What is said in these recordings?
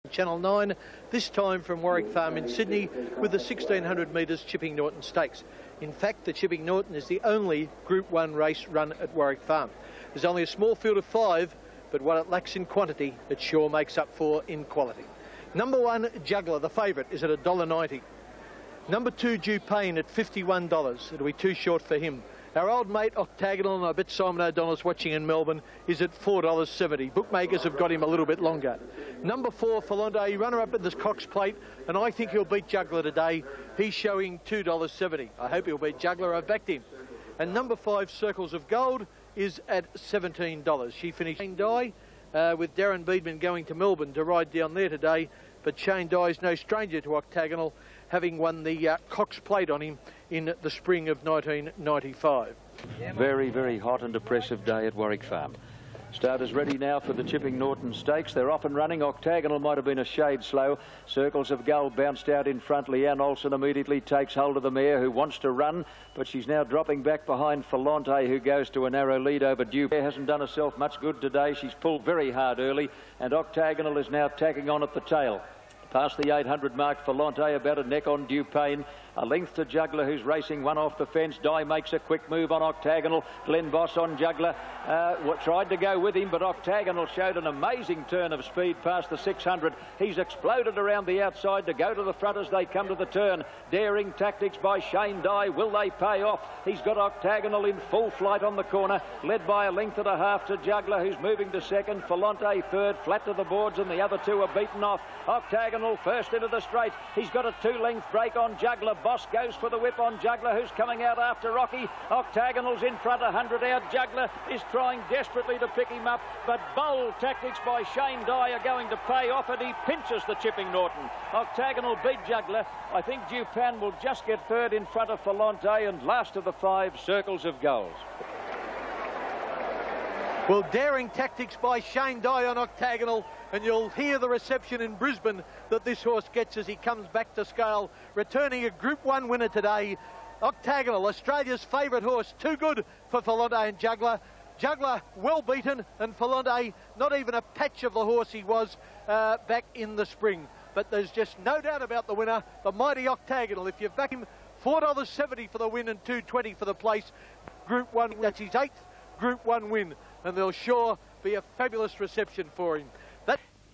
Channel 9, this time from Warwick Farm in Sydney with the 1600 metres Chipping Norton Stakes. In fact, the Chipping Norton is the only Group 1 race run at Warwick Farm. There's only a small field of 5, but what it lacks in quantity, it sure makes up for in quality. Number 1, Juggler, the favourite, is at $1.90. Number 2, Dupain at $51. It'll be too short for him. Our old mate Octagonal, and I bet Simon O'Donnell's watching in Melbourne, is at $4.70. Bookmakers have got him a little bit longer. Number 4, Falonte, runner-up at this Cox Plate, and I think he'll beat Juggler today. He's showing $2.70. I hope he'll beat Juggler. I've backed him. And number 5, Circles of Gold, is at $17. She finished Shane Dye with Darren Beedman going to Melbourne to ride down there today, but Shane Dye is no stranger to Octagonal, having won the Cox Plate on him in the spring of 1995. Very, very hot and depressive day at Warwick Farm. Starters ready now for the Chipping Norton Stakes. They're off and running. Octagonal might have been a shade slow. Circles of Gold bounced out in front. Leanne Olsen immediately takes hold of the mare, who wants to run, but she's now dropping back behind Falonte, who goes to a narrow lead over Dupain. Hasn't done herself much good today. She's pulled very hard early, and Octagonal is now tacking on at the tail. Past the 800 mark, Falonte about a neck on Dupain. A length to Juggler, who's racing one off the fence. Dye makes a quick move on Octagonal. Glenn Voss on Juggler. Tried to go with him, but Octagonal showed an amazing turn of speed past the 600. He's exploded around the outside to go to the front as they come to the turn. Daring tactics by Shane Dye. Will they pay off? He's got Octagonal in full flight on the corner, led by a length and a half to Juggler, who's moving to second. Falonte third, flat to the boards, and the other two are beaten off. Octagonal first into the straight. He's got a 2-length break on Juggler. Boss goes for the whip on Juggler, who's coming out after Rocky. Octagonal's in front, 100 out. Juggler is trying desperately to pick him up, but bold tactics by Shane Dye are going to pay off, and he pinches the Chipping Norton. Octagonal beat Juggler. I think Dupain will just get third in front of Falonte, and last of the 5, Circles of Gold. Well, daring tactics by Shane Dye on Octagonal, and you'll hear the reception in Brisbane that this horse gets as he comes back to scale, returning a Group 1 winner today. Octagonal, Australia's favourite horse, too good for Falonte and Juggler. Juggler well beaten, and Falonte not even a patch of the horse he was back in the spring. But there's just no doubt about the winner, the mighty Octagonal. If you back him, $4.70 for the win and $2.20 for the place. Group 1, that's his 8th Group 1 win, and there'll sure be a fabulous reception for him.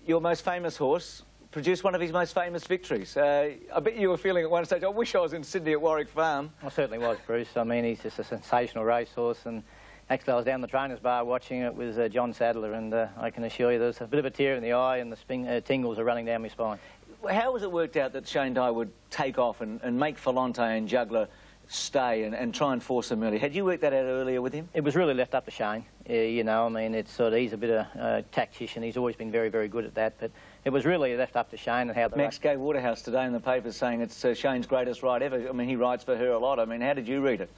Your most famous horse produced one of his most famous victories. I bet you were feeling at one stage, I wish I was in Sydney at Warwick Farm. I certainly was, Bruce. I mean, he's just a sensational racehorse, and actually I was down the trainers bar watching it with John Sadler, and I can assure you there's a bit of a tear in the eye, and the tingles are running down my spine. How was it worked out that Shane Dye would take off and make Falonte and Juggler stay and try and force them early? Had you worked that out earlier with him? It was really left up to Shane. You know, I mean, it's sort of, he's a bit of a tactician. He's always been very, very good at that, but it was really left up to Shane and how the... Max Gay Waterhouse today in the paper saying it's Shane's greatest ride ever. I mean, he rides for her a lot. I mean, how did you read it?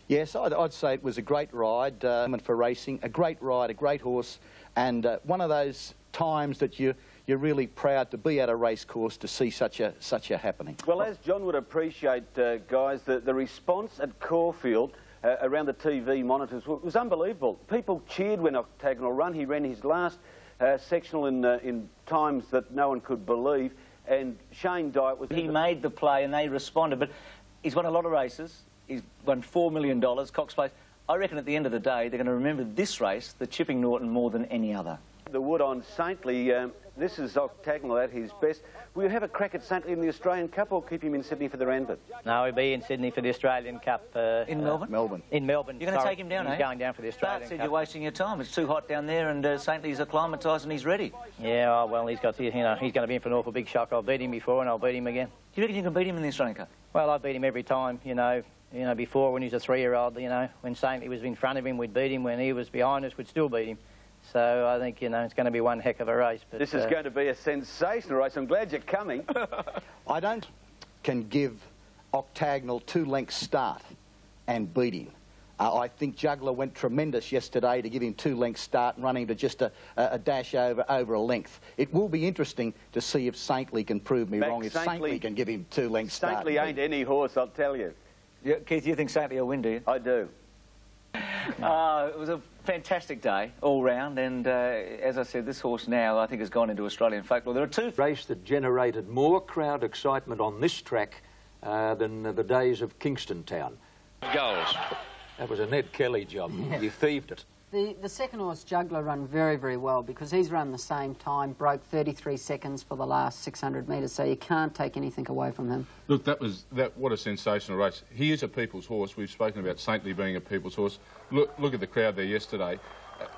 Yes, I'd say it was a great ride for racing, a great ride, a great horse, and one of those times that you're really proud to be at a race course to see such a happening. Well, as John would appreciate, guys, the response at Caulfield around the TV monitors was unbelievable. People cheered when Octagonal ran. He ran his last sectional in times that no one could believe, and Shane Dye was... He made the play and they responded, but he's won a lot of races. He's won $4 million, Cox Plate. I reckon at the end of the day, they're going to remember this race, the Chipping Norton, more than any other. The wood on Saintly, this is Octagonal at his best. Will you have a crack at Saintly in the Australian Cup, or keep him in Sydney for the Randwick? No, he'll be in Sydney for the Australian Cup. In Melbourne? Melbourne. In Melbourne. You're going to take him down, He's eh? going down for the Australian Bart said Cup. you're wasting your time. It's too hot down there, and Saintly's acclimatised and he's ready. Yeah, oh, well, he's got, you know, he's going to be in for an awful big shock. I've beat him before, and I'll beat him again. Do you reckon you can beat him in the Australian Cup? Well, I beat him every time, you know, before when he was a 3-year-old, you know, when Saintly was in front of him, we'd beat him. When he was behind us, we'd still beat him. So I think, you know, it's going to be one heck of a race. But, this is going to be a sensational race. I'm glad you're coming. I can give Octagonal 2-length start and beat him. I think Juggler went tremendous yesterday to give him 2-length start and running to just a dash over a length. It will be interesting to see if Saintly can prove me wrong, if Saintly can give him 2-length start. Saintly ain't any horse, I'll tell you. Yeah, Keith, you think Saintly will win, do you? I do. It was a Fantastic day all round, and as I said, this horse now I think has gone into Australian folklore. There are two Race that generated more crowd excitement on this track than the days of Kingston Town. Goals. That was a Ned Kelly job. Yeah. You thieved it. The second horse, Juggler, run very, very well because he's run the same time, broke 33 seconds for the last 600 metres, so you can't take anything away from him. Look, what a sensational race. He is a people's horse. We've spoken about Saintly being a people's horse. Look at the crowd there yesterday.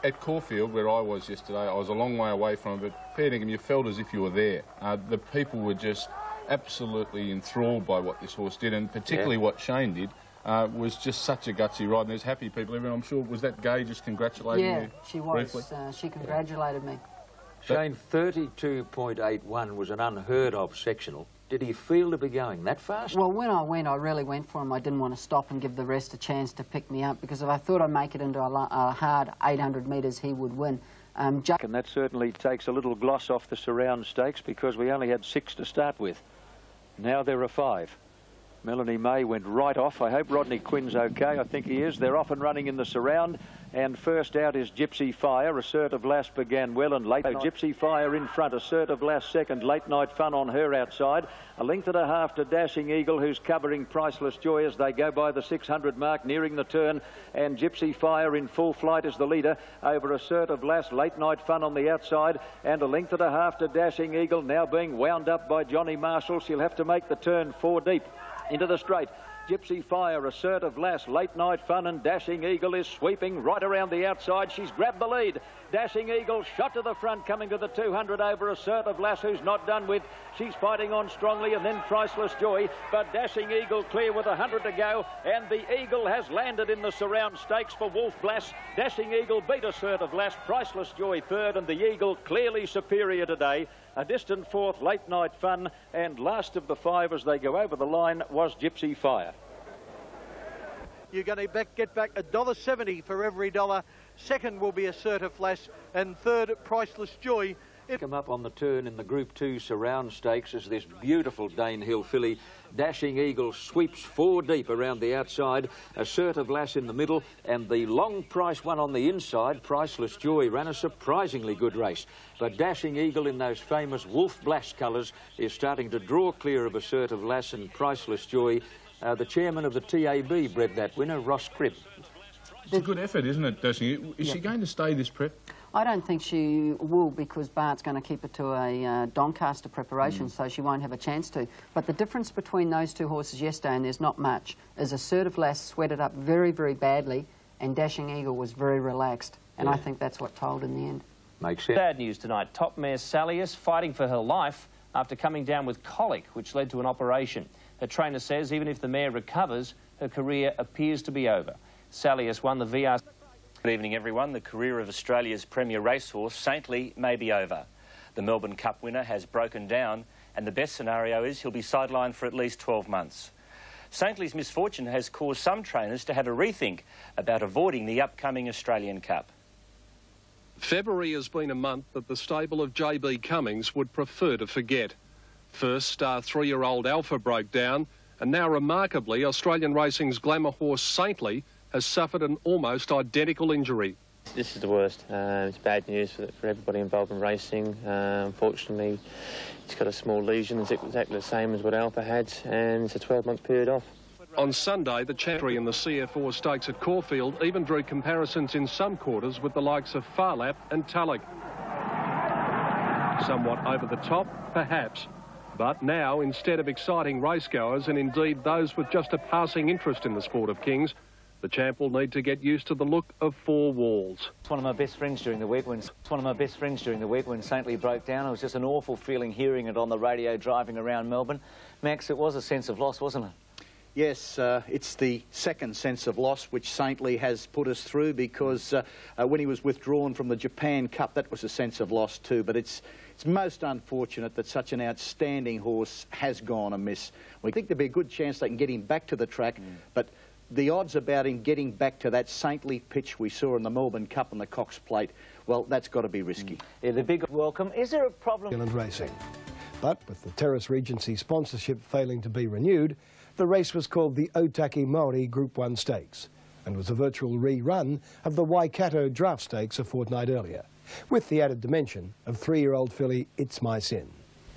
At Caulfield, where I was yesterday, I was a long way away from it, but fair dinkum, you felt as if you were there. The people were just absolutely enthralled by what this horse did, and particularly what Shane did. Was just such a gutsy ride, and there's happy people. Everyone, I'm sure, was that Gay just congratulating you? Yeah, she was. She congratulated me. Shane, 32.81 was an unheard of sectional. Did he feel to be going that fast? Well, when I went, I really went for him. I didn't want to stop and give the rest a chance to pick me up, because if I thought I'd make it into a hard 800 metres, he would win. And that certainly takes a little gloss off the Surround Stakes, because we only had 6 to start with. Now there are 5. Melanie May went right off. I hope Rodney Quinn's okay. I think he is. They're off and running in the Surround. And first out is Gypsy Fire. Assertive Lass began well and late. Gypsy Fire in front. Assertive Lass second. Late Night Fun on her outside. A length and a half to Dashing Eagle, who's covering Priceless Joy as they go by the 600 mark, nearing the turn. And Gypsy Fire in full flight as the leader over Assertive Lass. Late Night Fun on the outside. And a length and a half to Dashing Eagle, now being wound up by Johnny Marshall. She'll have to make the turn 4 deep into the straight. Gypsy Fire, Assertive Lass, Late Night Fun, and Dashing Eagle is sweeping right around the outside. She's grabbed the lead. Dashing Eagle shot to the front, coming to the 200 over Assertive Lass, who's not done with. She's fighting on strongly, and then Priceless Joy, but Dashing Eagle clear with 100 to go, and the Eagle has landed in the Surround Stakes for Wolf Blass. Dashing Eagle beat Assertive Lass, Priceless Joy third, and the Eagle clearly superior today. A distant fourth, Late Night Fun, and last of the 5 as they go over the line was Gypsy Fire. You're going to get back $1.70 for every dollar. Second will be Assertive Lass, and third, Priceless Joy. Come up on the turn in the Group 2 Surround Stakes as this beautiful Danehill filly. Dashing Eagle sweeps 4 deep around the outside. Assertive Lass in the middle, and the long price one on the inside. Priceless Joy ran a surprisingly good race. But Dashing Eagle in those famous Wolf Blass colours is starting to draw clear of Assertive Lass and Priceless Joy. The chairman of the TAB bred that winner, Ross Cribb. It's a good effort, isn't it, Dashing? Is she going to stay this prep? I don't think she will, because Bart's going to keep it to a Doncaster preparation, so she won't have a chance to. But the difference between those two horses yesterday, and there's not much, is Assertive Lass sweated up very, very badly, and Dashing Eagle was very relaxed. And I think that's what told in the end. Makes sense. Bad news tonight. Top mare Salius fighting for her life after coming down with colic, which led to an operation. Her trainer says even if the mare recovers, her career appears to be over. Salius won the VR... Good evening, everyone. The career of Australia's premier racehorse, Saintly, may be over. The Melbourne Cup winner has broken down, and the best scenario is he'll be sidelined for at least 12 months. Saintly's misfortune has caused some trainers to have a rethink about avoiding the upcoming Australian Cup. February has been a month that the stable of JB Cummings would prefer to forget. First, star 3-year-old Alpha broke down, and now, remarkably, Australian racing's glamour horse Saintly has suffered an almost identical injury. This is the worst. It's bad news for everybody involved in racing. Unfortunately, he's got a small lesion. It's exactly the same as what Alpha had, and it's a 12-month period off. On Sunday, the champion in the CF4 Stakes at Caulfield even drew comparisons in some quarters with the likes of Farlap and Tulloch. Somewhat over the top, perhaps. But now, instead of exciting racegoers, and indeed those with just a passing interest in the sport of kings, the champ will need to get used to the look of 4 walls. It's one of my best friends during the week when Saintly broke down. It was just an awful feeling hearing it on the radio driving around Melbourne. Max, it was a sense of loss, wasn't it? Yes, it's the second sense of loss which Saintly has put us through, because when he was withdrawn from the Japan Cup, that was a sense of loss too. But it's most unfortunate that such an outstanding horse has gone amiss. We think there'd be a good chance they can get him back to the track, but the odds about him getting back to that Saintly pitch we saw in the Melbourne Cup and the Cox Plate, well, that's got to be risky. Yeah, the big welcome. Is there a problem? New Zealand racing. But with the Terrace Regency sponsorship failing to be renewed, the race was called the Otaki Māori Group 1 Stakes. and was a virtual rerun of the Waikato Draft Stakes a fortnight earlier, with the added dimension of 3-year-old filly It's My Sin.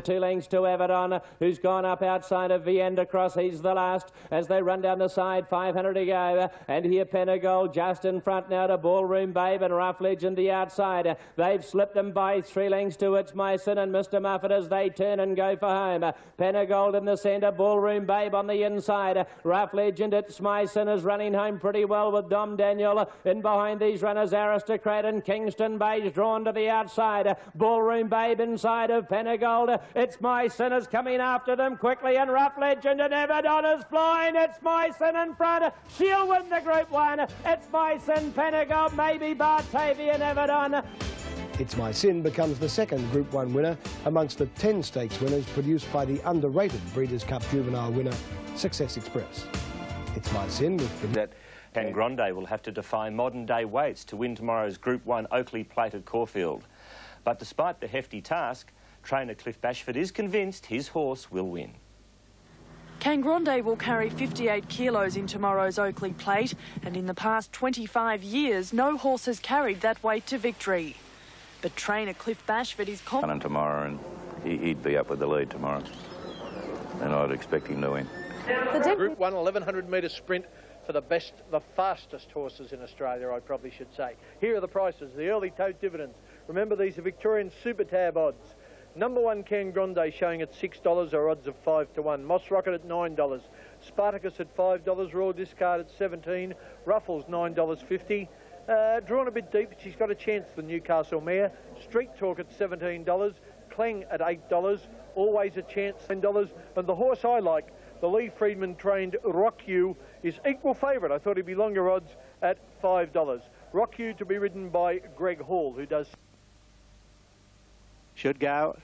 2 lengths to Everton, who's gone up outside of Vienda Cross. He's the last as they run down the side, 500 to go. And here Penegold just in front now to Ballroom Babe and Rough Legend the outside. They've slipped them by 3 lengths to It's My Sin and Mr. Muffet as they turn and go for home. Penegold in the centre, Ballroom Babe on the inside. Rough Legend, It's My Sin is running home pretty well with Dom Daniel. In behind these runners, Aristocrat and Kingston Bay's drawn to the outside. Ballroom Babe inside of Penegold. It's My Sin is coming after them quickly, and Rough Legend and Everton is flying. It's My Sin in front. She'll win the Group 1. It's My Sin, Penegold, maybe Bartavia and Everton. It's My Sin becomes the second Group 1 winner amongst the 10 stakes winners produced by the underrated Breeders' Cup Juvenile winner, Success Express. It's My Sin with that Can Grande will have to defy modern-day weights to win tomorrow's Group 1 Oakley Plate at Caulfield. But despite the hefty task, trainer Cliff Bashford is convinced his horse will win. Can Grande will carry 58 kilos in tomorrow's Oakley Plate, and in the past 25 years, no horse has carried that weight to victory. But trainer Cliff Bashford is confident tomorrow, and he'd be up with the lead tomorrow, and I'd expect him to win. Group 1 1100-metre sprint for the fastest horses in Australia, I probably should say. Here are the prices, the early tote dividends. Remember, these are Victorian Super Tab odds. Number 1 Can Grande showing at $6 or odds of 5 to 1. Moss Rocket at $9. Spartacus at $5. Royal Discard at $17. Ruffles $9.50. Drawn a bit deep, she's got a chance, the Newcastle mare. Street Talk at $17. Clang at $8. Always a chance, $10. And the horse I like, the Lee Friedman trained Rock You, is equal favourite. I thought he'd be longer odds at $5. Rock You to be ridden by Greg Hall, who does... Should go.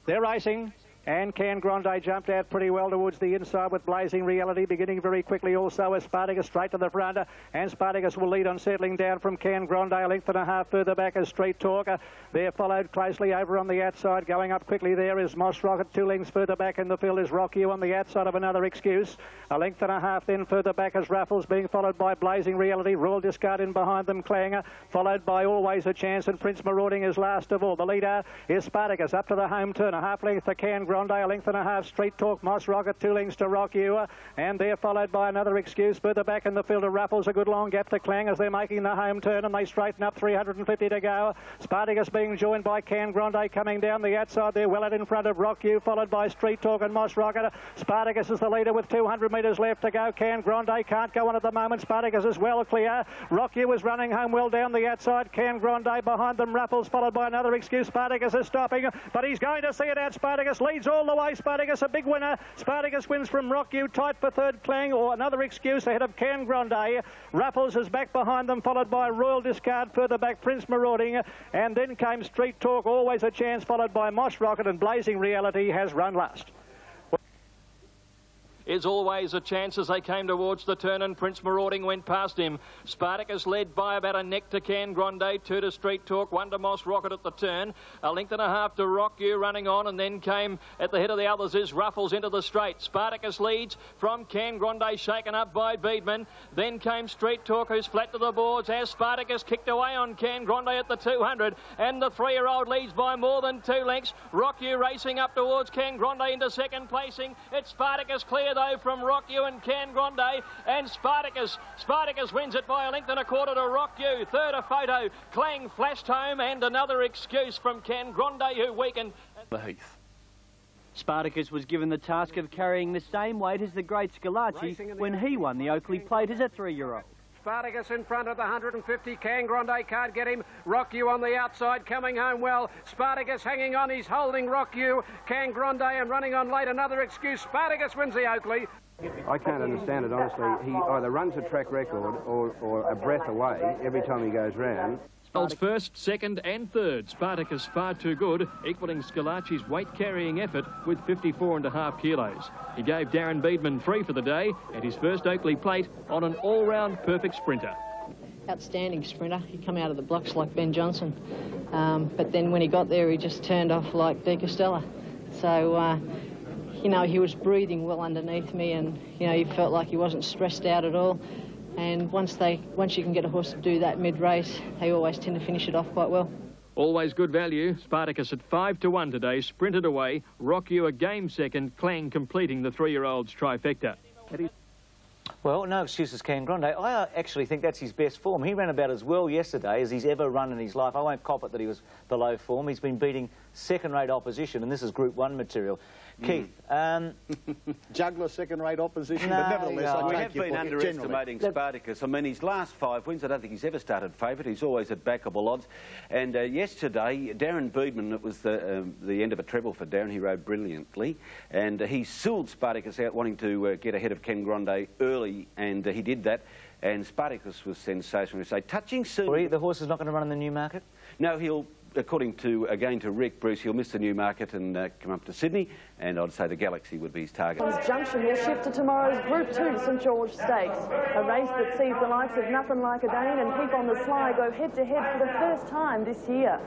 They're racing. And Can Grande jumped out pretty well towards the inside with Blazing Reality, beginning very quickly also as Spartacus straight to the front. And Spartacus will lead on settling down from Can Grande, a length and a half further back as Street Talk. They're followed closely over on the outside. Going up quickly there is Moss Rocket. 2 lengths further back in the field is Rock You on the outside of Another Excuse. A length and a half then further back as Ruffles, being followed by Blazing Reality. Royal Discard in behind them, Clanger, followed by Always a Chance, and Prince Marauding is last of all. The leader is Spartacus up to the home turn. A half length to Can Grande, a length and a half Street Talk, Moss Rocket, 2 lengths to Rock You, and they're followed by Another Excuse. Further back in the field of Ruffles, a good long gap to Clang as they're making the home turn, and they straighten up, 350 to go. Spartacus being joined by Can Grande coming down the outside there, well out in front of Rock You, followed by Street Talk and Moss Rocket. Spartacus is the leader with 200 metres left to go. Can Grande can't go on at the moment. Spartacus is well clear. Rock You is running home well down the outside. Can Grande behind them. Ruffles followed by Another Excuse. Spartacus is stopping, but he's going to see it out. Spartacus leads all the way. Spartacus a big winner. Spartacus wins from Rock You, tight for third. Clang or Another Excuse ahead of Can Grande. Ruffles is back behind them, followed by Royal Discard. Further back Prince Marauding, and then came Street Talk, Always a Chance, followed by Moss Rocket, and Blazing Reality has run last. Is Always a Chance as they came towards the turn, and Prince Marauding went past him. Spartacus led by about a neck to Can Grande, 2 to Street Talk, 1 to Moss Rocket at the turn, a length and a half to Rock You running on, and then came at the head of the others is Ruffles into the straight. Spartacus leads from Can Grande, shaken up by Beedman. Then came Street Talk, who's flat to the boards as Spartacus kicked away on Can Grande at the 200, and the 3-year-old leads by more than 2 lengths. Rock You racing up towards Can Grande into second placing. It's Spartacus clear though from Rock You and Can Grande, and Spartacus wins it by a length and a quarter to Rock You. Third a photo, Clang flashed home, and Another Excuse from Can Grande, who weakened. The Heath. Spartacus was given the task of carrying the same weight as the great Scalacci when he won the Oakley Plate as a 3-year-old. Spartacus in front of the 150. Can Grande can't get him. Rock You on the outside, coming home well. Spartacus hanging on. He's holding Rock You. Can Grande and running on late. Another Excuse. Spartacus wins the Oakley. I can't understand it, honestly. He either runs a track record or a breath away every time he goes round. First, second and third. Spartacus far too good, equalling Scalacci's weight-carrying effort with 54.5 kilos. He gave Darren Beedman 3 for the day and his first Oakley Plate on an all-round perfect sprinter. Outstanding sprinter. He come out of the blocks like Ben Johnson. But then when he got there, he just turned off like De Castella. So, you know, he was breathing well underneath me, and, you know, he felt like he wasn't stressed out at all. And once you can get a horse to do that mid-race, they always tend to finish it off quite well. Always good value. Spartacus at 5-1 today, sprinted away. Rock You a game second, Clang completing the 3-year-old's trifecta. Well, no excuses, Can Grande. I actually think that's his best form. He ran about as well yesterday as he's ever run in his life. I won't cop it that he was below form. He's been beating second-rate opposition, and this is Group 1 material. Keith, Juggler second-rate opposition, No, but nevertheless, no. We I have take your been point. underestimating Spartacus. I mean, his last 5 wins, I don't think he's ever started favourite. He's always at backable odds. And yesterday, Darren Beedman, it was the end of a treble for Darren. He rode brilliantly. And he sooled Spartacus out, wanting to get ahead of Ken Grande early, and he did that. And Spartacus was sensational. We say, touching soon. The horse is not going to run in the Newmarket? No, he'll... According to, again, to Rick Bruce, he'll miss the Newmarket and come up to Sydney, and I'd say the Galaxy would be his target. Junction will shift to tomorrow's Group 2 St George Stakes, a race that sees the likes of Nothing Like a Dane and Heap on the Sly go head-to-head for the first time this year.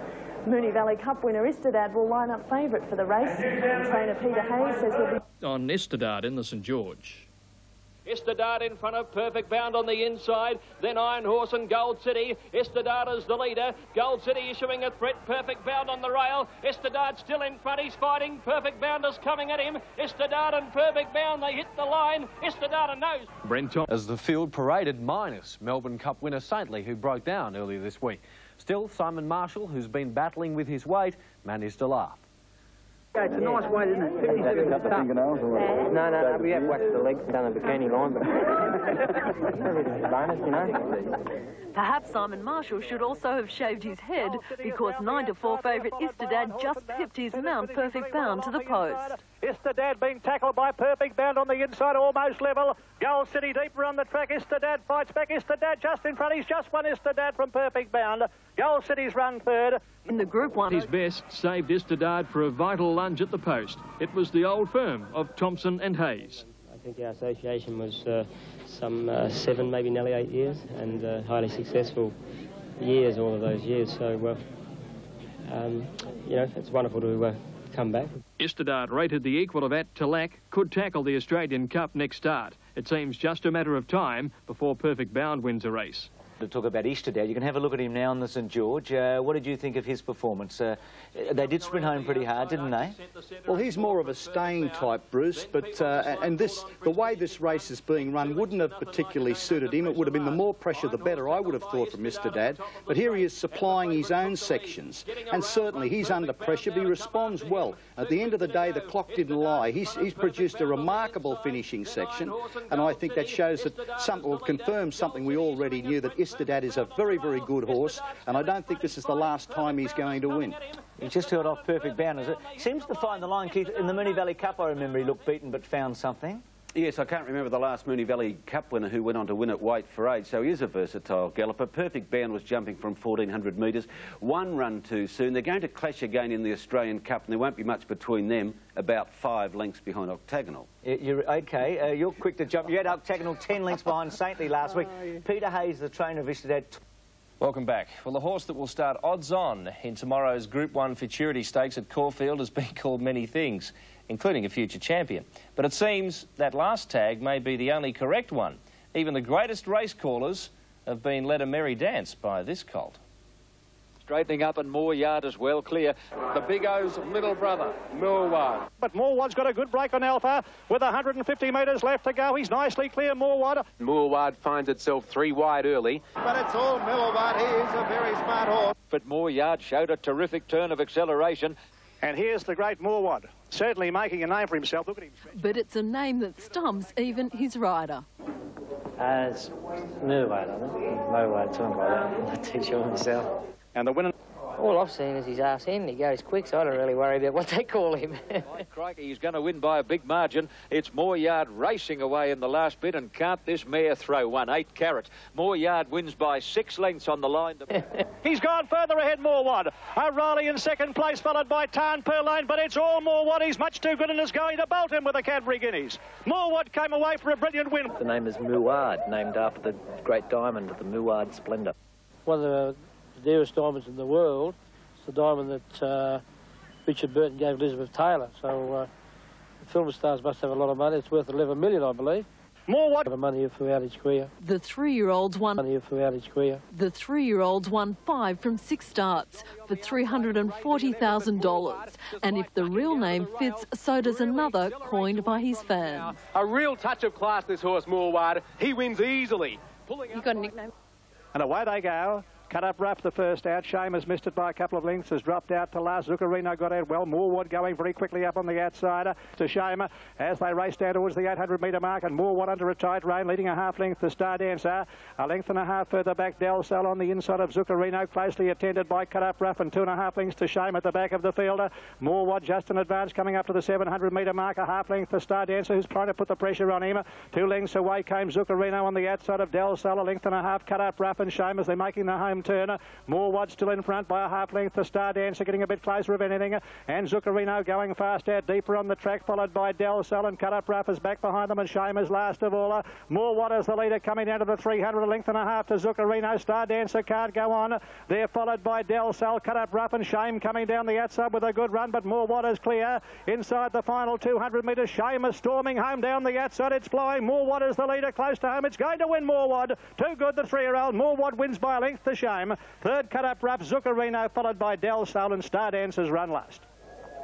Moonee Valley Cup winner Istedad will line up favourite for the race, and trainer Peter Hayes says he'll be... On Istedad in the St George. Istedad in front of Perfect Bound on the inside, then Iron Horse and Gold City. Istedad is the leader. Gold City issuing a threat. Perfect Bound on the rail. Istedad still in front. He's fighting. Perfect Bound is coming at him. Istedad and Perfect Bound, they hit the line. Istedad and knows. Brenton. As the field paraded minus Melbourne Cup winner Saintly, who broke down earlier this week. Still, Simon Marshall, who's been battling with his weight, managed to laugh. It's a nice weight, isn't it? 57 is tough. No, we have waxed the legs, done a bikini line, but it's a bonus, you know. Perhaps Simon Marshall should also have shaved his head, because 9-4 favourite Istedad just pipped his mount Perfect Bound to the post. Istedad being tackled by Perfect Bound on the inside, almost level. Gold City deeper on the track. Istedad fights back. Istedad just in front. He's just won Istedad from Perfect Bound. Gold City's run third. In the Group 1... His best saved Istedad for a vital lunge at the post. It was the old firm of Thompson and Hayes. I think our association was some 7, maybe nearly 8 years, and highly successful years, all of those years. So, you know, it's wonderful to come back. Istedad, rated the equal of At Talac, could tackle the Australian Cup next start. It seems just a matter of time before Perfect Bound wins a race. To talk about Istedad, you can have a look at him now in the St George. What did you think of his performance? They did sprint home pretty hard, didn't they? Well, he's more of a staying type, Bruce, but the way this race is being run wouldn't have particularly suited him. It would have been the more pressure the better, I would have thought, from Istedad. But here he is supplying his own sections, and certainly he's under pressure, but he responds well. At the end of the day, the clock didn't lie. He's produced a remarkable finishing section, and I think that shows that confirms something we already knew, that Istedad is a very, very good horse, and I don't think this is the last time he's going to win. He just held off Perfect Bound. He seems to find the line, Keith. In the Moonee Valley Cup, I remember he looked beaten but found something. Yes, I can't remember the last Moonee Valley Cup winner who went on to win at weight for age, so he is a versatile galloper. Perfect Bound was jumping from 1,400 metres, 1 run too soon. They're going to clash again in the Australian Cup, and there won't be much between them, about 5 lengths behind Octagonal. Okay, you're quick to jump. You had Octagonal 10 lengths behind Saintly last week. Peter Hayes, the trainer of Istedad. Welcome back. Well, the horse that will start odds on in tomorrow's Group 1 Futurity Stakes at Caulfield has been called many things, including a future champion. But it seems that last tag may be the only correct one. Even the greatest race callers have been led a merry dance by this colt. Straightening up and Moore Yard as well, clear. The Big O's middle brother, Moorward. But Moorwad's got a good break on Alpha with 150 metres left to go. He's nicely clear, Moorwad. Moorward finds itself 3 wide early. But it's all Moorwad. He is a very smart horse. But Moore Yard showed a terrific turn of acceleration. And here's the great Moorwad, certainly making a name for himself. Look at him. But it's a name that stumps even his rider. It's Moorwad, I think. Moorwad, something like that. I'm not too sure myself. And the winner... All I've seen is his arse end. He goes quick, so I don't really worry about what they call him. Crikey, he's going to win by a big margin. It's Moore Yard racing away in the last bit, and can't this mare throw one? 8 carats. Moore Yard wins by 6 lengths on the line. He's gone further ahead, Moorwad. O'Reilly in second place, followed by Tarn Purlane, but it's all Moorwad. He's much too good and is going to bolt him with the Cadbury Guineas. Moorwad came away for a brilliant win. The name is Moorwad, named after the great diamond of the Moorwad Splendour. One of the dearest diamonds in the world. It's the diamond that Richard Burton gave Elizabeth Taylor. So the film stars must have a lot of money. It's worth 11 million, I believe. More what? The money throughout his career. The three-year-olds won. Money throughout his career. The three-year-olds won 5 from 6 starts for $340,000. And if the real name fits, so does another coined by his fans. A real touch of class, this horse, Moorward. He wins easily. You got a nickname? And away they go. Cut up rough the first out. Shame has missed it by a couple of lengths, has dropped out to last. Zuccarino got out well. Moorwood going very quickly up on the outside to Shame as they race down towards the 800-metre mark, and Moorwood under a tight rein, leading a half length to Star Dancer. A length and a half further back, Del Sol on the inside of Zuccarino, closely attended by Cut Up Rough, and 2.5 lengths to Shame at the back of the field. Moorwood just in advance coming up to the 700-metre mark, a half length to Star Dancer, who's trying to put the pressure on him. 2 lengths away came Zuccarino on the outside of Del Sol, a length and a half, Cut Up Rough and Shame as they're making the home turn. Moorwood still in front by a half length to Star Dancer, getting a bit closer if anything, and Zuccarino going fast out deeper on the track, followed by Del Sol, and Cut Up Rough is back behind them, and Shame is last of all. Moorwood is the leader coming down to the 300, a length and a half to Zuccarino. Star Dancer can't go on. They're followed by Del Sol, Cut Up Rough and Shame coming down the outside with a good run, but Moorwood is clear. Inside the final 200 metres, Shame is storming home down the outside. It's flying. Moorwood is the leader close to home. It's going to win, Moorwood. Too good, the 3-year-old. Moorwood wins by a length to Shame. Third, Cut Up Rough, Zuccarino, followed by Del Sol, and Star Dancer's run last.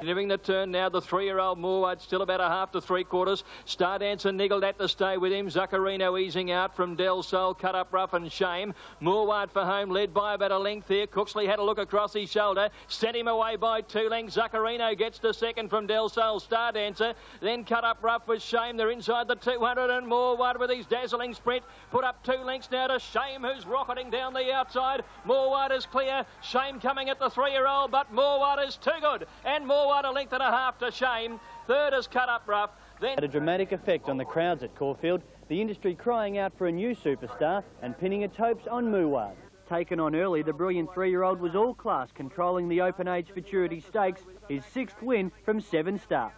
Doing the turn now, the 3-year-old Moorwood still about a half to 3/4. Star Dancer niggled at to stay with him. Zuccarino easing out from Del Sol, Cut Up Rough and Shame. Moorwood for home, led by about a length here. Cooksley had a look across his shoulder, sent him away by 2 lengths. Zuccarino gets to second from Del Sol, Star Dancer. Then Cut Up Rough with Shame. They're inside the 200, and Moorwood with his dazzling sprint put up 2 lengths now to Shame, who's rocketing down the outside. Moorwood is clear. Shame coming at the 3-year-old, but Moorwood is too good, and Moorwood a length and a half to Shame. Third is Cut Up Rough. Then had a dramatic effect on the crowds at Caulfield, the industry crying out for a new superstar and pinning its hopes on Moorwood. Taken on early, the brilliant 3-year-old was all class, controlling the Open Age Futurity Stakes, his 6th win from 7 starts.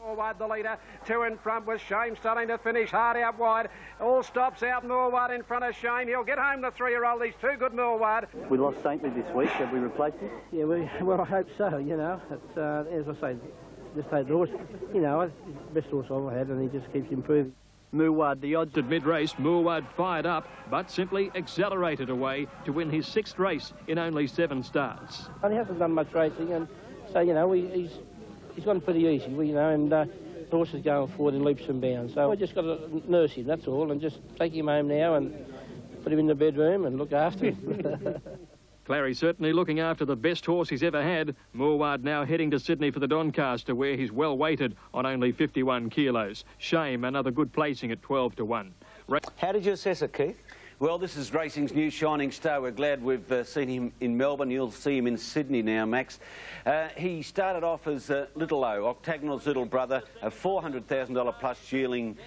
Moorwood the leader, 2 in front with Shame starting to finish hard out wide. All stops out, Moorwood in front of Shame. He'll get home the 3-year-old. He's too good, Moorwood. We lost Saintly this week. Have we replaced him? Yeah, well, I hope so, you know. It's, as I say, just had the horse, you know, it's the best horse I've had, and he just keeps improving. Moorwood, the odds at mid-race, Moorwood fired up, but simply accelerated away to win his 6th race in only 7 starts. And he hasn't done much racing, and so, you know, he's gone pretty easy, you know, and the horse is going forward in leaps and bounds. So I just got to nurse him, that's all, and just take him home now and put him in the bedroom and look after him. Clary certainly looking after the best horse he's ever had. Moorwood now heading to Sydney for the Doncaster, where he's well weighted on only 51 kilos. Shame, another good placing at 12 to 1. How did you assess it, Keith? Well, this is racing's new shining star. We're glad we've seen him in Melbourne. You'll see him in Sydney now, Max. He started off as Little O, Octagonal's little brother, a $400,000 plus yearling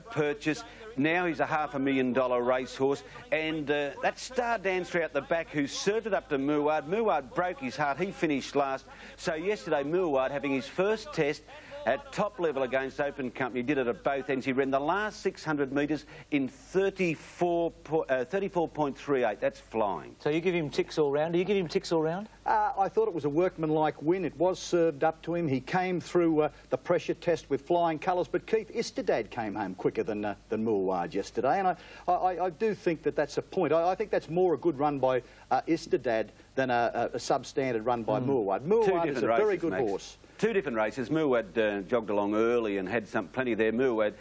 purchase. Now he's a $500,000 racehorse, and that Star Dancer out the back who served it up to Moorwood. Moorwood broke his heart. He finished last. So yesterday, Moorwood, having his first test at top level against Open Company, did it at both ends. He ran the last 600 metres in 34.38. That's flying. So you give him ticks all round. Do you give him ticks all round? I thought it was a workmanlike win. It was served up to him. He came through the pressure test with flying colours, but Keith, Istedad came home quicker than Moorwood yesterday, and I do think that that's a point. I think that's more a good run by Istedad than a substandard run by Moorwood. Moorwood is a very good horse. 2 different races. Moorwood jogged along early and had plenty there. Moorwood,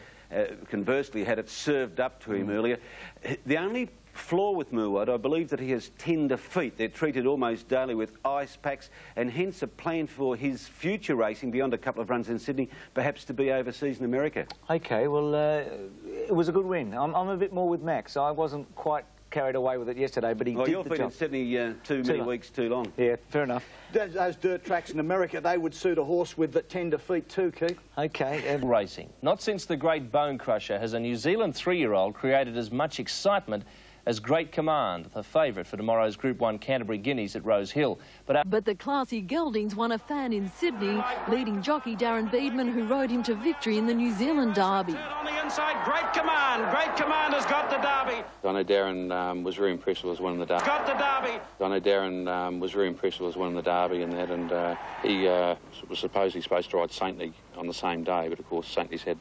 conversely, had it served up to him earlier. The only flaw with Moorwood, I believe that he has tender feet. They're treated almost daily with ice packs, and hence a plan for his future racing beyond a couple of runs in Sydney, perhaps to be overseas in America. OK, well, it was a good win. I'm a bit more with Max. I wasn't quite carried away with it yesterday, but he did the job. Well, your feet in Sydney too many weeks too long. Yeah, fair enough. Those dirt tracks in America, they would suit a horse with the tender feet too, Keith. OK. Racing. Not since the Great Bone Crusher has a New Zealand 3-year-old created as much excitement as Great Command, the favourite for tomorrow's Group 1 Canterbury Guineas at Rose Hill. But the classy geldings won a fan in Sydney, leading jockey Darren Beedman, who rode him to victory in the New Zealand Derby. On the inside, Great Command. Great Command has got the Derby. I know Darren was very impressed with us winning the Derby. Got the Derby. I know Darren was very impressed with us winning the Derby and that, and he was supposedly supposed to ride Saintly on the same day, but of course Saintly's had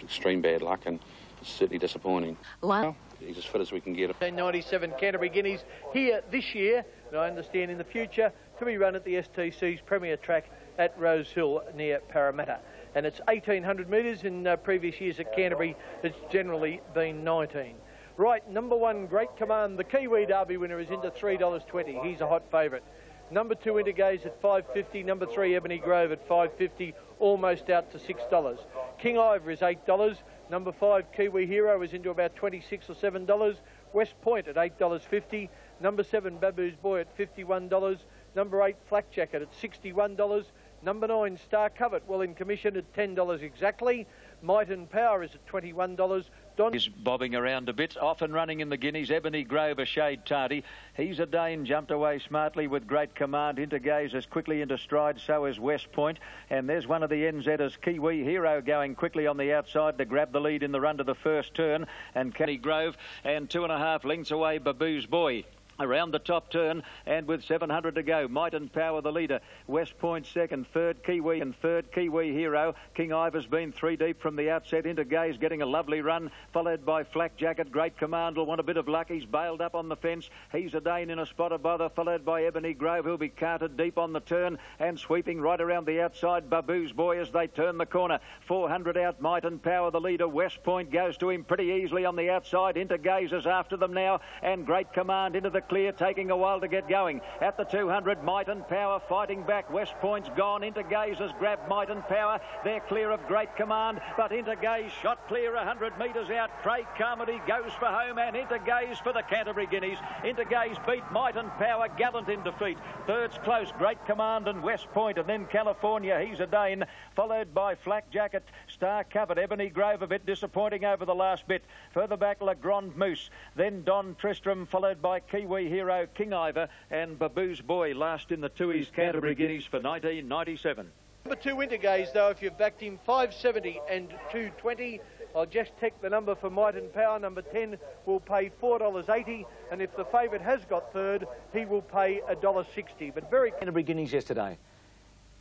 extreme bad luck, and certainly disappointing. Wow. He's as fit as we can get him. 1997 Canterbury Guineas here this year, and I understand in the future to be run at the STC's premier track at Rose Hill near Parramatta. And it's 1,800 metres. In previous years at Canterbury, it's generally been 19. Right, number 1, Great Command, the Kiwi Derby winner, is into $3.20. He's a hot favourite. Number 2, Intergaze at $5.50. Number 3, Ebony Grove at $5.50, almost out to $6. King Ivor is $8. Number 5, Kiwi Hero, is into about $26 or $7. West Point at $8.50. Number 7, Babu's Boy at $51. Number 8, Flak Jacket at $61. Number 9, Star Covet, well in commission at $10 exactly. Might and Power is at $21. Is bobbing around a bit, off and running in the Guineas. Ebony Grove, a shade tardy. He's a Dane, jumped away smartly with Great Command. Intergaze is quickly into stride, so is West Point. And there's one of the NZers, Kiwi Hero, going quickly on the outside to grab the lead in the run to the first turn. And Ebony Grove, and 2.5 lengths away, Babu's Boy. Around the top turn, and with 700 to go, Might and Power the leader. West Point second, third Kiwi Hero. King Ivor's been 3 deep from the outset. Intergaze getting a lovely run, followed by Flak Jacket. Great Command will want a bit of luck. He's bailed up on the fence. He's a Dane in a spot of bother, followed by Ebony Grove, who'll be carted deep on the turn and sweeping right around the outside. Babu's Boy as they turn the corner. 400 out, Might and Power the leader. West Point goes to him pretty easily on the outside. Intergaze is after them now, and Great Command into the clear, taking a while to get going. At the 200, Might and Power fighting back. West Point's gone. Intergaze has grabbed Might and Power. They're clear of Great Command, but Intergaze shot clear 100 metres out. Craig Carmody goes for home, and Intergaze for the Canterbury Guineas. Intergaze beat Might and Power, Gallant in defeat. Third's close, Great Command and West Point, and then California, he's a Dane, followed by Flak Jacket, Star Covered. Ebony Grove a bit disappointing over the last bit. Further back, La Grande Moose, then Don Tristram, followed by Kiwi Hero, King Ivor, and Babu's Boy last in the Tui's Canterbury Guineas for 1997. Number 2, Intergaze, though, if you've backed him, $5.70 and $2.20. I'll just check the number for Might and Power. Number 10 will pay $4.80, and if the favourite has got third, he will pay $1.60. But very Canterbury Guineas yesterday.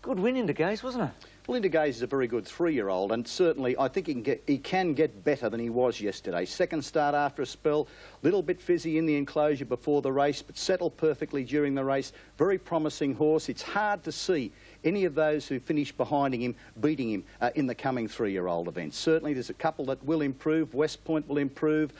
Good win, Intergaze, wasn't it? Well, Intergaze is a very good 3-year-old, and certainly I think he can get better than he was yesterday. Second start after a spell, little bit fizzy in the enclosure before the race, but settled perfectly during the race. Very promising horse. It's hard to see any of those who finish behind him beating him in the coming 3-year-old events. Certainly there's a couple that will improve. West Point will improve.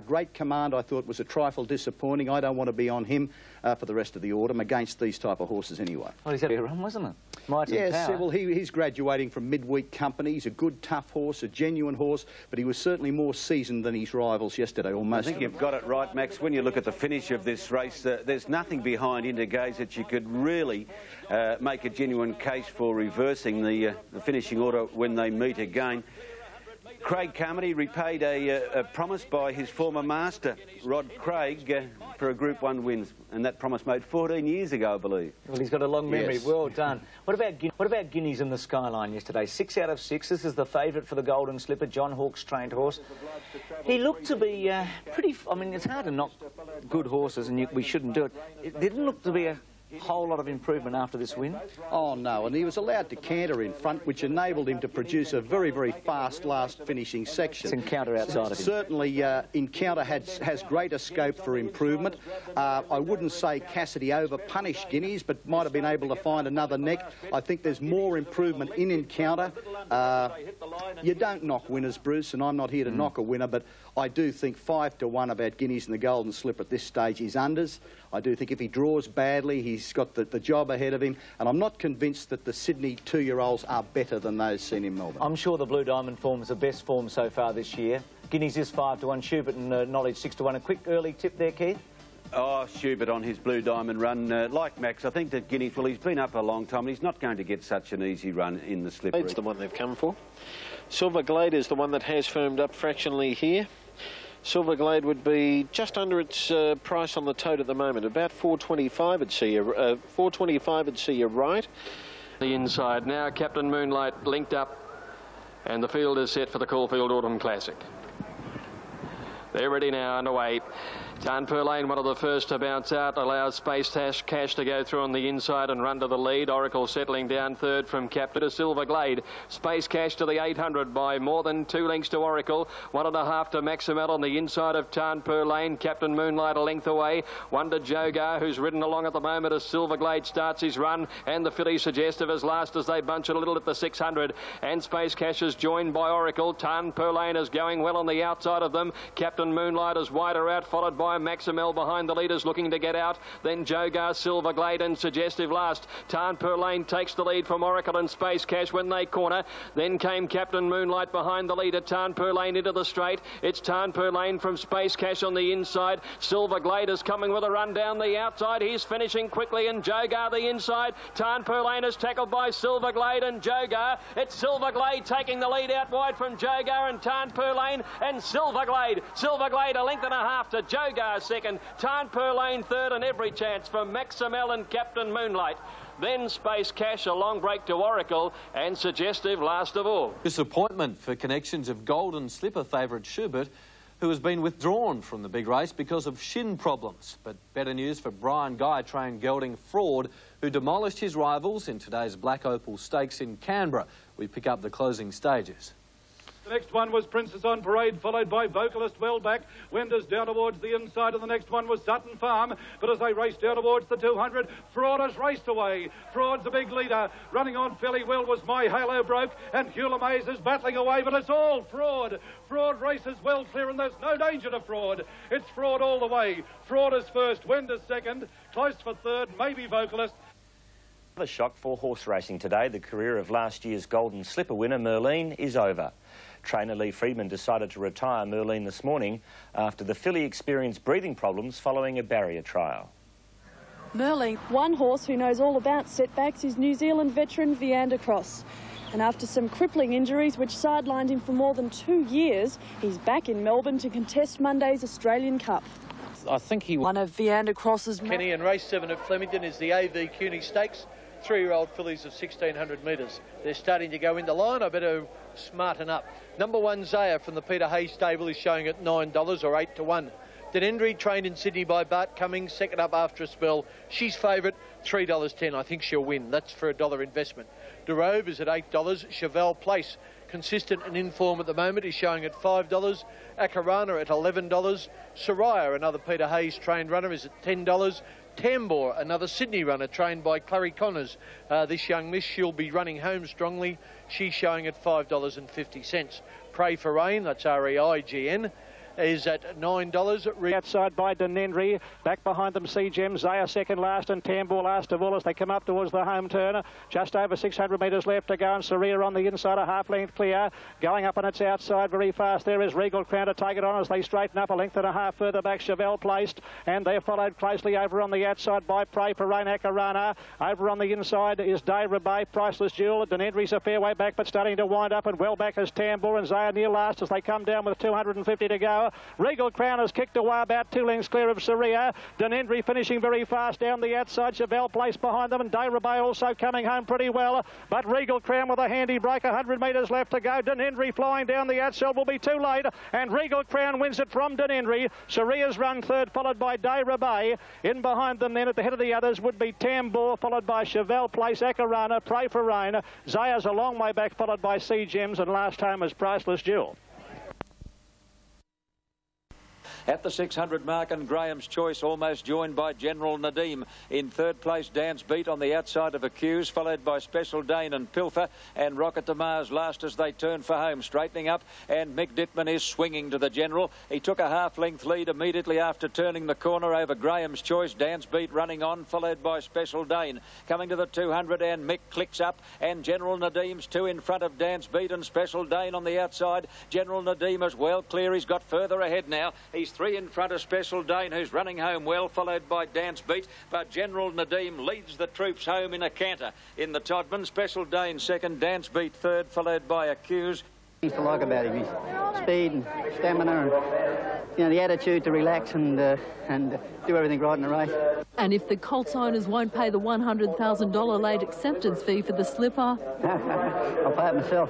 Great Command, I thought, was a trifle disappointing. I don't want to be on him for the rest of the autumn against these type of horses anyway. Well, he's had a run, wasn't it? Might and Power. Well, he's graduating from midweek company. He's a good, tough horse, a genuine horse, but he was certainly more seasoned than his rivals yesterday, almost. I think you've got it right, Max. When you look at the finish of this race, there's nothing behind Intergaze that you could really make a genuine case for reversing the finishing order when they meet again. Craig Carmody repaid a promise by his former master, Rod Craig, for a Group 1 win, and that promise made 14 years ago, I believe. Well, he's got a long memory. Yes. Well done. What about Guineas in the Skyline yesterday? 6 out of 6. This is the favourite for the Golden Slipper, John Hawke's trained horse. He looked to be pretty... I mean, it's hard to knock good horses, and we shouldn't do it. It didn't look to be a whole lot of improvement after this win. Oh, no, and he was allowed to canter in front, which enabled him to produce a very, very fast last finishing section. It's Encounter outside of him. Certainly, Encounter has greater scope for improvement. I wouldn't say Cassidy over-punished Guineas, but might have been able to find another neck. I think there's more improvement in Encounter. You don't knock winners, Bruce, and I'm not here to knock a winner, but I do think 5-1 about Guineas and the Golden Slipper at this stage is unders. I do think if he draws badly, he's got the job ahead of him, and I'm not convinced that the Sydney 2-year-olds are better than those seen in Melbourne. I'm sure the Blue Diamond form is the best form so far this year. Guineas is 5-1, Schubert and Knowledge 6-1. A quick early tip there, Keith? Oh, Schubert on his Blue Diamond run. Like Max, I think that Guineas, well, he's been up a long time, and he's not going to get such an easy run in the slippery. It's the one they've come for. Silver Glade is the one that has firmed up fractionally here. Silver Glade would be just under its price on the tote at the moment, about $4.25. I'd see you, $4.25. I'd see you right. The inside now, Captain Moonlight linked up, and the field is set for the Caulfield Autumn Classic. They're ready now, underway. Tarnpur Lane, one of the first to bounce out, allows Space Cash to go through on the inside and run to the lead. Oracle settling down third from Captain to Silver Glade. Space Cash to the 800 by more than 2 lengths to Oracle. 1.5 to Maximal on the inside of Tarnpur Lane. Captain Moonlight a length away. 1 to Jogar, who's ridden along at the moment as Silver Glade starts his run. And the filly Suggestive as last as they bunch it a little at the 600. And Space Cash is joined by Oracle. Tarnpur Lane is going well on the outside of them. Captain Moonlight is wider out, followed by Maximal behind the leaders looking to get out. Then Jogar, Silver Glade and Suggestive last. Tarnpur Lane takes the lead from Oracle and Space Cash when they corner. Then came Captain Moonlight behind the leader. Tarnpur Lane into the straight. It's Tarnpur Lane from Space Cash on the inside. Silver Glade is coming with a run down the outside. He's finishing quickly and Jogar the inside. Tarnpur Lane is tackled by Silver Glade and Jogar. It's Silver Glade taking the lead out wide from Jogar and Tarnpur Lane and Silver Glade. Silver Glade a length and a half to Jogar second, Tarnpur Lane third, and every chance for Maximal and Captain Moonlight. Then Space Cash, a long break to Oracle, and Suggestive last of all. Disappointment for connections of Golden Slipper favourite Schubert, who has been withdrawn from the big race because of shin problems. But better news for Brian Guy-trained gelding Fraud, who demolished his rivals in today's Black Opal Stakes in Canberra. We pick up the closing stages. The next one was Princess on Parade, followed by Vocalist well back. Wenders down towards the inside, and the next one was Sutton Farm. But as they raced down towards the 200, Fraud has raced away. Fraud's the big leader. Running on fairly well was My Halo Broke, and Hula Maze is battling away, but it's all Fraud. Fraud races well clear, and there's no danger to Fraud. It's Fraud all the way. Fraud is first, Wenders second, close for third, maybe Vocalist. Another shock for horse racing today. The career of last year's Golden Slipper winner, Merlene, is over. Trainer Lee Friedman decided to retire Merlene this morning after the filly experienced breathing problems following a barrier trial. Merlene, one horse who knows all about setbacks, is New Zealand veteran Viander Cross. And after some crippling injuries which sidelined him for more than 2 years, he's back in Melbourne to contest Monday's Australian Cup. I think he... One of Viander Cross's... Kenny, and race 7 at Flemington is the AV CUNY Stakes. 3-year-old fillies of 1,600 metres. They're starting to go into line. I better smarten up. Number 1, Zaya from the Peter Hayes stable is showing at $9 or 8 to 1. Denendry, trained in Sydney by Bart Cummings, second up after a spell. She's favourite, $3.10. I think she'll win. That's for $1 investment. Derove is at $8. Chevelle Place, consistent and in form at the moment, is showing at $5. Akarana at $11. Soraya, another Peter Hayes trained runner, is at $10. Tambor, another Sydney runner trained by Clary Connors. This young miss, she'll be running home strongly. She's showing at $5.50. Pray for Rain, that's REIGN, is at $9. Outside by Denendry, back behind them Sea Gem, Zaya second last and Tambor last of all as they come up towards the home turn. Just over 600 metres left to go, and Saria on the inside, a half length clear. Going up on its outside very fast there is Regal Crown to take it on as they straighten up a length and a half further back. Chevelle placed, and they're followed closely over on the outside by Pray for Rain Akarana. Over on the inside is Day Rebay, Priceless Jewel. Denendry's a fair way back but starting to wind up, and well back as Tambor, and Zaya near last as they come down with 250 to go. Regal Crown has kicked away about 2 lengths clear of Saria. Denendry finishing very fast down the outside. Chevelle Place behind them, and Day Rebay also coming home pretty well. But Regal Crown with a handy break, 100 metres left to go. Denendry flying down the outside will be too late, and Regal Crown wins it from Denendry. Saria's run third, followed by Day Rebay. In behind them then at the head of the others would be Tambor, followed by Chevelle Place, Akarana, Pray for Rain. Zaya's a long way back, followed by Sea Gems, and last home is Priceless Jewel. At the 600 mark, and Graham's Choice almost joined by General Nadim. In third place, Dance Beat on the outside of Accuse, followed by Special Dane and Pilfer, and Rocket to Mars last as they turn for home. Straightening up, and Mick Dittman is swinging to the General. He took a half-length lead immediately after turning the corner over Graham's Choice. Dance Beat running on, followed by Special Dane. Coming to the 200, and Mick clicks up, and General Nadim's 2 in front of Dance Beat and Special Dane on the outside. General Nadim is well clear. He's got further ahead now. He's 3 in front of Special Dane, who's running home well, followed by Dance Beat. But General Nadim leads the troops home in a canter. In the Todman, Special Dane second, Dance Beat third, followed by Accuse. Used to like about him, his speed and stamina, and the attitude to relax and do everything right in the race. And if the Colts owners won't pay the $100,000 late acceptance fee for the slipper... I'll pay it myself.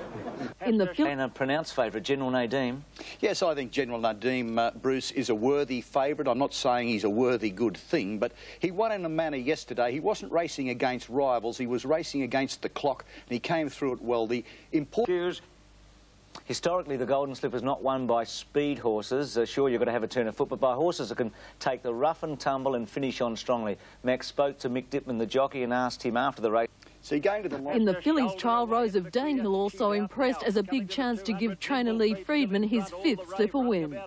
In the And a pronounced favourite, General Nadim. Yes, I think General Nadim, Bruce, is a worthy favourite. I'm not saying he's a worthy good thing, but he won in a manner yesterday. He wasn't racing against rivals, he was racing against the clock, and he came through it well. The important... Historically, the Golden Slipper is not won by speed horses. Sure, you've got to have a turn of foot, but by horses that can take the rough and tumble and finish on strongly. Max spoke to Mick Dittman, the jockey, and asked him after the race. So going to the in the fillies trial, Rose of Danehill also impressed as a big chance to give trainer Lee Friedman his 5th slipper win.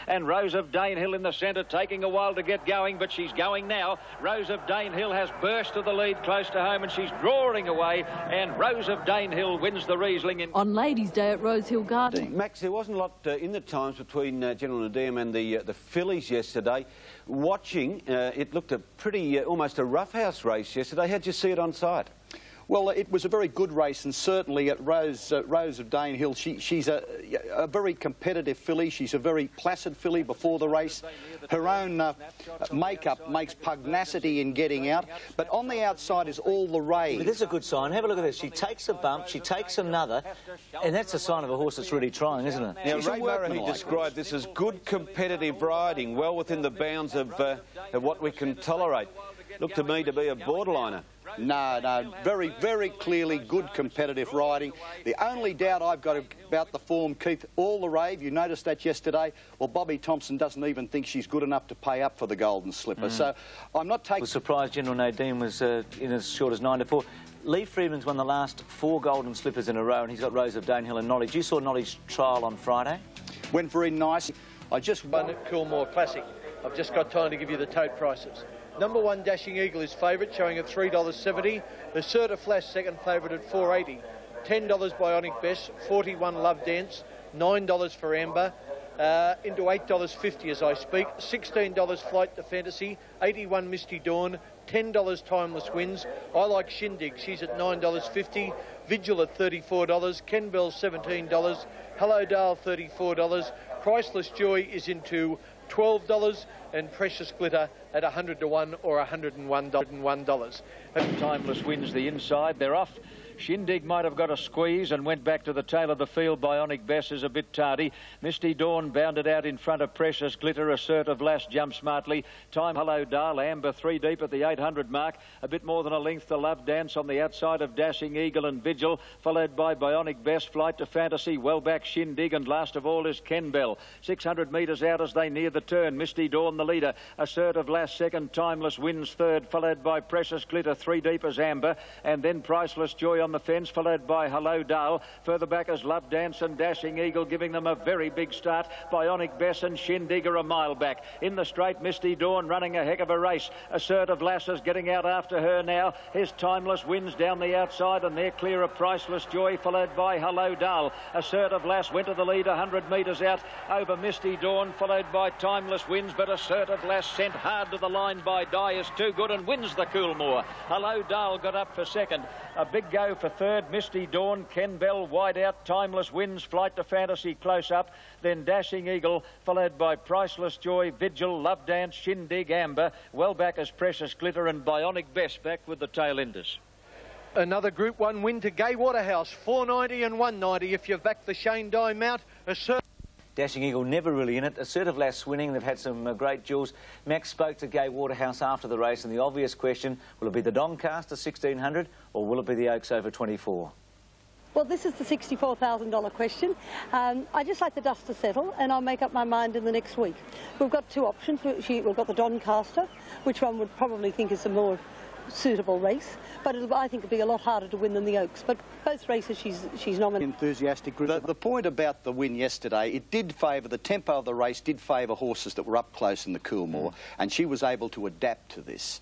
And Rose of Danehill in the centre, taking a while to get going, but she's going now. Rose of Danehill has burst to the lead close to home, and she's drawing away, and Rose of Danehill wins the Riesling. On Ladies' Day at Rosehill Garden. Max, there wasn't a lot in the times between General Nadim and the fillies yesterday. Watching, it looked a pretty, almost a roughhouse race yesterday. How'd you see it on site? Well, it was a very good race, and certainly at Rose of Danehill, she's a very competitive filly. She's a very placid filly before the race. Her own makeup makes pugnacity in getting out, but on the outside is all the rave. This is a good sign. Have a look at this. She takes a bump, she takes another, and that's a sign of a horse that's really trying, isn't it? Now, Ray Murray described this as good competitive riding, well within the bounds of what we can tolerate. Looked to me to be a borderliner. No, very, very clearly good competitive riding. The only doubt I've got about the form, Keith, all the rave, you noticed that yesterday. Well, Bobby Thompson doesn't even think she's good enough to pay up for the Golden Slipper. So I'm not taking... I was surprised General Nadim was in as short as 9 to 4. Lee Friedman's won the last 4 Golden Slippers in a row, and he's got Rose of Danehill and Knowledge. You saw Knowledge trial on Friday? Went very nice. I just won at Coolmore Classic. I've just got time to give you the tote prices. Number 1, Dashing Eagle is favourite, showing at $3.70. The Asserta Flash, second favourite at $4.80. $10 Bionic Bess, $41 Love Dance, $9 for Amber, into $8.50 as I speak. $16 Flight to Fantasy, $81 Misty Dawn, $10 Timeless Winds. I like Shindig, she's at $9.50. Vigil at $34. Ken Bell $17. Hello Dale $34. Priceless Joy is into $12, and Precious Glitter at 100 to 1 or $101. Timeless wins the inside. They're off. Shindig might have got a squeeze and went back to the tail of the field. Bionic Bess is a bit tardy. Misty Dawn bounded out in front of Precious Glitter. Assertive Lass jumped smartly. Time Hello Dale. Amber 3 deep at the 800 mark. A bit more than a length to Love Dance on the outside of Dashing Eagle and Vigil, followed by Bionic Bess, Flight to Fantasy, well back Shindig, and last of all is Ken Bell. 600 metres out as they near the turn. Misty Dawn the leader. Assertive Lass second. Timeless wins third, followed by Precious Glitter 3 deep as Amber, and then Priceless Joy on the fence, followed by Hello Dale. Further back as Love Dance and Dashing Eagle, giving them a very big start. Bionic Bess and Shindig are a mile back. In the straight, Misty Dawn running a heck of a race. Assertive Lass is getting out after her now. Here's Timeless Wins down the outside, and they're clear of Priceless Joy, followed by Hello Dale. Assertive Lass went to the lead 100 metres out over Misty Dawn, followed by Timeless Wins, but Assertive Lass sent hard to the line by Die is Too Good and wins the Coolmore. Hello Dale got up for second. A big go for third, Misty Dawn. Ken Bell wide out. Timeless Wins, Flight to Fantasy close up. Then Dashing Eagle, followed by Priceless Joy, Vigil, Love Dance, Shindig, Amber. Well back as Precious Glitter, and Bionic Bess back with the tail enders. Another Group 1 win to Gay Waterhouse, $4.90 and $1.90 if you've backed the Shane Dye mount. Dashing Eagle never really in it. Assertive Lass winning. They've had some great duels. Max spoke to Gay Waterhouse after the race, and the obvious question, will it be the Doncaster 1600 or will it be the Oaks over 24? Well, this is the $64,000 question. I just like the dust to settle, and I'll make up my mind in the next week. We've got 2 options. We've got the Doncaster, which one would probably think is a more suitable race, but I think it'll be a lot harder to win than the Oaks. But both races she's nominated. Enthusiastic group. The point about the win yesterday, it did favour, the tempo of the race did favour horses that were up close in the Coolmore, and she was able to adapt to this.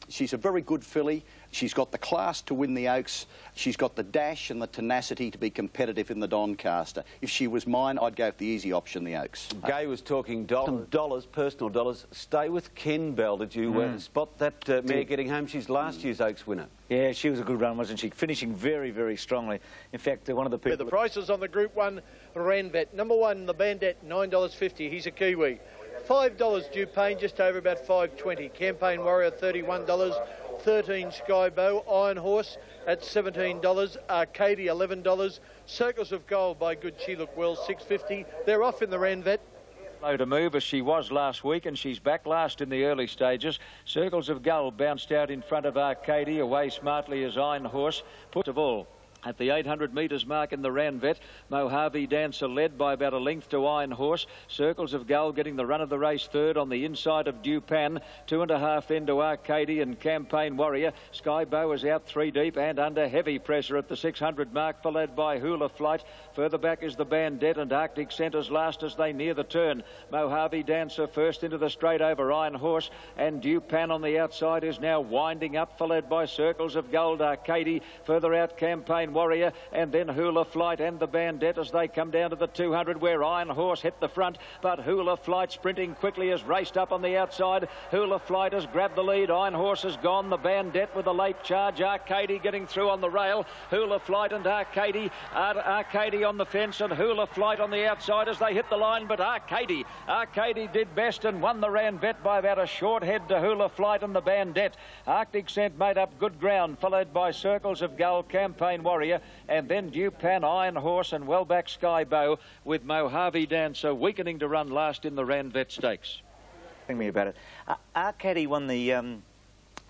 She's a very good filly. She's got the class to win the Oaks. She's got the dash and the tenacity to be competitive in the Doncaster. If she was mine, I'd go for the easy option, the Oaks. Gay was talking dollars, personal dollars. Stay with Ken Bell. Did you spot that mare getting home? She's last year's Oaks winner. Yeah, she was a good run, wasn't she? Finishing very, very strongly. In fact, one of the people... The prices on the Group 1 Ranvet. Number 1, the Bandit, $9.50. He's a Kiwi. $5 due pain, just over about $5.20. Campaign Warrior $31. 13 Skybow. Iron Horse at $17. Arcadia $11. Circles of Gold by Good She Look Well $6.50. They're off in the Ranvet. Slow to move as she was last week, and she's back last in the early stages. Circles of Gold bounced out in front of Arcadia, away smartly as Iron Horse. Put of all. At the 800 metres mark in the Ranvet, Mojave Dancer led by about a length to Iron Horse. Circles of Gold getting the run of the race third on the inside of Dupan. 2.5 into Arcadia and Campaign Warrior. Skybow is out 3 deep and under heavy pressure at the 600 mark, followed by Hula Flight. Further back is the Bandit and Arctic Centres last as they near the turn. Mojave Dancer first into the straight over Iron Horse, and Dupan on the outside is now winding up, followed by Circles of Gold, Arcadia. Further out Campaign Warrior, and then Hula Flight and the Bandit as they come down to the 200 where Iron Horse hit the front, but Hula Flight sprinting quickly has raced up on the outside. Hula Flight has grabbed the lead. Iron Horse has gone. The Bandit with a late charge. Arcadia getting through on the rail. Hula Flight and Arcadia on the fence, and Hula Flight on the outside as they hit the line, but Arcadia did best and won the Ranvet by about a short head to Hula Flight and the Bandit. Arctic Scent made up good ground, followed by Circles of Gold, Campaign Warrior, and then Dupan, Iron Horse and well back Skybow, with Mojave Dancer weakening to run last in the Ranvet Stakes. Think me about it. Arcadia won the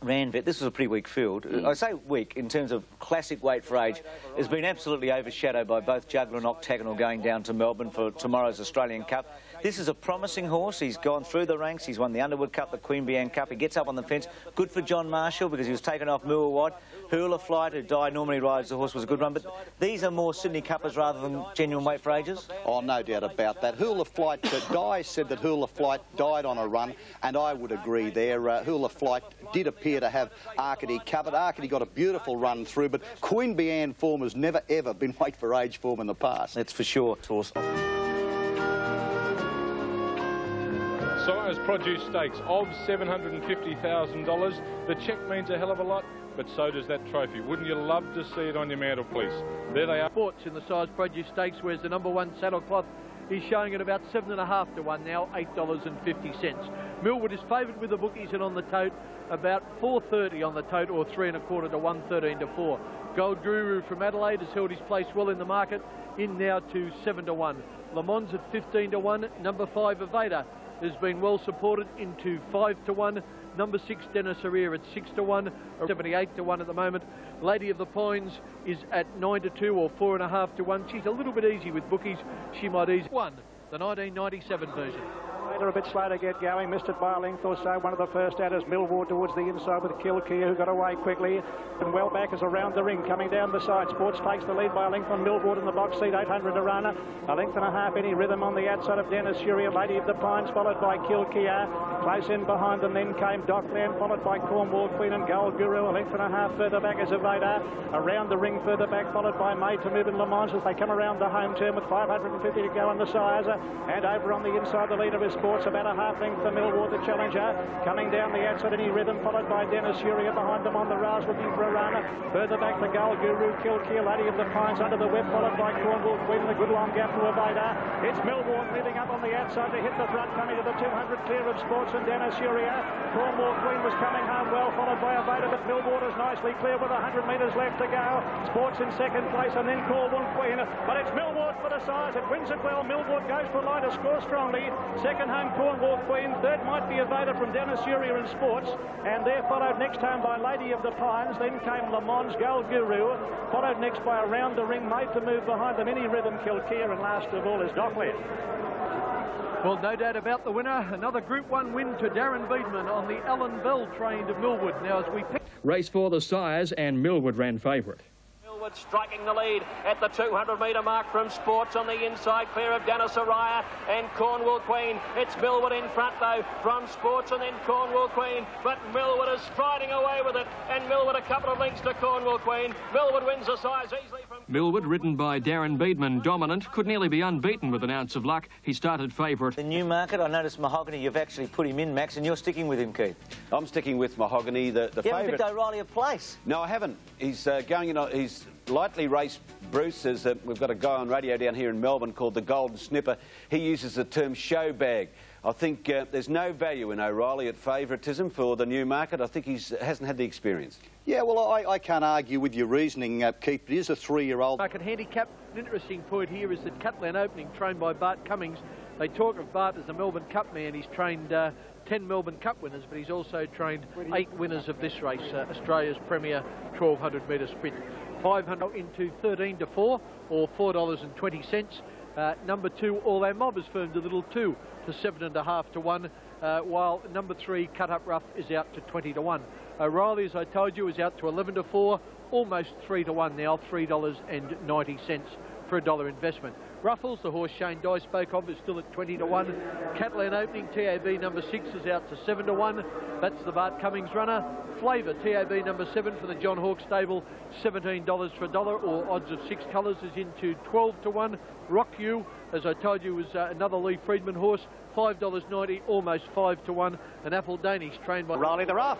Ranvet. This was a pretty weak field. I say weak in terms of classic weight for age. It's been absolutely overshadowed by both Juggler and Octagonal going down to Melbourne for tomorrow's Australian Cup. This is a promising horse. He's gone through the ranks. He's won the Underwood Cup, the Queen Bee Anne Cup. He gets up on the fence. Good for John Marshall because he was taken off Moorwad. Hula Flight, who normally rides the horse, was a good run. But these are more Sydney Cuppers rather than genuine weight for ages? Oh, no doubt about that. Hula Flight, Di said that Hula Flight died on a run, and I would agree there. Hula Flight did appear to have Arcadia covered. Arcadia got a beautiful run through, but Queen Bee Anne form has never, ever been weight for age form in the past. That's for sure. Horse. Sires Produce Stakes, odds $750,000. The cheque means a hell of a lot, but so does that trophy. Wouldn't you love to see it on your mantelpiece? There they are. Sports in the Sires Produce Stakes, whereas the #1 Saddlecloth is showing at about 7.5 to 1 now, $8.50. Millwood is favoured with the bookies and on the tote, about $4.30 on the tote, or 3 1/4 to 113 to 4. Gold Guru from Adelaide has held his place well in the market, in now to 7 to 1. Le Mans at 15 to 1. Number 5 Aveda has been well supported into 5 to 1. Number 6 Dennis Herrera at 6 to 1, 78 to 1 at the moment. Lady of the Pines is at 9 to 2 or 4.5 to 1. She's a little bit easy with bookies. She might ease one, the 1997 version. They're a bit slow to get going, missed it by a length or so. One of the first out is Millward towards the inside with Kilkea, who got away quickly. And well back is around the ring, coming down the side. Sports takes the lead by a length on Millward in the box seat, 800 to run. A length and a half any rhythm on the outside of Dennis Fury, Lady of the Pines, followed by Kilkea. Close in behind them, then came Dockland, followed by Cornwall Queen and Gold Guru. A length and a half further back is Aveda. Around the ring further back, followed by Made to Move in Le Mans as they come around the home turn with 550 to go on the Sires. And over on the inside, the leader is Sports, about a half length for Millward, the challenger. Coming down the outside, any rhythm, followed by Dennis Fury behind them on the rails, looking for a runner. Further back, the Gold Guru, Kilkea, Lady of the Pines under the whip, followed by Cornwall Queen and a good long gap to Aveda. It's Millward moving up on the outside to hit the front, coming to the 200 clear of Sports and Dennis Fury. Cornwall Queen was coming home well, followed by Aveda, but Millward is nicely clear with 100 metres left to go. Sports in second place and then Cornwall Queen, but it's Millward for the Sires. It wins it well. Millward goes for a line to score strongly. Second home Cornwall Queen, third might be Aveda from Dennis Fury and Sports, and they're followed next home by Lady of the Pines. Then came Le Mans, Gold Guru, followed next by Around the Ring, Made to Move behind them, Any Rhythm, Kilkea, and last of all is Dockland. Well, no doubt about the winner. Another Group 1 win to Darren Beedman on the Alan Bell train to Millwood. Now, as we pick... Race 4, the Sires, and Millwood ran favourite. Millwood striking the lead at the 200-metre mark from Sports on the inside, clear of Dennis Araya and Cornwall Queen. It's Millwood in front, though, from Sports and then Cornwall Queen. But Millwood is striding away with it, and Millwood a couple of lengths to Cornwall Queen. Millwood wins the Sires easily from... Millwood, ridden by Darren Beedman, dominant, could nearly be unbeaten with an ounce of luck. He started favourite. The Newmarket, I noticed Mahogany, you've actually put him in, Max, and you're sticking with him, Keith. I'm sticking with Mahogany, the favourite. You haven't picked O'Reilly a place. No, I haven't. He's going in. He's lightly raced Bruce, we've got a guy on radio down here in Melbourne called the Golden Snipper. He uses the term show bag. I think there's no value in O'Reilly at favouritism for the Newmarket. I think he hasn't had the experience. Yeah, well, I can't argue with your reasoning, Keith, but he is a 3-year-old. Market handicap. An interesting point here is that Cutland Opening, trained by Bart Cummings. They talk of Bart as a Melbourne Cup man. He's trained 10 Melbourne Cup winners, but he's also trained 8 winners of this race, Australia's premier 1200 metre sprint. 500 into 13 to 4, or $4.20. Number 2, All Our Mob, is firmed a little too, to 7.5 to 1, while number 3, Cut Up Rough, is out to 20 to 1. O'Reilly, as I told you, is out to 11 to 4, almost 3 to 1 now, $3.90 for $1 investment. Ruffles, the horse Shane Dye spoke of, is still at 20 to 1. Catalan Opening, TAB number 6, is out to 7 to 1. That's the Bart Cummings runner. Flavour, TAB number 7 for the John Hawke stable, $17 for $1, or odds of 6 colours, is into 12 to 1. Rock You, as I told you, was another Lee Friedman horse, $5.90, almost 5 to 1. An Apple Danish trained by Riley the Rough.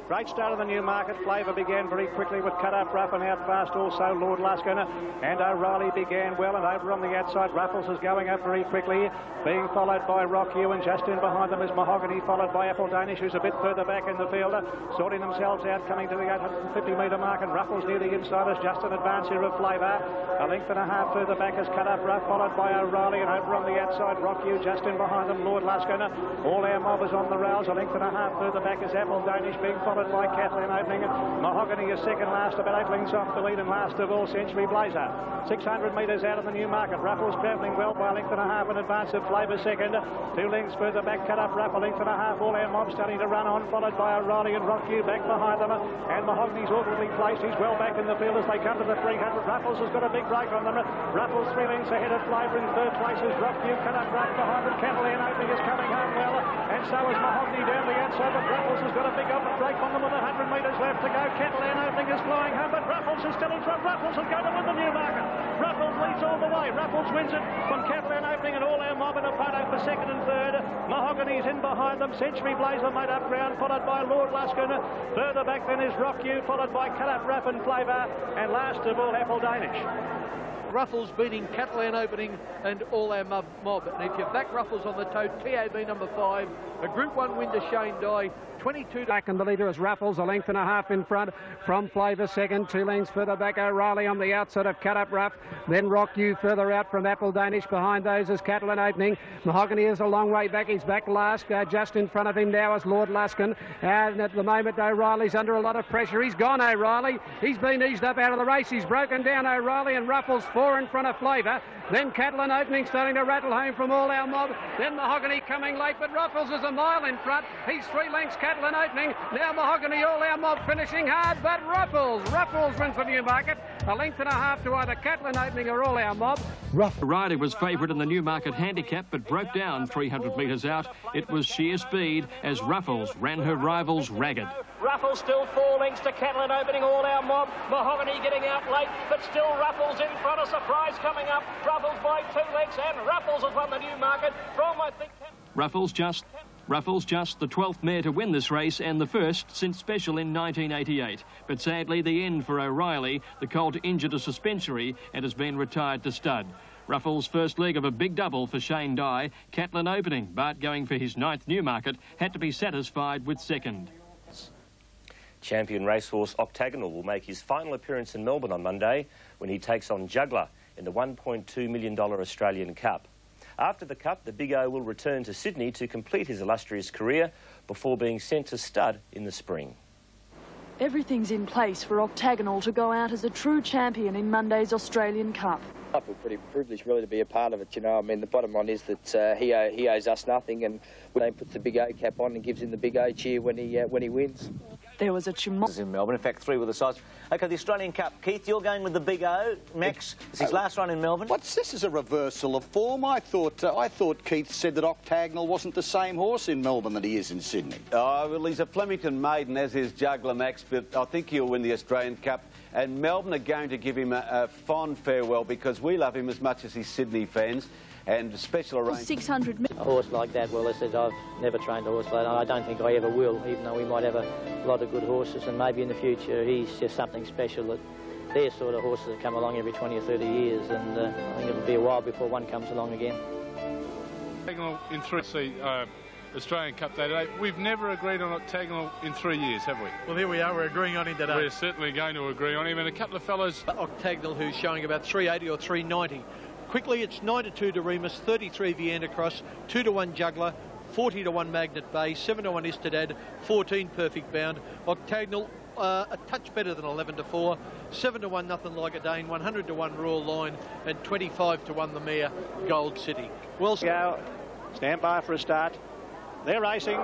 Great start of the Newmarket. Flavour began very quickly with Cut Up Rough, and out fast also Lord Luskin. And O'Reilly began well, and over on the outside Ruffles is going up very quickly, being followed by Rock You, and just in behind them is Mahogany, followed by Apple Danish, who's a bit further back in the field, sorting themselves out, coming to the 850 metre mark, and Ruffles near the inside is just in advance here of Flavour. A length and a half further back is Cut Up Rough, followed by O'Reilly, and over on the outside Rock You, just in behind them Lord Luskin. All Our Mob is on the rails. A length and a half further back is Apple Danish, being followed by Kathleen Opening. Mahogany is second last, about 8 lengths off the lead, and last of all Century Blazer. 600 metres out of the Newmarket. Ruffles travelling well by a length and a half in advance of Flavour second. 2 lengths further back, Cut Up Rough, a length and a half. All Our Mob starting to run on, followed by O'Reilly and Rock You back behind them. And Mahogany's awkwardly placed. He's well back in the field as they come to the 300. Ruffles has got a big break on them. Ruffles 3 lengths ahead of Flavour. In third place is Rock You. Cut Up Rough behind them. Catalan Opening is coming home well, and so is Mahogany down the outside, but Ruffles has got a big upper break on them with 100 metres left to go. Catalan Opening is flying home, but Ruffles is still in front. Ruffles is going to win the Newmarket. Ruffles leads all the way. Ruffles wins it from Catalan Opening, and All Our Mob in a photo for second and third. Mahogany's in behind them. Century Blazer made up ground, followed by Lord Luskin. Further back then is Rock You, followed by Cut Up Rough and Flavour, and last of all Apple Danish. Ruffles beating Catalan Opening and All Our Mob. And if you back Ruffles on the toe, TAB number 5, a Group 1 win to Shane Dye, 22 back, and the leader is Ruffles, a length and a half in front from Flavour second. 2 lengths further back, O'Reilly on the outside of Cut Up Rough. Then Rock You further out from Apple Danish. Behind those is Catalan Opening. Mahogany is a long way back. He's back last. Just in front of him now is Lord Luskin. And at the moment, O'Reilly's under a lot of pressure. He's gone, O'Reilly. He's been eased up out of the race. He's broken down, O'Reilly, and Ruffles 4 in front of Flavour. Then Catalan Opening starting to rattle home from All Our Mob. Then Mahogany coming late, but Ruffles is a mile in front. He's 3 lengths, Catalan Opening. Now Mahogany, All Our Mob finishing hard, but Ruffles wins the Newmarket. A length and a half to either Catalan Opening or All Our Mob. Ryder was favourite in the Newmarket handicap, but broke down 300 metres out. It was sheer speed as Ruffles ran her rivals ragged. Ruffles still 4 lengths to Catalan Opening, All Our Mob. Mahogany getting out late, but still Ruffles in front. A surprise coming up. Ruffles by 2 lengths, and Ruffles has won the Newmarket from, I think... Ruffles just the 12th mare to win this race, and the first since Special in 1988. But sadly, the end for O'Reilly. The colt injured a suspensory and has been retired to stud. Ruffles' first leg of a big double for Shane Dye. Catalan Opening, Bart going for his 9th Newmarket, had to be satisfied with second. Champion racehorse Octagonal will make his final appearance in Melbourne on Monday when he takes on Juggler in the $1.2 million Australian Cup. After the Cup, the Big O will return to Sydney to complete his illustrious career before being sent to stud in the spring. Everything's in place for Octagonal to go out as a true champion in Monday's Australian Cup. I feel pretty privileged really to be a part of it, you know. I mean, the bottom line is that he owes us nothing, and when he puts the Big O cap on and gives him the Big O cheer when he wins. There was a tumult in Melbourne, in fact 3 with the sides. OK, the Australian Cup. Keith, you're going with the Big O. Max, it's his last run in Melbourne. This is a reversal of form. I thought Keith said that Octagonal wasn't the same horse in Melbourne that he is in Sydney. Oh, well, he's a Flemington maiden, as is Juggler, Max, but I think he'll win the Australian Cup. And Melbourne are going to give him a fond farewell because we love him as much as his Sydney fans. And special arrangement. 600 A horse like that, well, I said, I've never trained a horse like that. I don't think I ever will, even though we might have a lot of good horses, and maybe in the future he's just something special that they're sort of horses that come along every 20 or 30 years, and I think it'll be a while before one comes along again. In 3 Australian Cup Day today. We've never agreed on Octagonal in 3 years, have we? Well, here we are. We're agreeing on him today. We're certainly going to agree on him, and a couple of fellas. Octagonal, who's showing about 380 or 390. Quickly, it's 9-2 to Remus, 33 Vianda Cross, 2-1 Juggler, 40-1 Magnet Bay, 7-1 Istadad, 14 Perfect Bound. Octagonal a touch better than 11-4, 7-1 Nothing Like a Dane, 100-1 Royal Line, and 25-1 the mare Gold City. Well, go. Stand by for a start. They're racing.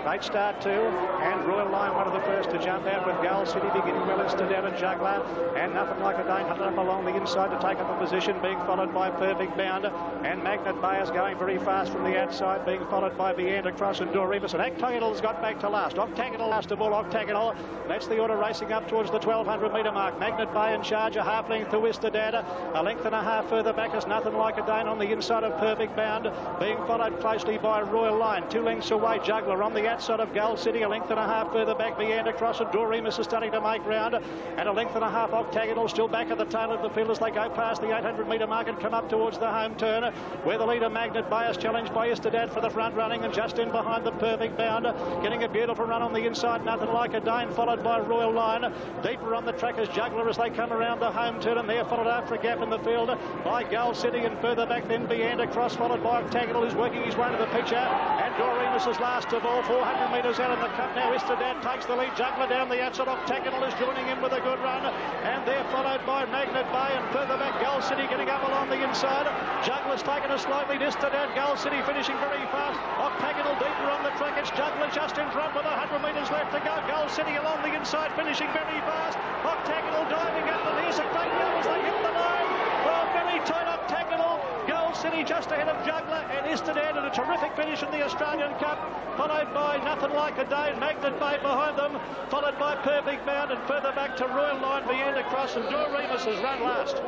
Great start too. And Royal Line, one of the first to jump out with Gold City beginning well as Stadad and Juggler. And Nothing Like a Dane huddled up along the inside to take up a position, being followed by Perfect Bound. And Magnet Bay is going very fast from the outside, being followed by Vianda Cross and Doremus. And Octagonal's got back to last. Octagonal last of all. Octagonal. That's the order racing up towards the 1200 metre mark. Magnet Bay in charge, a half length to Istadad. A length and a half further back is Nothing Like a Dane on the inside of Perfect Bound, being followed closely by Royal Line. 2 lengths away, Juggler on the outside of Gold City, a length and a half further back, Vianda Cross and Doremus is starting to make ground, and a length and a half Octagonal still back at the tail of the field as they go past the 800 metre mark and come up towards the home turn, where the leader Magnet Bay is challenged by Istadad for the front running, and just in behind the Perfect Bound, getting a beautiful run on the inside, Nothing Like a Dane, followed by Royal Line. Deeper on the track is Juggler as they come around the home turn, and they're followed after a gap in the field by Gold City, and further back then Vianda Cross, followed by Octagonal, who's working his way to the picture, and Doremus is last of all. 400 metres out in the cup now. Istadad takes the lead. Juggler down the outside. Octagonal is joining in with a good run, and they're followed by Magnet Bay, and further back Gold City getting up along the inside. Juggler's taken a slow lead. Istadad, Gold City finishing very fast. Octagonal deeper on the track. It's Juggler just in front with 100 metres left to go. Gold City along the inside finishing very fast. Octagonal diving up, and here's a great go as they hit the line. Oh, very tight Octagonal. Gold City just ahead of Juggler and Istadad, and a terrific finish in the Australian Cup, followed by Nothing Like a Dane, Magnet Bay behind them, followed by Perfect Bound, and further back to Royal Line, Vianda Cross, and Doremus has run last.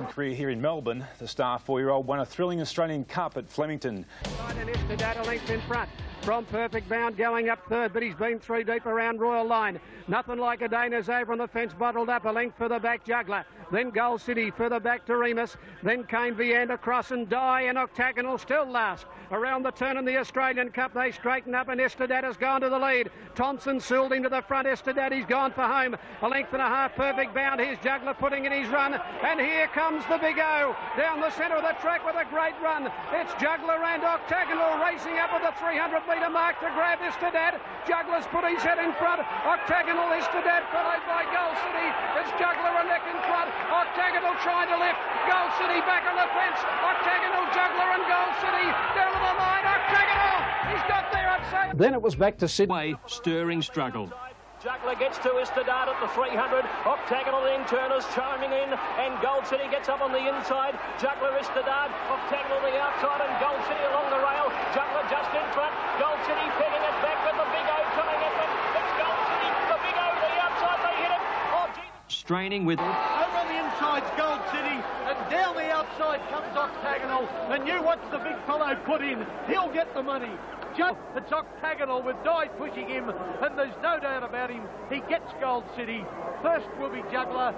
Career here in Melbourne, the star 4-year-old won a thrilling Australian Cup at Flemington. And Istadad a length in front from Perfect Bound, going up third, but he's been 3 deep around Royal Line. Nothing Like a Dane is over on the fence, bottled up, a length further back Juggler, then Gold City, further back to Remus, then came Vianda Cross and Die, and Octagonal still last. Around the turn in the Australian Cup, they straighten up, and Istadad has gone to the lead. Thompson sooled him to the front. Istadad, he's gone for home. A length and a half, Perfect Bound. Here's Juggler putting in his run, and here comes the Big O down the centre of the track with a great run. It's Juggler and Octagonal racing up at the 300 metre mark to grab Istadad. Juggler's put his head in front. Octagonal, Istadad, followed by Gold City. It's Juggler a neck in front. Octagonal trying to lift. Gold City back on the fence. Octagonal, Juggler and Gold City down to the line. Octagonal, he's got there outside. Then it was back to Sydney. Stirring struggle. Juggler gets to Istadad at the 300. Octagonal in turners chiming in, and Gold City gets up on the inside. Juggler, Istadad, Octagonal the outside, and Gold City along the rail. Juggler just in front. Gold City pegging it back with the Big O coming at them. It's Gold City, the Big O the outside. They hit it. Oh, Straining with... Over on the inside's Gold City, and down the outside comes Octagonal, and you watch the big fellow put in. He'll get the money. It's Octagonal with Die pushing him, and there's no doubt about him. He gets Gold City. First will be Juggler,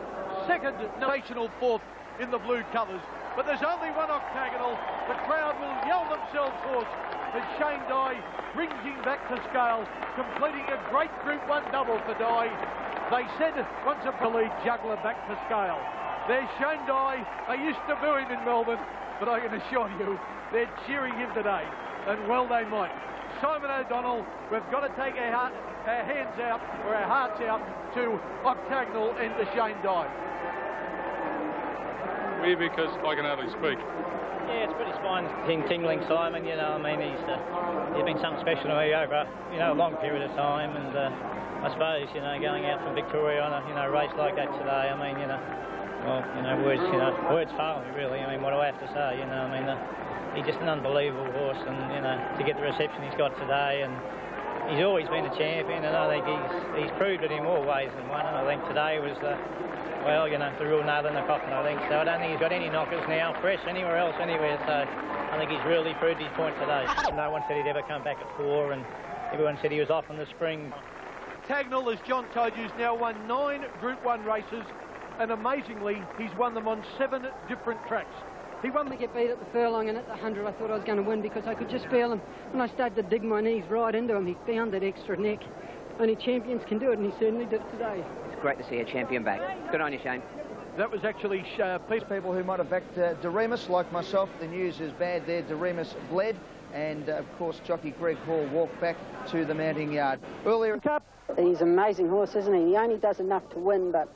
second national fourth in the blue colours. But there's only one Octagonal. The crowd will yell themselves hoarse as Shane Die brings him back to scale, completing a great Group 1 double for Die. They said once a lead Juggler back to scale. There's Shane Die. They used to boo him in Melbourne, but I can assure you they're cheering him today. And well they might. Simon O'Donnell, we've got to take our hands out, or our hearts out, to Octagonal and to Shane Die. Weird because I can hardly speak. Yeah, it's pretty spine-tingling, Simon. You know, I mean, he's been something special to me over, a long period of time. And I suppose, going out from Victoria on a, race like that today, I mean, words fail me, really. I mean, what do I have to say? He's just an unbelievable horse, and to get the reception he's got today, and he's always been a champion, and I think he's proved it in more ways than one. And I think today was the real nail in the coffin, I think. So I don't think he's got any knockers now, fresh anywhere else, anywhere. So I think he's really proved his point today. No one said he'd ever come back at 4, and everyone said he was off in the spring. Octagonal, as John told you, has now won 9 Group 1 races, and amazingly, he's won them on 7 different tracks. He wanted to get beat at the furlong, and at the 100 I thought I was going to win because I could just feel him. When I started to dig my knees right into him, he found that extra neck. Only champions can do it, and he certainly did it today. It's great to see a champion back. Good on you, Shane. That was actually people who might have backed Doremus, like myself. The news is bad there. Doremus bled, and of course jockey Greg Hall walked back to the mounting yard. Earlier Cup. He's an amazing horse, isn't he? He only does enough to win, but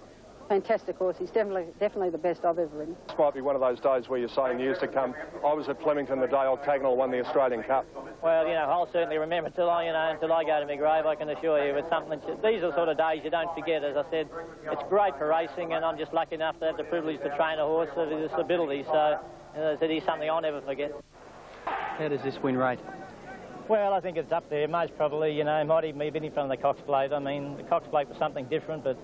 fantastic horse. He's definitely the best I've ever ridden. This might be one of those days where you're saying years to come. I was at Flemington the day Octagonal won the Australian Cup. Well, you know, I'll certainly remember until I go to my grave, I can assure you. It's something these are the sort of days you don't forget. As I said, it's great for racing, and I'm just lucky enough to have the privilege to train a horse of this ability. So it is something I'll never forget. How does this win rate? Well, I think it's up there, most probably. You know, might even be in front of the Cox Plate. I mean, the Cox Plate was something different, but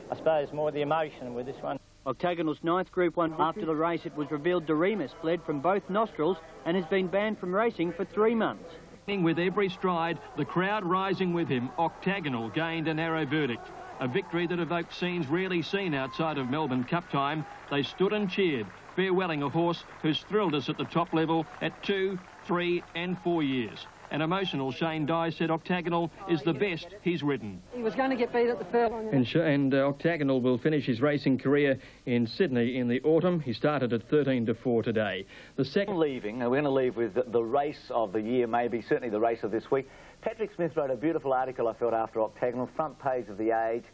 I suppose more the emotion with this one. Octagonal's 9th Group 1. After the race, it was revealed Doremus bled from both nostrils and has been banned from racing for 3 months. With every stride, the crowd rising with him, Octagonal gained a narrow verdict. A victory that evoked scenes rarely seen outside of Melbourne Cup time. They stood and cheered, farewelling a horse who's thrilled us at the top level at 2, 3 and 4 years. An emotional Shane Dye said Octagonal is the best he's ridden. He was going to get beat at the furlong. And Octagonal will finish his racing career in Sydney in the autumn. He started at 13-4 today. The second leaving, we're going to leave with the race of the year, maybe certainly the race of this week. Patrick Smith wrote a beautiful article, I felt, after Octagonal, front page of The Age.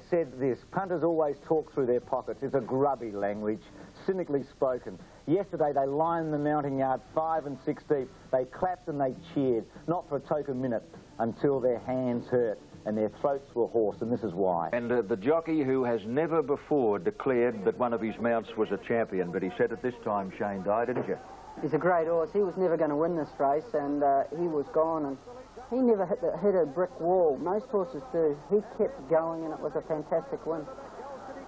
Said this: punters always talk through their pockets. It's a grubby language, cynically spoken. Yesterday they lined the mounting yard 5 and 6 deep. They clapped and they cheered, not for a token minute, until their hands hurt and their throats were hoarse, and this is why. And the jockey who has never before declared that one of his mounts was a champion, but he said it this time, Shane Dye, didn't you? He's a great horse. He was never going to win this race, and he was gone, and he never hit a brick wall. Most horses do. He kept going, and it was a fantastic win.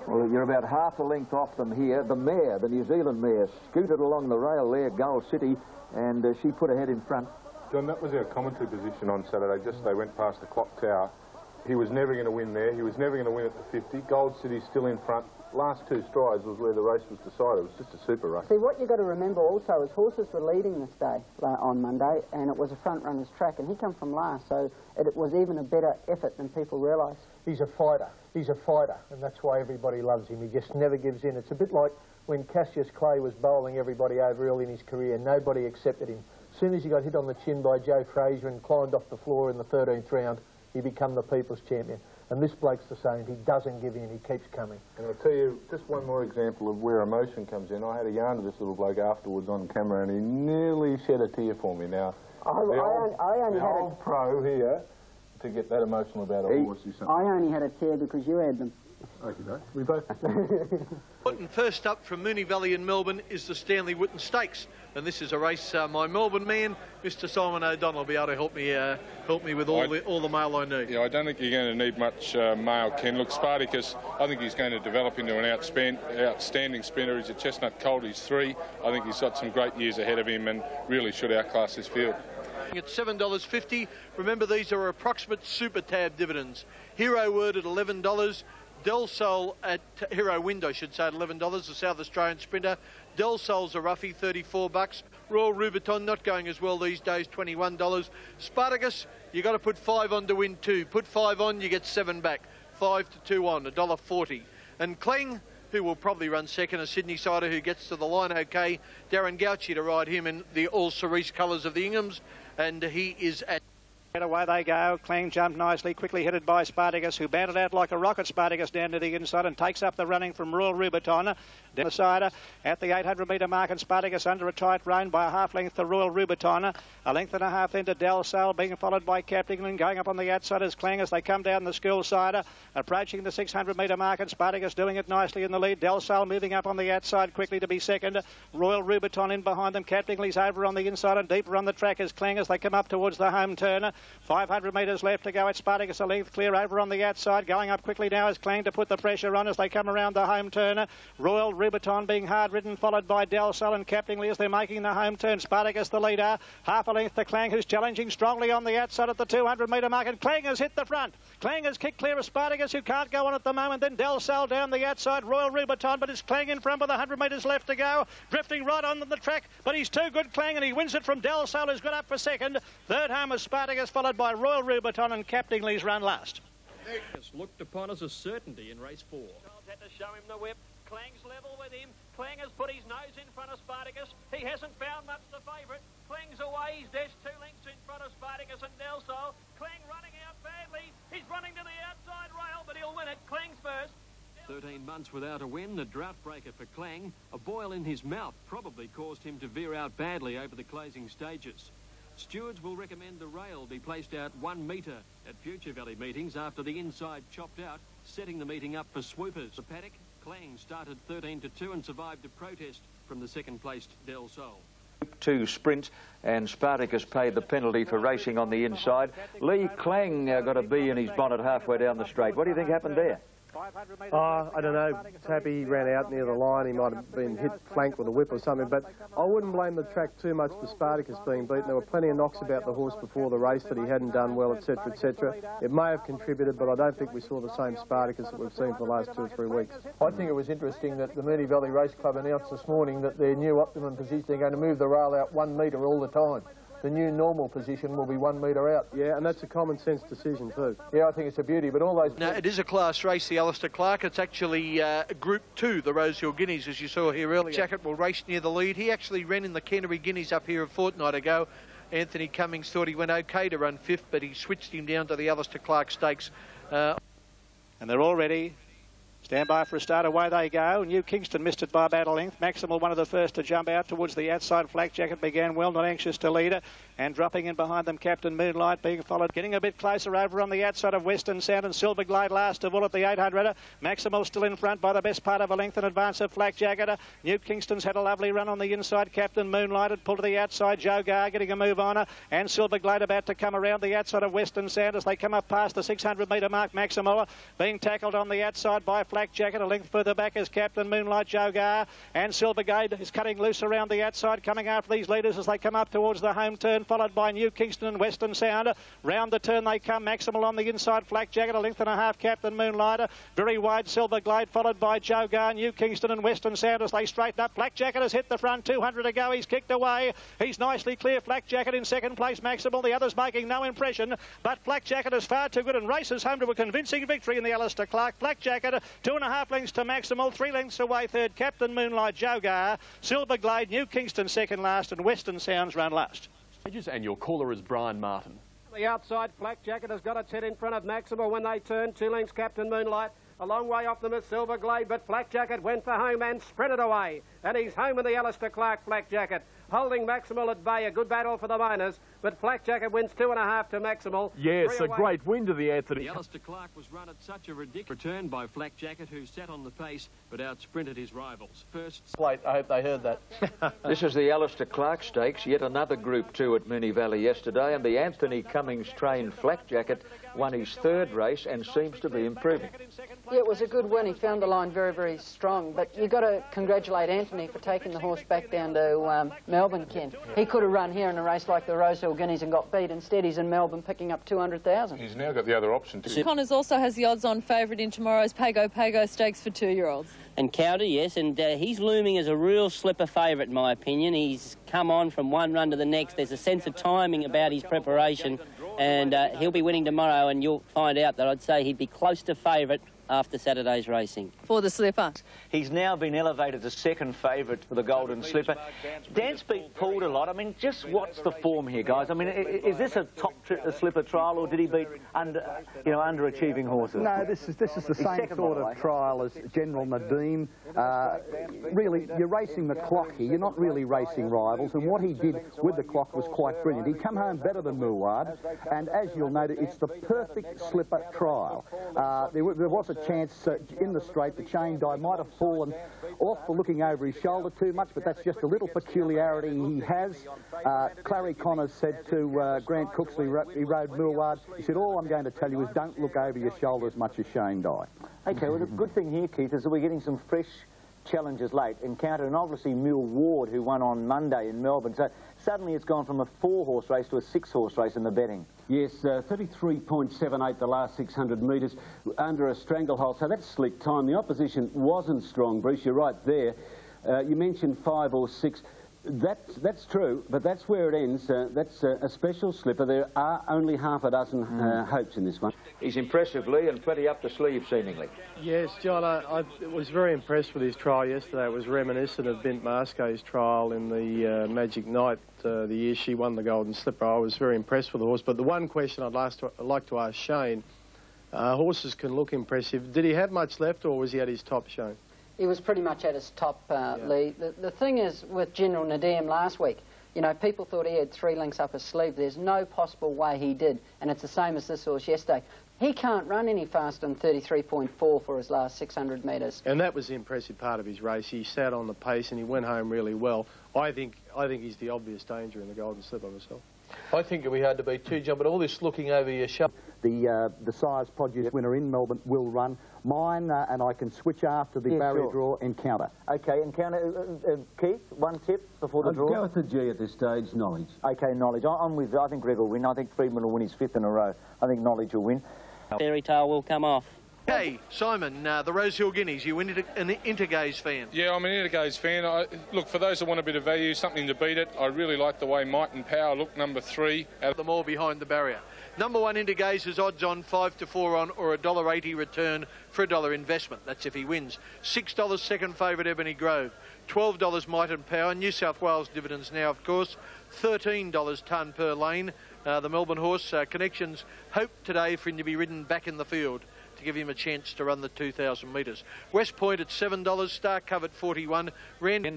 Well, you're about half a length off them here. The mare, the New Zealand mare, scooted along the rail there, Gold City, and she put her head in front. John, that was our commentary position on Saturday. Just they went past the clock tower. He was never going to win there. He was never going to win at the 50. Gold City still in front. Last 2 strides was where the race was decided. It was just a super race. See, what you've got to remember also is horses were leading this day on Monday, and it was a front-runner's track, and he come from last, so it was even a better effort than people realise. He's a fighter. He's a fighter, and that's why everybody loves him. He just never gives in. It's a bit like when Cassius Clay was bowling everybody over early in his career. Nobody accepted him. As soon as he got hit on the chin by Joe Frazier and climbed off the floor in the 13th round, he became the people's champion. And this bloke's the same. He doesn't give in. He keeps coming. And I'll tell you just one more example of where emotion comes in. I had a yarn to this little bloke afterwards on camera, and he nearly shed a tear for me. Now, the old pro here, to get that emotional about a horse is something. I only had a tear because you had them. Okay, no, we both. And first up from Moonee Valley in Melbourne is the Stanley Whitten Stakes, and this is a race my Melbourne man, Mr. Simon O'Donnell, will be able to help me with all the mail I need. Yeah, I don't think you're going to need much mail, Ken. Look, Spartacus, I think he's going to develop into an outstanding sprinter. He's a chestnut colt. He's 3. I think he's got some great years ahead of him, and really should outclass this field. At $7.50. Remember, these are approximate super tab dividends. Hero Word at $11. Del Sol at Hero Wind, I should say, at $11. The South Australian sprinter. Del Sol's a roughie, $34. Royal Rubiton not going as well these days, $21. Spartacus, you got to put 5 on to win 2. Put 5 on, you get 7 back. 5 to 2 on, $1.40. And Kling, who will probably run second, a Sydney sider who gets to the line okay. Darren Gauci to ride him in the all cerise colours of the Inghams, and he is at... Away they go. Kling jumped nicely, quickly headed by Spartacus, who batted out like a rocket. Spartacus down to the inside and takes up the running from Royal Rubiton. Down the side at the 800-metre mark, and Spartacus under a tight rein by a half length to Royal Rubiton. A length and a half then to Del Sol, being followed by Captain and going up on the outside as Kling as they come down the school side. Approaching the 600-metre mark, and Spartacus doing it nicely in the lead. Del Sol moving up on the outside quickly to be second. Royal Rubiton in behind them. Captain Lee's over on the inside and deeper on the track as Kling as they come up towards the home turn. 500 metres left to go. It's Spartacus a length clear over on the outside. Going up quickly now is Clang to put the pressure on as they come around the home turner. Royal Rubiton being hard ridden, followed by Del Sol and Captainly as they're making the home turn. Spartacus the leader. Half a length to Clang, who's challenging strongly on the outside at the 200 metre mark. And Clang has hit the front. Clang has kicked clear of Spartacus, who can't go on at the moment. Then Del Sol down the outside. Royal Rubiton, but it's Clang in front with 100 metres left to go. Drifting right on the track, but he's too good, Clang, and he wins it from Del Sol, who's got up for second. Third home is Spartacus, followed by Royal Rubiton, and Captainly's run last. It's looked upon as a certainty in race 4. Had to show him the whip. Clang's level with him. Clang has put his nose in front of Spartacus. He hasn't found much the favourite. Clang's away. He's dashed 2 lengths in front of Spartacus and Del Sol. Clang running out badly. He's running to the outside rail, but he'll win it. Clang's first. 13 months without a win, a drought breaker for Clang. A boil in his mouth probably caused him to veer out badly over the closing stages. Stewards will recommend the rail be placed out 1 metre at future Valley meetings after the inside chopped out, setting the meeting up for swoopers. The paddock, Clang started 13-2 and survived a protest from the second-placed Del Sol. 2 sprints, and Spartacus paid the penalty for racing on the inside. Lee Clang got a bee in his bonnet halfway down the straight. What do you think happened there? I don't know. Tappy ran out near the line. He might have been hit flank with a whip or something, but I wouldn't blame the track too much for Spartacus being beaten. There were plenty of knocks about the horse before the race that he hadn't done well, etc., etc. It may have contributed, but I don't think we saw the same Spartacus that we've seen for the last 2 or 3 weeks. I think it was interesting that the Moonee Valley Race Club announced this morning that their new optimum position, they're going to move the rail out 1 metre all the time. The new normal position will be 1 metre out. Yeah, and that's a common sense decision too. Yeah, I think it's a beauty, but all those... Now, it is a class race, the Alistair Clark. It's actually Group 2, the Rosehill Guineas, as you saw here earlier. Jacket will race near the lead. He actually ran in the Canterbury Guineas up here a fortnight ago. Anthony Cummings thought he went okay to run 5th, but he switched him down to the Alistair Clark Stakes. And they're all ready. Stand by for a start. Away they go. New Kingston missed it by about a length. Maximal, one of the first to jump out towards the outside. Flak Jacket began well, not anxious to lead her. And dropping in behind them, Captain Moonlight being followed. Getting a bit closer over on the outside of Western Sound and Silver Glade last of all at the 800. Maximal still in front by the best part of a length in advance of Flak Jacket. New Kingston's had a lovely run on the inside. Captain Moonlight had pulled to the outside. Joe Gar getting a move on her. And Silver Glade about to come around the outside of Western Sound as they come up past the 600 metre mark. Maximal being tackled on the outside by Flak Jacket. A length further back is Captain Moonlight, Joe Gar, and Silver Glade is cutting loose around the outside, coming after these leaders as they come up towards the home turn, followed by New Kingston and Western Sound. Round the turn they come, Maximal on the inside, Flak Jacket, a length and a half, Captain Moonlight, very wide Silver Glade, followed by Joe Gar, New Kingston and Western Sound as they straighten up. Flak Jacket has hit the front, 200 to go, he's kicked away, he's nicely clear. Flak Jacket in second place, Maximal, the others making no impression, but Flak Jacket is far too good and races home to a convincing victory in the Alistair Clark. Flak Jacket, 2.5 lengths to Maximal, 3 lengths away third, Captain Moonlight, Joe Gar, Silver Glade, New Kingston second last, and Western Sounds run last. And your caller is Brian Martin. The outside, Flak Jacket has got its head in front of Maximal when they turn. 2 lengths, Captain Moonlight. A long way off them is Silver Glade, but Flak Jacket went for home and sprinted away. And he's home in the Alistair Clark Flak Jacket, holding Maximal at bay. A good battle for the miners, but Flak Jacket wins 2.5 to Maximal. Yes, a great win to the Anthony. The Alistair Clark was run at such a ridiculous return by Flak Jacket, who sat on the pace but outsprinted his rivals. First... I hope they heard that. This is the Alistair Clark Stakes, yet another Group 2 at Moonee Valley yesterday, and the Anthony Cummings trained Flak Jacket won his 3rd race and seems to be improving. Yeah, it was a good win. He found the line very, very strong. But you've got to congratulate Anthony for taking the horse back down to Melbourne, Ken. He could have run here in a race like the Rosehill Guineas and got beat. Instead, he's in Melbourne picking up 200,000. He's now got the other option too. Connors also has the odds-on favourite in tomorrow's Pago Pago Stakes for 2-year-olds. And Cowder, yes, and he's looming as a real slipper favourite, in my opinion. He's come on from one run to the next. There's a sense of timing about his preparation, and he'll be winning tomorrow, and you'll find out that I'd say he'd be close to favourite after Saturday's racing. For the slipper. He's now been elevated to second favourite for the Golden Slipper. Dance beat pulled a lot. I mean, just what's the form here, guys? I mean, is this a top slipper trial, or did he beat underachieving horses? No, this is the same sort of trial as General Nadim. Really, you're racing the clock here. You're not really racing rivals, and what he did with the clock was quite brilliant. He come home better than Muwad, and as you'll note, it's the perfect slipper trial. There was a chance in the straight. The chain die might have fallen off for looking over his shoulder too much, but that's just a little peculiarity he has. Clary Connors said to Grant Cooksley, he rode Millward, he said, all I'm going to tell you is don't look over your shoulder as much as Shane die. OK, well, the good thing here, Keith, is that we're getting some fresh challenges late. Encountered, and obviously Mill Ward, who won on Monday in Melbourne. So suddenly it's gone from a 4-horse race to a 6-horse race in the betting. Yes, 33.78 the last 600 metres under a stranglehold. So that's slick time. The opposition wasn't strong, Bruce. You're right there. You mentioned 5 or 6. That's true, but that's where it ends. That's a special slipper. There are only half a dozen hopes in this one. He's impressive, Lee, and plenty up the sleeve, seemingly. Yes, John, I was very impressed with his trial yesterday. It was reminiscent of Bint Marsco's trial in the Magic Night, the year she won the Golden Slipper. I was very impressed with the horse. But the one question I'd like to ask Shane, horses can look impressive. Did he have much left, or was he at his top, Shane? He was pretty much at his top, Lee. The thing is, with General Nadim last week, you know, people thought he had 3 lengths up his sleeve. There's no possible way he did, and it's the same as this horse yesterday. He can't run any faster than 33.4 for his last 600 metres. And that was the impressive part of his race. He sat on the pace and he went home really well. I think he's the obvious danger in the Golden Slipper myself. I think it'll be hard to beat too, John, but all this looking over your shoulder. The Sires Produce winner in Melbourne will run. Mine, and I can switch after the barrier draw, Encounter. OK, Encounter. Keith, one tip before the draw? Go with the G at this stage, Knowledge. OK, Knowledge. I'm with, I think Greg will win. I think Friedman will win his 5th in a row. I think Knowledge will win. Fairy Tale will come off. Hey, Simon, the Rosehill Guineas, you an Intergaze fan? Yeah, I'm an Intergaze fan. Look, for those that want a bit of value, something to beat it, I really like the way Might and Power look, number 3. Them all behind the barrier. Number 1 Intergaze is odds on 5 to 4 on, or $1.80 return for $1 investment. That's if he wins. $6 second favourite Ebony Grove. $12 Might and Power. New South Wales dividends now, of course. $13 tonne per lane. The Melbourne horse Connections hope today for him to be ridden back in the field to give him a chance to run the 2,000 metres. West Point at $7, Star Cove at $41.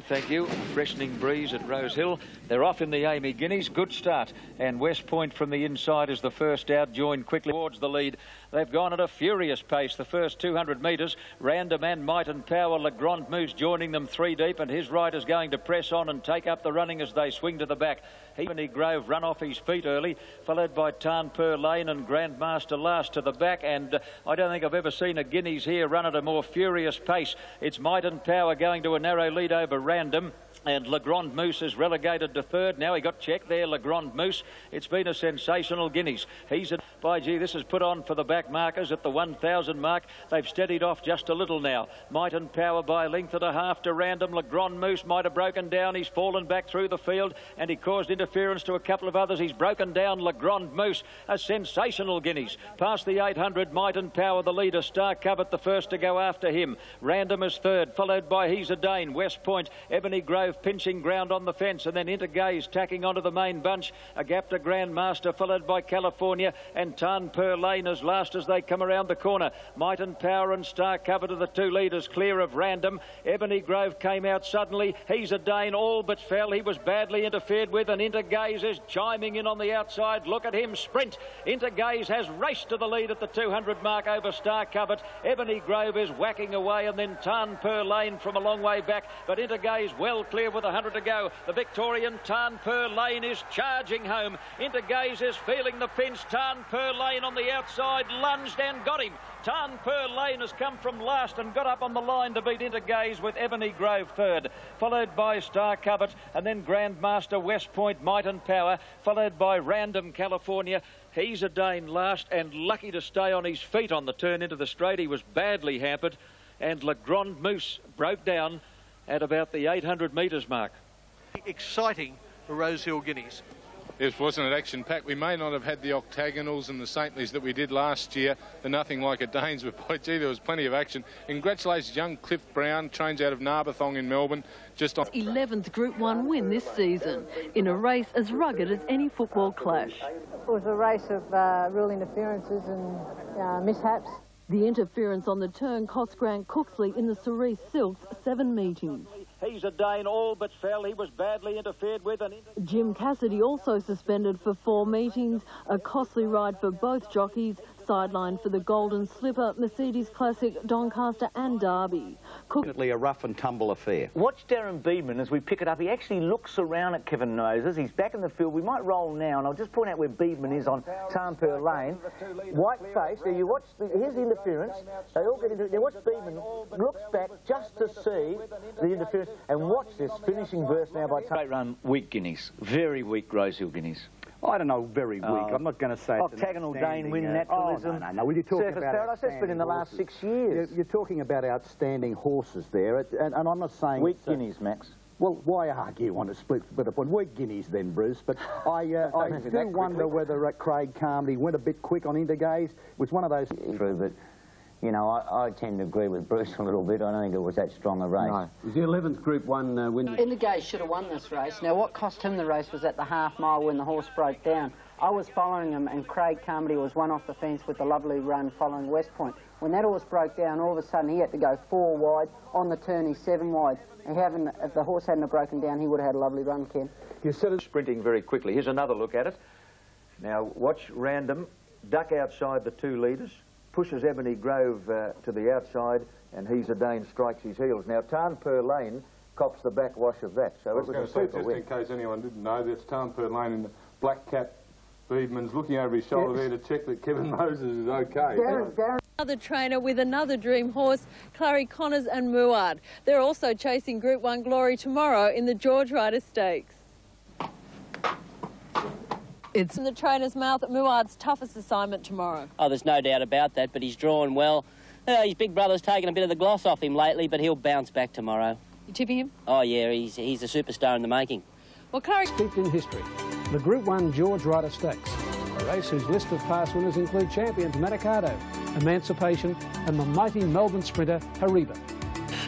Thank you. Freshening breeze at Rosehill. They're off in the Amy Guineas. Good start. And West Point from the inside is the first out, joined quickly towards the lead. They've gone at a furious pace the first 200 metres. Random and Might and Power, Le Grand Moose joining them 3 deep, and his rider's going to press on and take up the running as they swing to the back. Ebony Grove run off his feet early, followed by Tarn Per Lane and Grandmaster last to the back, and I don't think I've ever seen a Guineas here run at a more furious pace. It's Might and Power going to a narrow lead over Random, and Le Grand Moose is relegated to 3rd. Now he got checked there, Le Grand Moose. It's been a sensational Guineas. He's at, by gee, this is put on for the back markers at the 1,000 mark. They've steadied off just a little now. Might and Power by a length and a half to Random. Le Grand Moose might have broken down. He's fallen back through the field, and he caused interference to a couple of others. He's broken down Le Grand Moose. A sensational Guineas. Past the 800, Might and Power the leader. Star Cove the first to go after him. Random is 3rd, followed by He's a Dane. West Point, Ebony Grove pinching ground on the fence, and then Intergaze tacking onto the main bunch. A gap to Grandmaster, followed by California, and Tarn Per Lane as last as they come around the corner. Might and Power and Star Cove are the 2 leaders, clear of Random. Ebony Grove came out suddenly. He's a Dane, all but fell. He was badly interfered with, and Intergaze is chiming in on the outside. Look at him sprint. Intergaze has raced to the lead at the 200 mark over Star Cove. Ebony Grove is whacking away, and then Tarn Per Lane from a long way back, but Intergaze well clear with 100 to go. The Victorian Tarn Per Lane is charging home. Intergaze is feeling the pinch. Tarn Per Lane on the outside lunged and got him. Tarn Per Lane has come from last and got up on the line to beat Intergaze, with Ebony Grove 3rd, followed by Star Cove, and then Grandmaster, West Point, Might and Power, followed by Random, California. He's a Dane last, and lucky to stay on his feet on the turn into the straight. He was badly hampered, and Le Grand Moose broke down at about the 800 metres mark. Exciting for Rosehill Guineas. It wasn't an action-packed. We may not have had the octagonals and the Saintleys that we did last year, the Nothing Like a Danes, but boy, gee, there was plenty of action. Congratulations, young Cliff Brown, trains out of Narberthong in Melbourne. Just on 11th Group 1 win this season, in a race as rugged as any football clash. It was a race of rule interferences and mishaps. The interference on the turn cost Grant Cooksley in the Cerise Silks 7 meetings. He's a Dane, all but fell. He was badly interfered with. Jim Cassidy also suspended for 4 meetings, a costly ride for both jockeys. sideline for the Golden Slipper, Mercedes Classic, Doncaster and Derby. Definitely a rough and tumble affair. Watch Darren Beedman as we pick it up. He actually looks around at Kevin Moses. He's back in the field. We might roll now, and I'll just point out where Beedman is on Tarnpur Lane. White face. There you watch. Here's the interference. They all get into it. Now watch Beedman looks back just to see the interference, and watch this finishing burst now by Great run, weak guineas. Very weak Rosehill guineas. I don't know, very weak. I'm not going to say octagonal Dane win, naturalism. No. Well, you're talking Surface about Paradise, that's been in the last 6 years. You're talking about outstanding horses there, and I'm not saying... Weak guineas, Max. Well, why argue on a split upon weak guineas then, Bruce? But I do wonder whether Craig Carmody went a bit quick on Intergaze. It was one of those... True, but... You know, I tend to agree with Bruce a little bit. I don't think it was that strong a race. No. It was the 11th Group 1 win. Intergaze should have won this race. Now, what cost him the race was at the half mile when the horse broke down. I was following him, and Craig Carmody was one off the fence with a lovely run following West Point. When that horse broke down, all of a sudden he had to go 4 wide. On the turn, he's 7 wide. If the horse hadn't have broken down, he would have had a lovely run, Ken. You said it's sprinting very quickly. Here's another look at it. Now, watch Random duck outside the 2 leaders. Pushes Ebony Grove to the outside, and He's a Dane strikes his heels. Now, Tarnpur Lane cops the backwash of that, so it was a super win. Just in case anyone didn't know, that's Tarnpur Lane in the black cap. Beedman's looking over his shoulder there to check that Kevin Moses is okay. Another trainer with another dream horse, Clary Connors and Muad. They're also chasing Group 1 glory tomorrow in the George Ryder Stakes. It's in the trainer's mouth at Muad's toughest assignment tomorrow. Oh, there's no doubt about that, but he's drawn well. His big brother's taken a bit of the gloss off him lately, but he'll bounce back tomorrow. You tipping him? Oh, yeah, he's a superstar in the making. Well, Clary... Steeped in history, the Group 1 George Ryder Stakes, a race whose list of past winners include champions Manikato, Emancipation and the mighty Melbourne sprinter Hariba.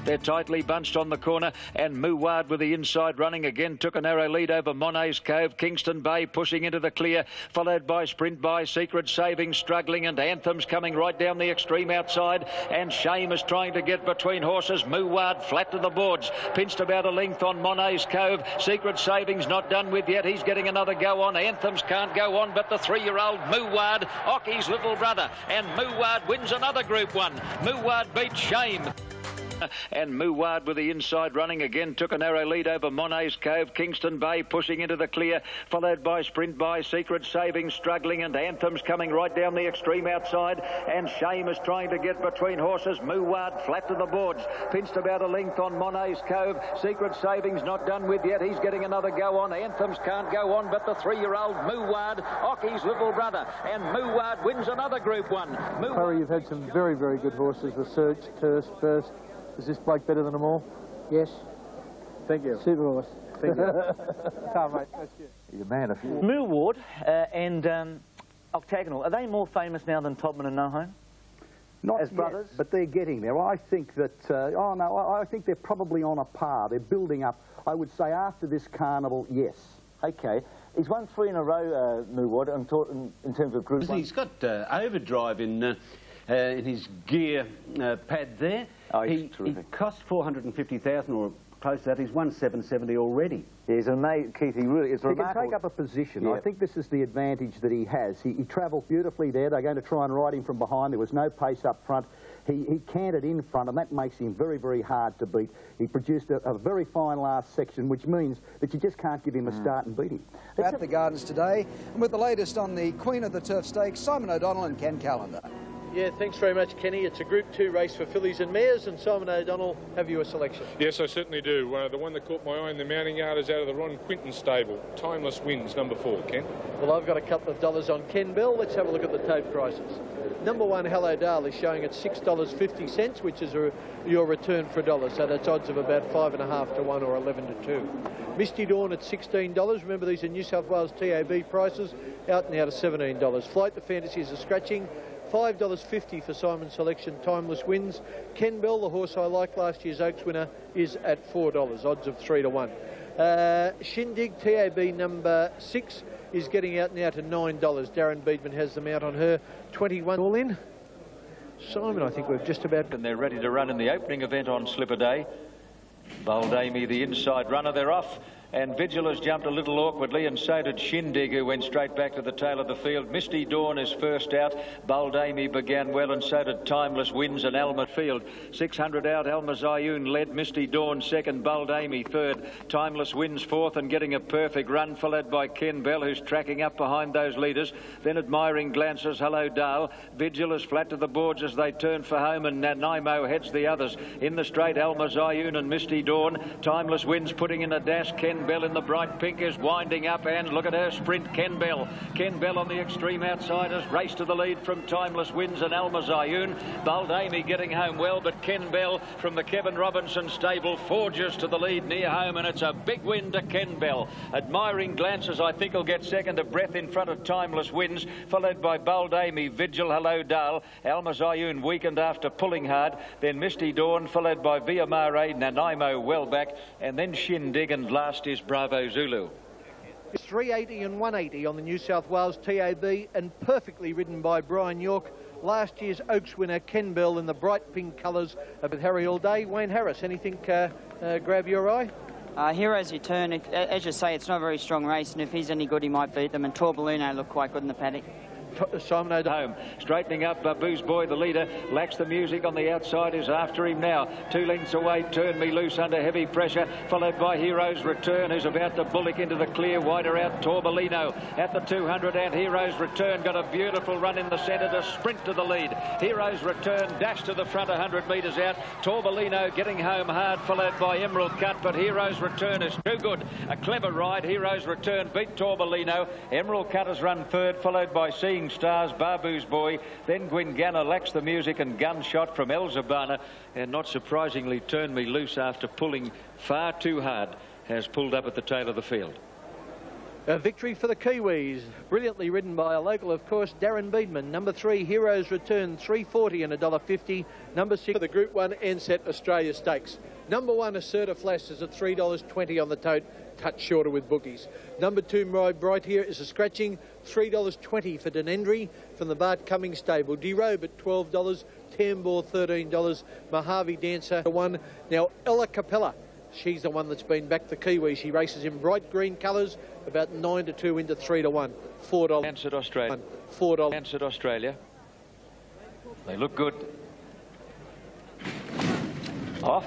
They're tightly bunched on the corner, and Muwad with the inside running again took a narrow lead over Monet's Cove. Kingston Bay pushing into the clear, followed by Sprint by Secret Saving struggling, and Anthem's coming right down the extreme outside, and Shame is trying to get between horses. Muwad flat to the boards, pinched about a length on Monet's Cove. Secret Saving's not done with yet. He's getting another go on. Anthems can't go on, but the 3-year-old Muwad, Ocky's little brother, and Muwad wins another Group 1. Muwad beats Shame. And Muwad with the inside running again took a narrow lead over Monet's Cove. Kingston Bay pushing into the clear, followed by Sprint by Secret Saving struggling, and Anthem's coming right down the extreme outside, and Shame is trying to get between horses. Muwad flat to the boards, pinched about a length on Monet's Cove. Secret Saving's not done with yet. He's getting another go on. Anthems can't go on, but the 3-year-old Muwad, Ocky's little brother, and Muwad wins another Group 1. Curry, you've had some very, very good horses. The Surge, Turst, First. Is this bloke better than them all? Yes. Thank you. Super horse. Thank you. Come, mate. That's good. You're a man of few. Millward and Octagonal, are they more famous now than Todman and No Home? Not as brothers? Yet, but they're getting there. I think that, I think they're probably on a par. They're building up. I would say after this carnival, yes. Okay. He's won 3 in a row, Millward, in terms of Group 1. He's got overdrive in his gear pad there. Oh, he cost $450,000 or close to that. He's won $770 already. Yeah, he's amazing, Keith. He really is remarkable. He can take up a position. Yeah. I think this is the advantage that he has. He travelled beautifully there. They're going to try and ride him from behind. There was no pace up front. He canted in front, and that makes him very, very hard to beat. He produced a very fine last section, which means that you just can't give him a start and beat him. At the Gardens today, and with the latest on the Queen of the Turf Stakes, Simon O'Donnell and Ken Callender. Yeah, thanks very much, Kenny. It's a Group 2 race for fillies and mares, and Simon O'Donnell, have you a selection? Yes, I certainly do. The one that caught my eye in the mounting yard is out of the Ron Quinton stable. Timeless Wins, number 4, Ken. Well, I've got a couple of dollars on Ken Bell. Let's have a look at the tote prices. Number 1, Hello Dale, is showing at $6.50, which is your return for $1. So that's odds of about 5.5 to 1 or 11 to 2. Misty Dawn at $16. Remember, these are New South Wales TAB prices, out and out of $17. Flight to Fantasy is a scratching. $5.50 for Simon's selection, Timeless Wins. Ken Bell, the horse I liked last year's Oaks winner, is at $4, odds of 3 to 1. Shindig, TAB number 6, is getting out now to $9. Darren Beedman has them out on her. 21 all in. Simon, I think we've just about... And they're ready to run in the opening event on Slipper Day. Bold Amy, the inside runner, they're off. And Vigil has jumped a little awkwardly, and so did Shindig, who went straight back to the tail of the field. Misty Dawn is first out. Bold Amy began well, and so did Timeless Winds and Alma Field. 600 out, Alma Zayun led. Misty Dawn second, Bold Amy third. Timeless Winds fourth and getting a perfect run, followed by Ken Bell, who's tracking up behind those leaders. Then Admiring Glances, Hello Dale. Vigil is flat to the boards as they turn for home, and Nanaimo heads the others. In the straight, Alma Zayun and Misty Dawn. Timeless Winds putting in a dash. Ken Bell in the bright pink is winding up, and look at her sprint, Ken Bell. Ken Bell on the extreme outside has raced to the lead from Timeless Winds and Alma Zayun. Bold Amy getting home well, but Ken Bell from the Kevin Robinson stable forges to the lead near home, and it's a big win to Ken Bell. Admiring Glances, I think, will get second, a breath in front of Timeless Winds, followed by Bold Amy, Vigil, Hello Dale. Alma Zayun weakened after pulling hard, then Misty Dawn, followed by Via Mare, Nanaimo well back, and then Shindig, and last is Bravo Zulu. It's 380 and 180 on the New South Wales TAB, and perfectly ridden by Brian York. Last year's Oaks winner Ken Bell in the bright pink colours with Harry all day. Wayne Harris, anything grab your eye? Heroes Return, as you say, it's not a very strong race, and if he's any good, he might beat them. And Torbellino looked quite good in the paddock. Simon O'Donnell. Home. Straightening up, Booze Boy, the leader, lacks the music on the outside, is after him now. 2 lengths away, Turn Me Loose under heavy pressure, followed by Heroes Return, who's about to bullock into the clear. Wider out, Torbellino at the 200, and Heroes Return got a beautiful run in the centre to sprint to the lead. Heroes Return dash to the front 100 metres out. Torbellino getting home hard, followed by Emerald Cut, but Heroes Return is too good. A clever ride. Heroes Return beat Torbellino. Emerald Cut has run third, followed by Seeing Stars, Babu's Boy, then Gwingana lacks the music, and Gunshot from El Zabana, and not surprisingly Turn Me Loose, after pulling far too hard, has pulled up at the tail of the field. A victory for the Kiwis, brilliantly ridden by a local, of course, Darren Beedman. Number 3, Heroes Return, $3.40 and $1.50. Number 6 for the Group 1 NSET Australia Stakes. Number 1, Asserta Flash, is at $3.20 on the tote, touch shorter with bookies. Number 2, My Bright Here is a scratching, $3.20 for Denendry from the Bart Cummings stable. D-Robe at $12, Tambor $13, Mojave Dancer 1. Now Ella Capella, she's the one that's been back the Kiwi. She races in bright green colours, about 9-2 into 3-1. $4. Answered Australia. $4. Answered Australia. They look good. Off.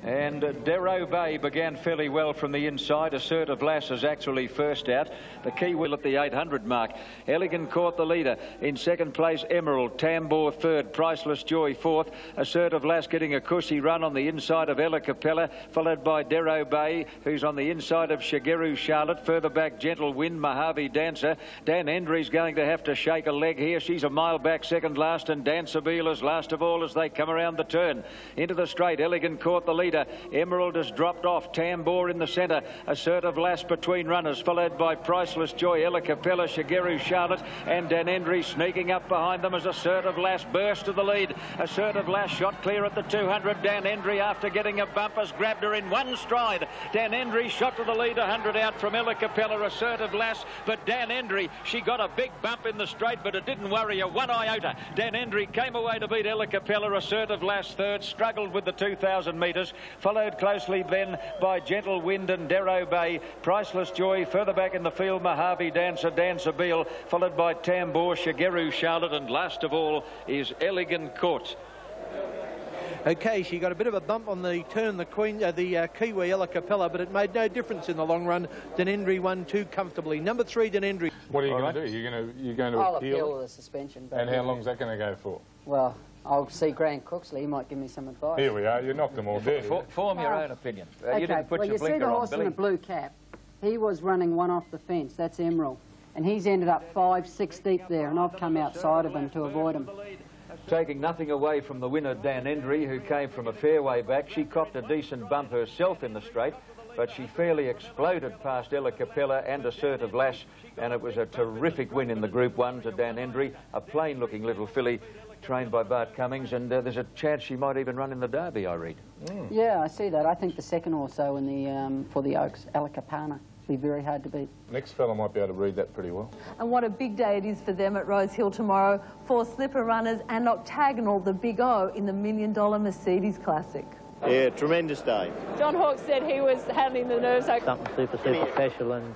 And Darrow Bay began fairly well from the inside. Assertive Lass is actually first out. The Kiwi at the 800 mark. Elegant caught the leader. In second place, Emerald. Tambor third. Priceless Joy fourth. Assertive Lass getting a cushy run on the inside of Ella Capella, followed by Darrow Bay, who's on the inside of Shigeru Charlotte. Further back, Gentle Wind, Mojave Dancer. Dan Endry's going to have to shake a leg here. She's a mile back, second last, and Dancerbeel is last of all as they come around the turn. Into the straight, Elegant caught the leader. Emerald has dropped off. Tambor in the centre. Assertive Lass between runners, followed by Priceless Joy, Ella Capella, Shigeru Charlotte, and Dan Endry sneaking up behind them as Assertive Lass burst to the lead. Assertive Lass shot clear at the 200. Dan Endry, after getting a bump, has grabbed her in one stride. Dan Endry shot to the lead, 100 out from Ella Capella. Assertive Lass, but Dan Endry, she got a big bump in the straight, but it didn't worry her one iota. Dan Endry came away to beat Ella Capella. Assertive Lass third, struggled with the 2,000 metres, followed closely then by Gentle Wind and Darrow Bay. Priceless Joy further back in the field, Mojave Dancer, Dancerbeel, followed by Tambor, Shigeru Charlotte, and last of all is Elegant Court. Okay, she got a bit of a bump on the turn, the Kiwi Ella Capella, but it made no difference in the long run. Denendry won 2 comfortably. Number 3, Denendry. What are you going to do? You're going to I'll appeal the suspension. And how long's that going to go for? Well, I'll see Grant Cooksley. He might give me some advice. Here we are. You knocked them all dead. Form your own opinion. Okay. You didn't put your you see blinker the on, horse Billy. in the blue cap? He was running one off the fence. That's Emerald. And he's ended up 5-6 deep there, and I've come outside of him to avoid him. Taking nothing away from the winner, Dan Endry, who came from a fair way back. She copped a decent bump herself in the straight, but she fairly exploded past Ella Capella and Assertive Lass, and it was a terrific win in the Group 1 to Dan Endry, a plain-looking little filly trained by Bart Cummings, and there's a chance she might even run in the Derby, I read. Yeah, I see that. I think the second also in the for the Oaks, Ella Capana, be very hard to beat. Next fella might be able to read that pretty well. And what a big day it is for them at Rose Hill tomorrow. 4 slipper runners and Octagonal, the big O, in the $1 Million Mercedes Classic. Yeah, tremendous day. John Hawkes said he was handling the nerves okay. Something super special, and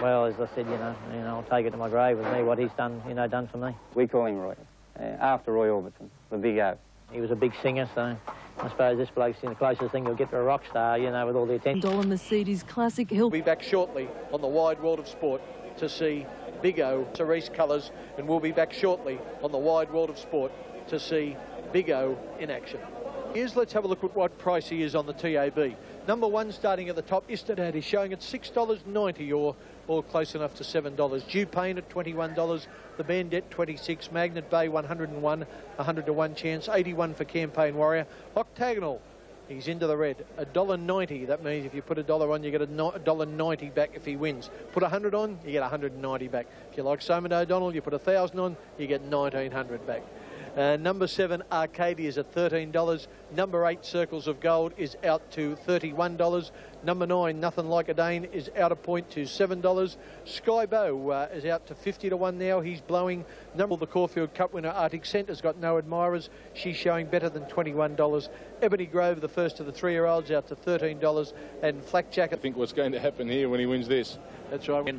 well, as I said, you know, I'll take it to my grave with me what he's done, done for me. We call him Roy, after Roy Orbison, the Big O. He was a big singer, so I suppose this bloke's the closest thing you'll get to a rock star, with all the attention. Dollar Mercedes Classic. He'll be back shortly on the Wide World of Sport to see Big O, Cerise colours, and we'll be back shortly on the Wide World of Sport to see Big O in action. Let's have a look at what price he is on the TAB. Number 1 starting at the top, Istadad is showing at $6.90 or close enough to $7. Dupane at $21, the Bandit 26, Magnet Bay 101, 100 to 1 chance, 81 for Campaign Warrior. Octagonal, he's into the red, $1.90. That means if you put $1 on, you get $1.90 back if he wins. Put 100 on, you get 190 back. If you like Simon O'Donnell, you put 1,000 on, you get 1,900 back. Number 7, Arcadia, is at $13. Number 8, Circles of Gold, is out to $31. Number 9, Nothing Like a Dane, is out of point to $7. Skybow is out to 50 to 1 now. He's blowing. The Caulfield Cup winner, Arctic Scent, has got no admirers. She's showing better than $21. Ebony Grove, the first of the 3-year-olds, out to $13. And Flak Jacket. I think what's going to happen here when he wins this. That's right.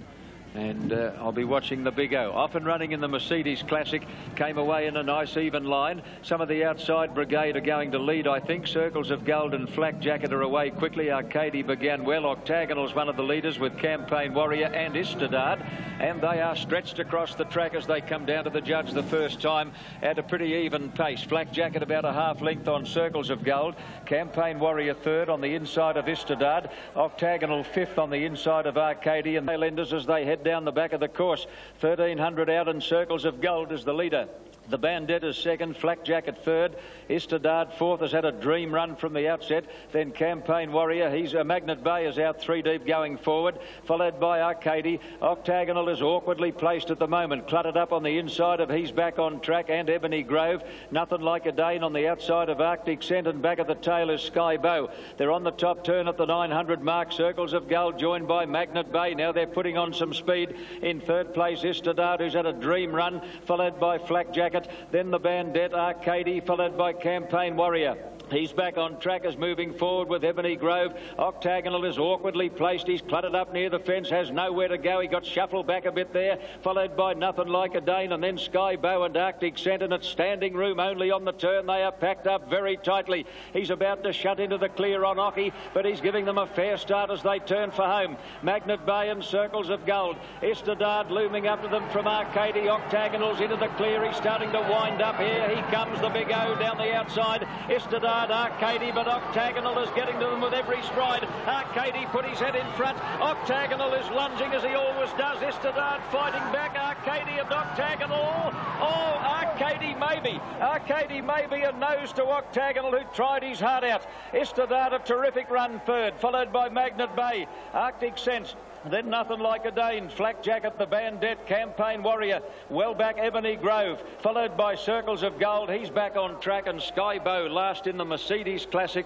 And I'll be watching the Big O. Off and running in the Mercedes Classic. Came away in a nice even line. Some of the outside brigade are going to lead, I think. Circles of Gold and Flak Jacket are away quickly. Arcady began well. Octagonal's one of the leaders with Campaign Warrior and Istadad. And they are stretched across the track as they come down to the judge the first time at a pretty even pace. Flak Jacket about a half length on Circles of Gold. Campaign Warrior 3rd on the inside of Istadad. Octagonal 5th on the inside of Arcady. And they lenders as they head down the back of the course. 1,300 out and Circles of Gold is the leader. The Bandit is 2nd, Flak Jacket 3rd, Istadad 4th, has had a dream run from the outset. Then Campaign Warrior, he's a Magnet Bay is out 3 deep going forward, followed by Arcady. Octagonal is awkwardly placed at the moment, cluttered up on the inside of He's Back on Track and Ebony Grove. Nothing Like a Dane on the outside of Arctic Scent, and back at the tail is Skybow. They're on the top turn at the 900 mark. Circles of Gold joined by Magnet Bay. Now they're putting on some speed. In 3rd place, Istadad, who's had a dream run, followed by Flak Jacket. Then the Bandit, Arcady, followed by Campaign Warrior. He's Back on Track is moving forward with Ebony Grove. Octagonal is awkwardly placed. He's cluttered up near the fence, has nowhere to go. He got shuffled back a bit there, followed by Nothing Like a Dane, and then Skybow and Arctic Scent. And it's standing room only on the turn. They are packed up very tightly. He's about to shut into the clear on Occy, but he's giving them a fair start as they turn for home. Magnet Bay and Circles of Gold. Istadad looming up to them from Arcady. Octagonal's into the clear. He's starting to wind up here. He comes, the Big O down the outside. Istadad, Arcady, but Octagonal is getting to them with every stride. Arcady put his head in front. Octagonal is lunging as he always does. Istadad fighting back. Arcady and Octagonal. Oh, Arcady maybe. Arcady maybe a nose to Octagonal, who tried his heart out. Istadad a terrific run 3rd, followed by Magnet Bay. Arctic Sense. Then Nothing Like a Dane, Flak Jacket, the Bandit, Campaign Warrior, well back Ebony Grove, followed by Circles of Gold. He's Back on Track, and Skybow last in the Mercedes Classic.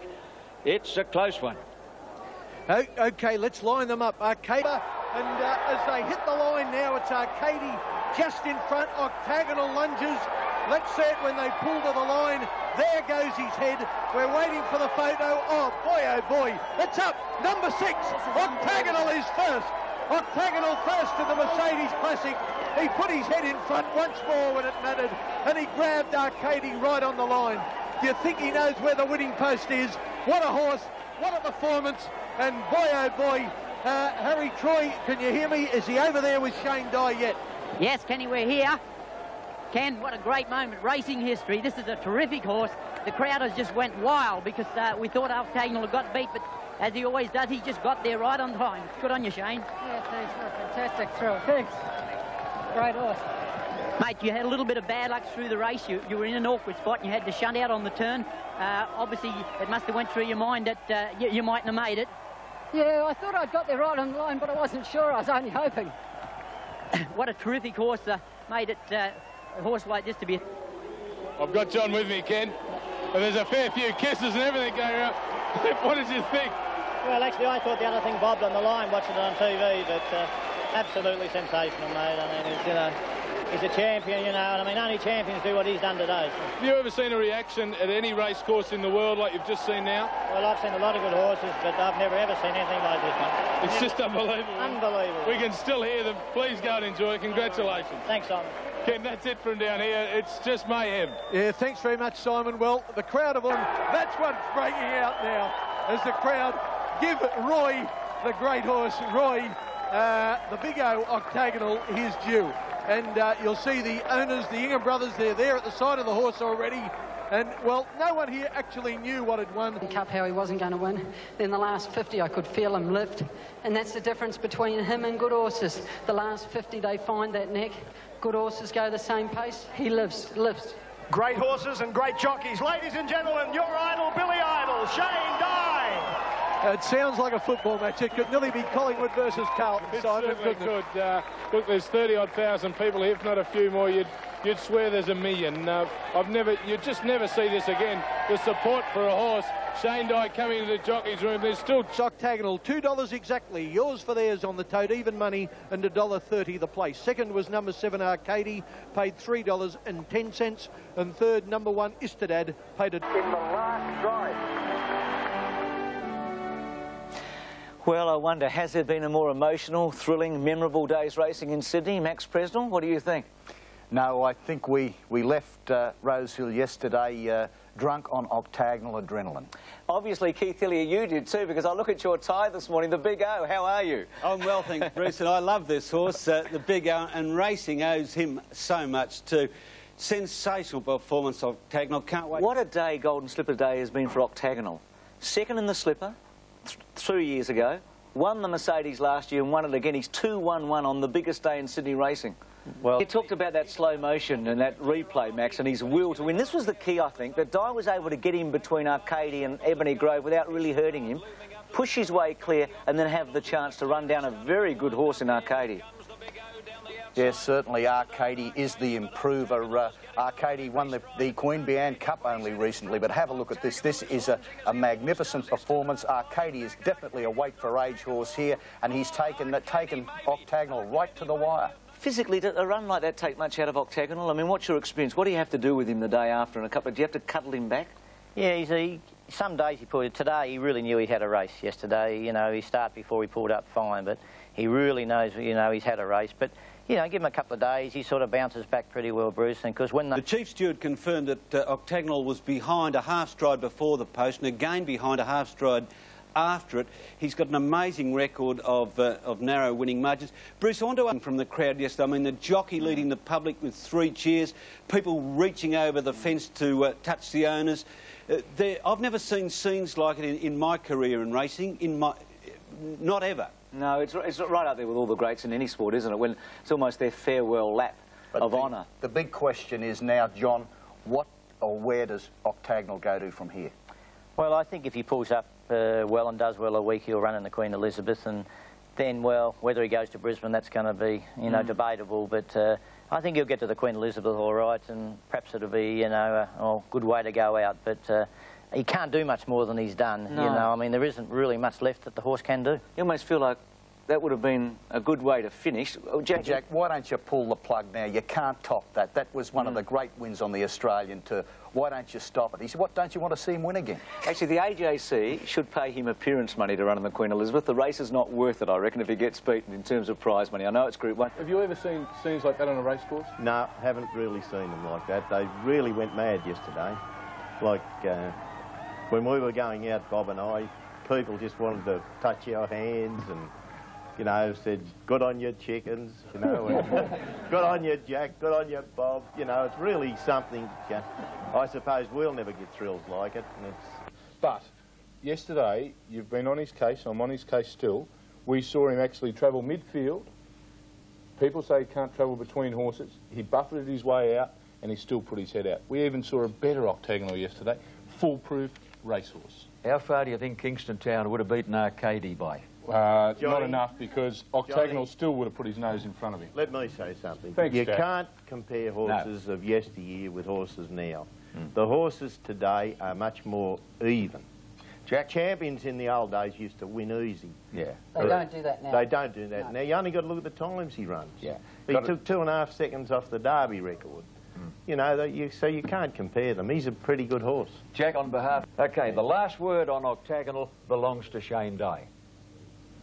It's a close one. Okay, let's line them up. Arcady, and as they hit the line now, it's Arcady just in front. Octagonal lunges. Let's see it when they pull to the line. There goes his head. We're waiting for the photo. Oh boy, it's up. Number 6, Octagonal is first. Octagonal first to the Mercedes Classic. He put his head in front once more when it mattered, and he grabbed Arcady right on the line. Do you think he knows where the winning post is? What a horse, what a performance, and boy oh boy, Harry Troy, can you hear me? Is he over there with Shane Dye yet? Yes, Kenny, we're here. Ken, what a great moment, racing history. This is a terrific horse. The crowd has just went wild because we thought Octagonal had got beat, but as he always does, he just got there right on time. Good on you, Shane. Yeah, thanks for a fantastic thrill. Thanks. Great horse. Mate, you had a little bit of bad luck through the race. You were in an awkward spot and you had to shunt out on the turn. Obviously, it must have went through your mind that you mightn't have made it. Yeah, I thought I'd got there right on the line, but I wasn't sure. I was only hoping. What a terrific horse, made it... a horse like this to be... I've got John with me, Ken, and there's a fair few kisses and everything going around. What did you think? Well, actually, I thought the other thing bobbed on the line watching it on TV, but absolutely sensational, mate. I mean, it's, he's a champion, you know, and I mean, only champions do what he's done today. So. Have you ever seen a reaction at any race course in the world like you've just seen now? Well, I've seen a lot of good horses, but I've never ever seen anything like this one. It's just unbelievable. Unbelievable. We can still hear them. Please go and enjoy it. Congratulations. Thanks, Simon. Ken, that's it from down here. It's just mayhem. Yeah, thanks very much, Simon. Well, the crowd of them, that's what's breaking out now, as the crowd give Roy, the great horse, Roy, the Big O Octagonal, his due. And you'll see the owners, the Ingham brothers, they're there at the side of the horse already. And, well, no one here actually knew what had won. Cup, how he wasn't going to win. Then the last 50, I could feel him lift. And that's the difference between him and good horses. The last 50, they find that neck. Good horses go the same pace. He lifts. Great horses and great jockeys. Ladies and gentlemen, your idol, Billy Idol, Shane Dye. It sounds like a football match. It could nearly be Collingwood versus Carlton. It Simon, certainly could. Look, there's 30-odd thousand people here, if not a few more. You'd swear there's a million. You just never see this again. The support for a horse. Shane Dye coming into the jockey's room. There's still Octagonal, $2 exactly. Yours for theirs on the tote, even money, and $1.30 the place. Second was number 7 Arcady, paid $3.10, and third, number 1 Istedad, paid it in the last drive. Well, I wonder, has there been a more emotional, thrilling, memorable day's racing in Sydney? Max Presnell, what do you think? No, I think we left Rosehill yesterday drunk on octagonal adrenaline. Obviously, Keith Hillier, you did too, because I look at your tie this morning, the Big O. How are you? I'm well, thanks, Bruce, and I love this horse, the Big O, and racing owes him so much too. Sensational performance of Octagonal. Can't wait. What a day Golden Slipper Day has been for Octagonal. Second in the Slipper 3 years ago, won the Mercedes last year and won it again. He's 2-1-1 on the biggest day in Sydney racing. Well, he talked about that slow motion and that replay, Max, and his will to win. This was the key, I think, that Dye was able to get him between Arcady and Ebony Grove without really hurting him, push his way clear, and then have the chance to run down a very good horse in Arcady. Yes, certainly Arcady is the improver. Arcady won the Queen Bee Cup only recently, but have a look at this. This is a magnificent performance. Arcady is definitely a weight for age horse here, and he's taken Octagonal right to the wire. Physically, did a run like that take much out of Octagonal? I mean, what's your experience? What do you have to do with him the day after and a couple? Do you have to cuddle him back? Yeah, some days he pulled it. Today he really knew he had a race. Yesterday, you know, he started before he pulled up fine, but he really knows, you know, he's had a race. But, you know, give him a couple of days, he sort of bounces back pretty well, Bruce. And because when the Chief Steward confirmed that Octagonal was behind a half stride before the post and again behind a half stride after it. He's got an amazing record of narrow winning margins. Bruce, I want to from the crowd yesterday. I mean, the jockey leading the public with 3 cheers, people reaching over the fence to touch the owners. I've never seen scenes like it in my career in racing, not ever. No, it's right up there with all the greats in any sport, isn't it? When it's almost their farewell lap of honour. The big question is now, John, what or where does Octagonal go to from here? Well, I think if he pulls up well and does well a week, he'll run in the Queen Elizabeth, and then, well, whether he goes to Brisbane, that's going to be, you know, debatable, but I think he'll get to the Queen Elizabeth all right, and perhaps it'll be, you know, a good way to go out, but he can't do much more than he's done, no. You know. I mean, there isn't really much left that the horse can do. You almost feel like that would have been a good way to finish. Jack, why don't you pull the plug now? You can't top that. That was one of the great wins on the Australian tour. Why don't you stop it? He said, what, don't you want to see him win again? Actually, the AJC should pay him appearance money to run in the Queen Elizabeth. The race is not worth it, I reckon, if he gets beaten in terms of prize money. I know it's Group 1. Have you ever seen scenes like that on a race course? No, haven't really seen them like that. They really went mad yesterday. Like, when we were going out, Bob and I, people just wanted to touch our hands and, you know, said, good on you, chickens, you know, and good on you, Jack, good on you, Bob. You know, it's really something, I suppose we'll never get thrills like it. And it's... But yesterday, you've been on his case, I'm on his case still. We saw him actually travel midfield. People say he can't travel between horses. He buffeted his way out and he still put his head out. We even saw a better Octagonal yesterday, foolproof racehorse. How far do you think Kingston Town would have beaten Arcady by? Not enough, because Octagonal still would have put his nose in front of him. Let me say something. Thanks, you Jack. can't compare horses of yesteryear with horses now. The horses today are much more even. Jack champions in the old days used to win easy. Yeah. They don't do that now. They don't do that No. now. You only got to look at the times he runs. Yeah. He took 2.5 seconds off the Derby record. You know, so you can't compare them. He's a pretty good horse. Jack, on behalf... OK, the last word on Octagonal belongs to Shane Day.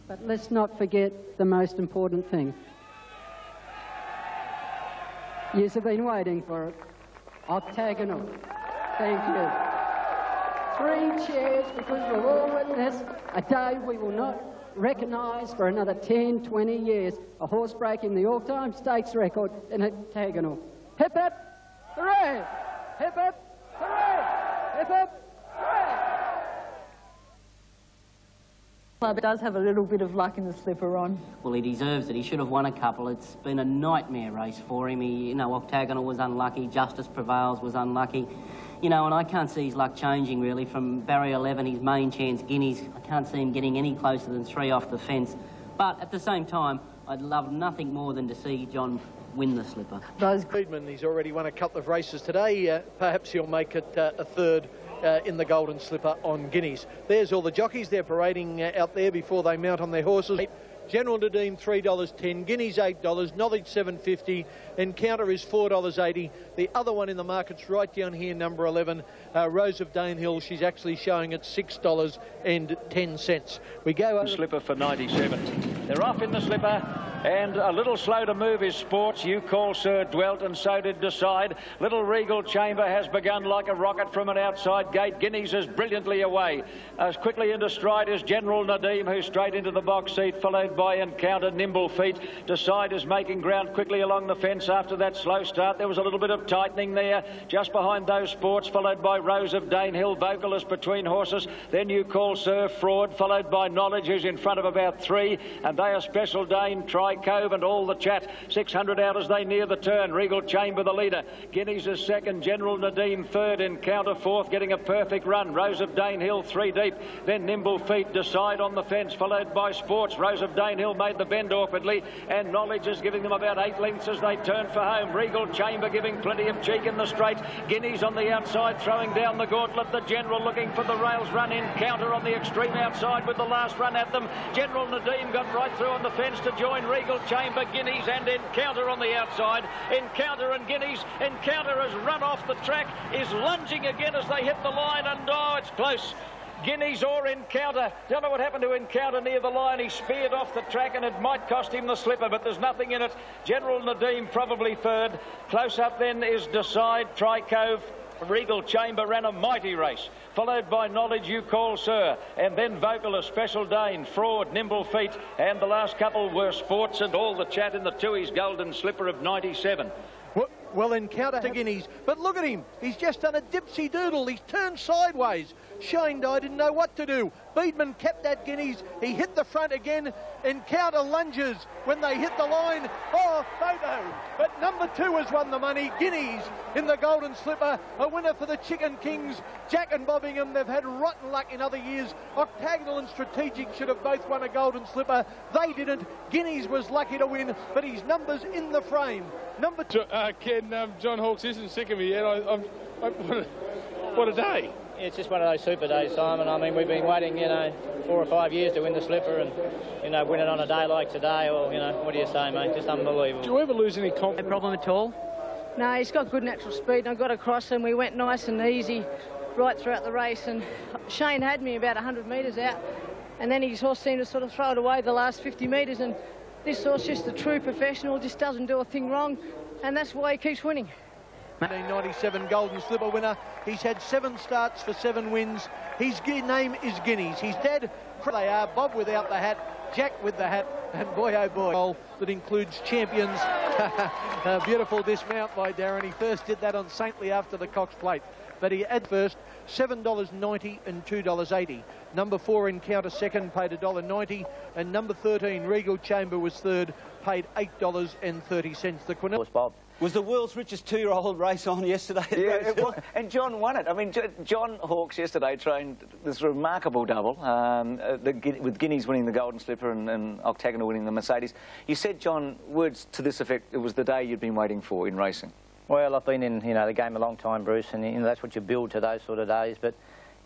But let's not forget the most important thing. Yous have been waiting for it. Octagonal. Thank you. 3 cheers because we've all witnessed a day we will not recognise for another 10, 20 years. A horse breaking the all-time stakes record in Octagonal. Hip hip, hooray! Hip hip, hooray! Hip hip, hooray! Club does have a little bit of luck in the slipper on. Well, he deserves it. He should have won a couple. It's been a nightmare race for him. You know, Octagonal was unlucky. Justice Prevails was unlucky. You know, and I can't see his luck changing, really. From barrier 11, his main chance, Guineas, I can't see him getting any closer than 3 off the fence. But at the same time, I'd love nothing more than to see John win the slipper. Friedman, he's already won a couple of races today. Perhaps he'll make it a third in the Golden Slipper on Guineas. There's all the jockeys. They're parading out there before they mount on their horses. General Nadeem $3.10, Guineas $8, Knowledge $7.50, Encounter is $4.80. The other one in the market's right down here, number 11, Rose of Danehill. She's actually showing at $6.10. We go over... Slipper for 97. They're off in the slipper. And a little slow to move is Sports. You Call Sir dwelt, and so did Decide. Little Regal Chamber has begun like a rocket from an outside gate. Guineas is brilliantly away. As quickly into stride is General Nadeem, who's straight into the box seat, followed by Encounter, Nimble Feet. Decide is making ground quickly along the fence after that slow start. There was a little bit of tightening there. Just behind those Sports, followed by Rose of Danehill, Vocalist between horses. Then You Call Sir, Fraud, followed by Knowledge, who's in front of about 3. And they are Special Dane, Cove and All the Chat. 600 out as they near the turn. Regal Chamber the leader. Guineas is second. General Nadeem third. Encounter fourth, getting a perfect run. Rose of Danehill 3 deep. Then Nimble Feet, Decide on the fence, followed by Sports. Rose of Danehill made the bend awkwardly, and Knowledge is giving them about 8 lengths as they turn for home. Regal Chamber giving plenty of cheek in the straight. Guineas on the outside throwing down the gauntlet. The General looking for the rails run. Encounter on the extreme outside with the last run at them. General Nadeem got right through on the fence to join Regal Chamber, Guineas and Encounter on the outside. Encounter and Guineas. Encounter has run off the track, is lunging again as they hit the line, and oh, it's close. Guineas or Encounter. Don't know what happened to Encounter near the line. He speared off the track and it might cost him the slipper, but there's nothing in it. General Nadeem probably third. Close up then is Decide, Cove. Regal Chamber ran a mighty race, followed by Knowledge, You Call Sir, and then Vocalist, Special Dane, Fraud, Nimble Feet, and the last couple were Sports and All the Chat in the Tooheys Golden Slipper of 97. Well, Encounter to Guineas, but look at him. He's just done a dipsy doodle. He's turned sideways. Shane Dye didn't know what to do. Beedman kept that Guineas. He hit the front again. Encounter lunges when they hit the line. Oh, photo. But number 2 has won the money. Guineas in the Golden Slipper. A winner for the Chicken Kings. Jack and Bobbingham, they've had rotten luck in other years. Octagonal and Strategic should have both won a Golden Slipper. They didn't. Guineas was lucky to win, but his number's in the frame. Number 2. Ken, John Hawkes isn't sick of me yet. What a day. It's just one of those super days, Simon. I mean, we've been waiting, 4 or 5 years to win the slipper, and, win it on a day like today, or, what do you say, mate? Just unbelievable. Do you ever lose any confidence? No problem at all. No, he's got good natural speed, and I got across and we went nice and easy right throughout the race, and Shane had me about 100 metres out, and then his horse seemed to sort of throw it away the last 50 metres, and this horse, just a true professional, just doesn't do a thing wrong, and that's why he keeps winning. 1997 Golden Slipper winner. He's had 7 starts for 7 wins. His name is Guineas. He's dead. They are Bob without the hat, Jack with the hat, and boy oh boy, that includes champions. A beautiful dismount by Darren. He first did that on Saintly after the Cox Plate. But he had first $7.90 and $2.80. Number 4 Encounter second, paid $1.90, and number 13 Regal Chamber was third, paid $8.30. The Quinella Bob was the world's richest 2-year-old race on yesterday. Yeah, it was. And John won it. I mean, John Hawkes yesterday trained this remarkable double, with Guineas winning the Golden Slipper and Octagonal winning the Mercedes. You said, John, words to this effect, it was the day you'd been waiting for in racing. Well, I've been in, the game a long time, Bruce, and that's what you build to those sort of days. But,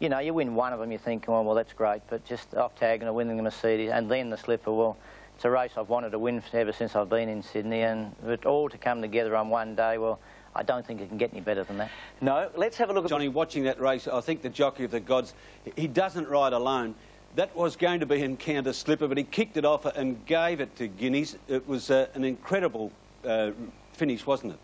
you know, you win one of them, you think, oh, well, that's great, but just Octagonal, winning the Mercedes, and then the Slipper, well, it's a race I've wanted to win ever since I've been in Sydney, and it all to come together on one day, well, I don't think it can get any better than that. No, let's have a look at... Johnny, watching that race, I think the jockey of the gods, he doesn't ride alone. That was going to be Encounter Slipper, but he kicked it off and gave it to Guineas. It was an incredible finish, wasn't it?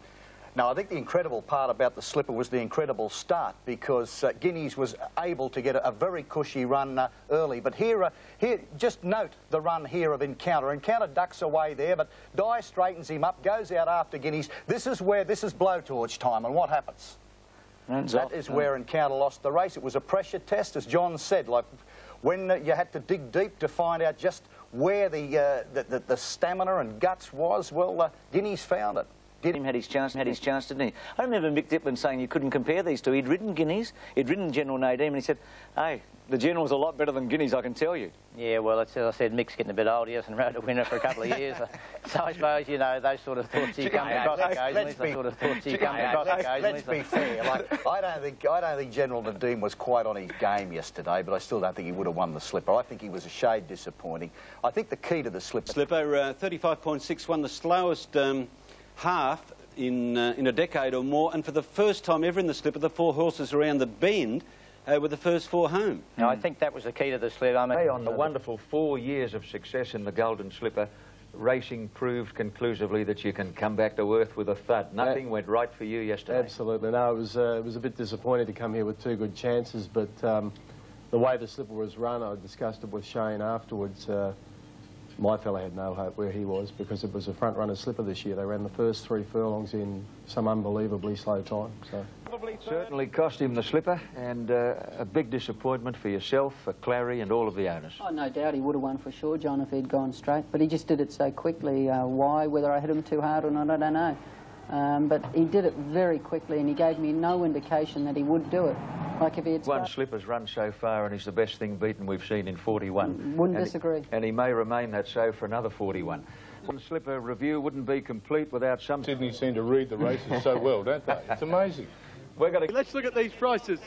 No, I think the incredible part about the Slipper was the incredible start, because Guineas was able to get a very cushy run early. But here, just note the run here of Encounter. Encounter ducks away there, but Dye straightens him up, goes out after Guineas. This is blowtorch time, and what happens? That is where Encounter lost the race. It was a pressure test, as John said, like when you had to dig deep to find out just where the stamina and guts was. Well, Guineas found it. Him had his chance, didn't he? I remember Mick Diplin saying you couldn't compare these two. He'd ridden Guineas, he'd ridden General Nadim, and he said, hey, the General's a lot better than Guineas, I can tell you. Yeah, well, as I said, Mick's getting a bit old. He hasn't rode a winner for a couple of years. So I suppose, you know, those sort of thoughts you come across occasionally. Let's be fair. Like, I don't think General Nadim was quite on his game yesterday, but I still don't think he would have won the Slipper. I think he was a shade disappointing. I think the key to the Slipper... Slipper, 35.61, the slowest half in a decade or more, and for the first time ever in the Slipper, the 4 horses around the bend were the first 4 home. No, I think that was the key to the Slipper. I mean, on the wonderful 4 years of success in the Golden Slipper, racing proved conclusively that you can come back to earth with a thud. Nothing went right for you yesterday. Absolutely. No, it was a bit disappointing to come here with 2 good chances, but the way the Slipper was run, I discussed it with Shane afterwards. My fella had no hope where he was, because it was a front-runner Slipper this year. They ran the first 3 furlongs in some unbelievably slow time. So certainly cost him the Slipper, and a big disappointment for yourself, for Clary and all of the owners. Oh, no doubt he would have won for sure, John, if he'd gone straight, but he just did it so quickly. Why? Whether I hit him too hard or not, I don't know. But he did it very quickly, and he gave me no indication that he would do it. Like if he had one Slipper's run so far, and he's the best thing beaten we've seen in 41. Wouldn't disagree. And he may remain that so for another 41. One Slipper review wouldn't be complete without some... Sydney seem to read the races so well, don't they? It's amazing. Let's look at these prices.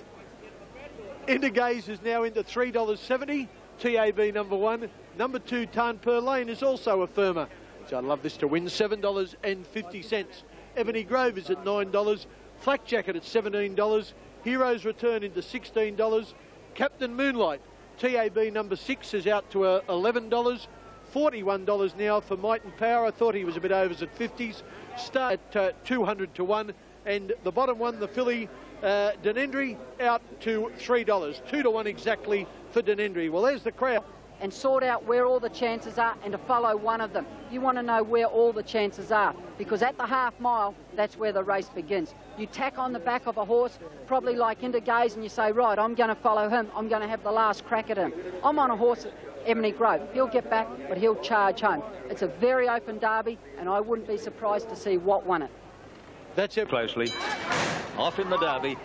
Intergaze is now into $3.70. TAB number 1. Number 2, Tarn Per Lane, is also a firmer. So I'd love this to win, $7.50. Ebony Grove is at $9. Flak Jacket at $17. Hero's Return into $16. Captain Moonlight, TAB number 6, is out to $11. $41 now for Might and Power. I thought he was a bit overs at 50s. Start at 200 to 1. And the bottom one, the filly, Denendry, out to $3. 2 to 1 exactly for Denendry. Well, there's the crowd. And sort out where all the chances are and to follow one of them. You want to know where all the chances are, because at the half mile, that's where the race begins. You tack on the back of a horse, probably like Intergaze, and you say, right, I'm going to follow him. I'm going to have the last crack at him. I'm on a horse at Ebony Grove. He'll get back, but he'll charge home. It's a very open derby, and I wouldn't be surprised to see what won it. That's it. Closely. Off in the derby.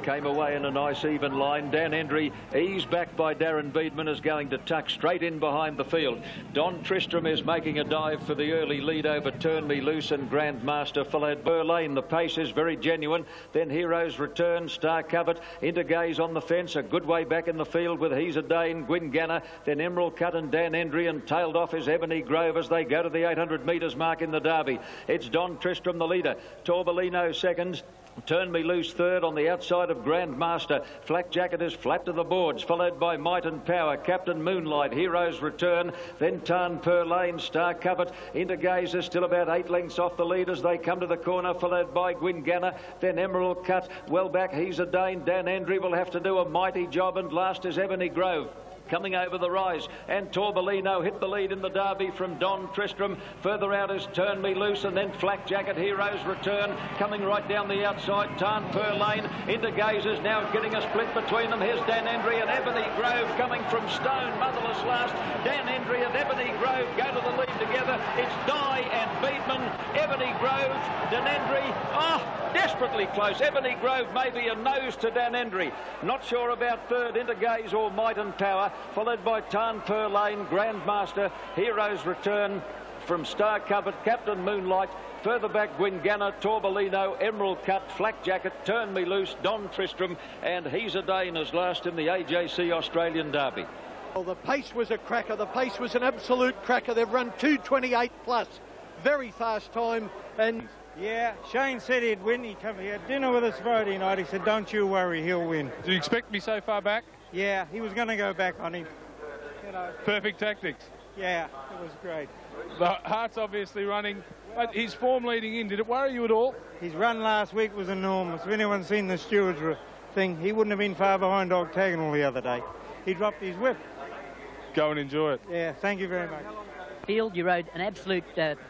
Came away in a nice even line. Dan Hendry, eased back by Darren Beedman, is going to tuck straight in behind the field. Don Tristram is making a dive for the early lead over Turn Me Loose and Grandmaster, followed by Lane. The pace is very genuine. Then Hero's Return, Star Covet, Intergaze on the fence, a good way back in the field with He's a Dane, Gwynganna, then Emerald Cut and Dan Hendry, and tailed off is Ebony Grove as they go to the 800 metres mark in the derby. It's Don Tristram the leader, Torbellino second. Turn Me Loose third on the outside of Grandmaster. Flak Jacket is flat to the boards, followed by Might and Power, Captain Moonlight, Hero's Return, then Tarn Per Lane, Star Covet. Intergaze is still about 8 lengths off the lead as they come to the corner, followed by Gwynganna, then Emerald Cut. Well back, He's a Dane. Dan Hendry will have to do a mighty job, and last is Ebony Grove. Coming over the rise, and Torbellino hit the lead in the derby from Don Tristram. Further out is Turn Me Loose, and then Flak Jacket, Hero's Return. Coming right down the outside, Tarn Per Lane. Intergaze is now getting a split between them. Here's Dan Hendry and Ebony Grove coming from Stone, Motherless last. Dan Hendry and Ebony Grove go to the lead together. It's Dye and Beedman, Ebony Grove, Dan Hendry. Desperately close. Ebony Grove maybe a nose to Dan Hendry. Not sure about third, Intergaze or Might and Power, followed by Tarn Per Lane, Grandmaster, Hero's Return, from star-covered Captain Moonlight. Further back, Gwingana, Torbolino, Emerald Cut, Flak Jacket, Turn Me Loose, Don Tristram, and He's a Dane is last in the AJC Australian Derby. Well, the pace was a cracker. The pace was an absolute cracker. They've run 2:28 plus. Very fast time. And yeah, Shane said he'd win. He had dinner with us Friday night. He said, don't you worry, he'll win. Did you expect me so far back? Yeah, he was going to go back on him. You know. Perfect tactics. Yeah, it was great. The heart's obviously running, but his form leading in, did it worry you at all? His run last week was enormous. If anyone's seen the stewards thing, he wouldn't have been far behind Octagonal the other day. He dropped his whip. Go and enjoy it. Yeah, thank you very much. Field, you rode an absolute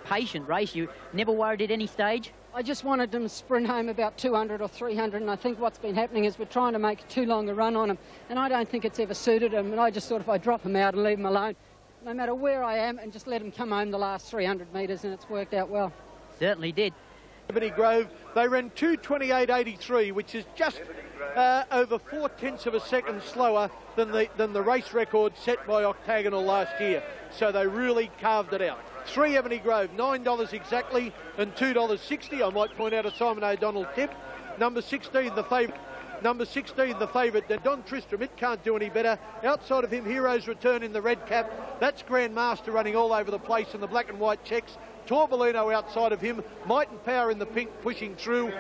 patient race. You never worried at any stage? I just wanted him to sprint home about 200 or 300, and I think what's been happening is we're trying to make too long a run on him, and I don't think it's ever suited him, and I just thought if I drop him out and leave him alone, no matter where I am, and just let him come home the last 300 metres, and it's worked out well. Certainly did. Ebony Grove, they ran 2:28.83, which is just over 0.4 of a second slower than the race record set by Octagonal last year. So they really carved it out. 3 Ebony Grove, $9 exactly, and $2.60. I might point out a Simon O'Donnell tip. Number 16, the favourite. Number 16, the favourite, Don Tristram. It can't do any better. Outside of him, Hero's Return in the red cap. That's Grand Master running all over the place in the black and white checks. Torbolino outside of him. Might and Power in the pink pushing through.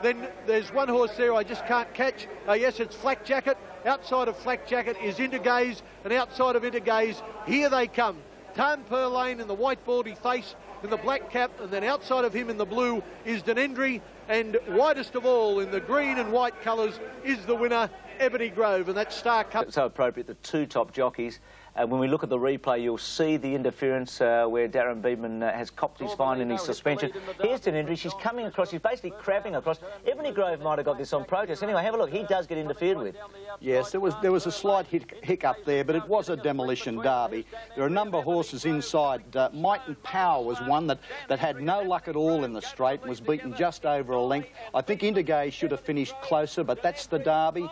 Then there's one horse there I just can't catch. Yes, it's Flak Jacket. Outside of Flak Jacket is Intergaze, and outside of Intergaze, here they come. Tarn Purlane in the white baldy face, in the black cap, and then outside of him in the blue is Denendry, and widest of all in the green and white colours is the winner, Ebony Grove, and that's Star Cup. So appropriate, the 2 top jockeys. When we look at the replay, you'll see the interference where Darren Beedman has copped his fine in his suspension. Here's Denendry. She's coming across. She's basically crabbing across. Ebony Grove might have got this on protest. Anyway, have a look. He does get interfered with. Yes, there was a slight hiccup there, but it was a demolition derby. There are a number of horses inside. Might and Power was one that had no luck at all in the straight and was beaten just over a length. I think Intergaze should have finished closer, but that's the derby.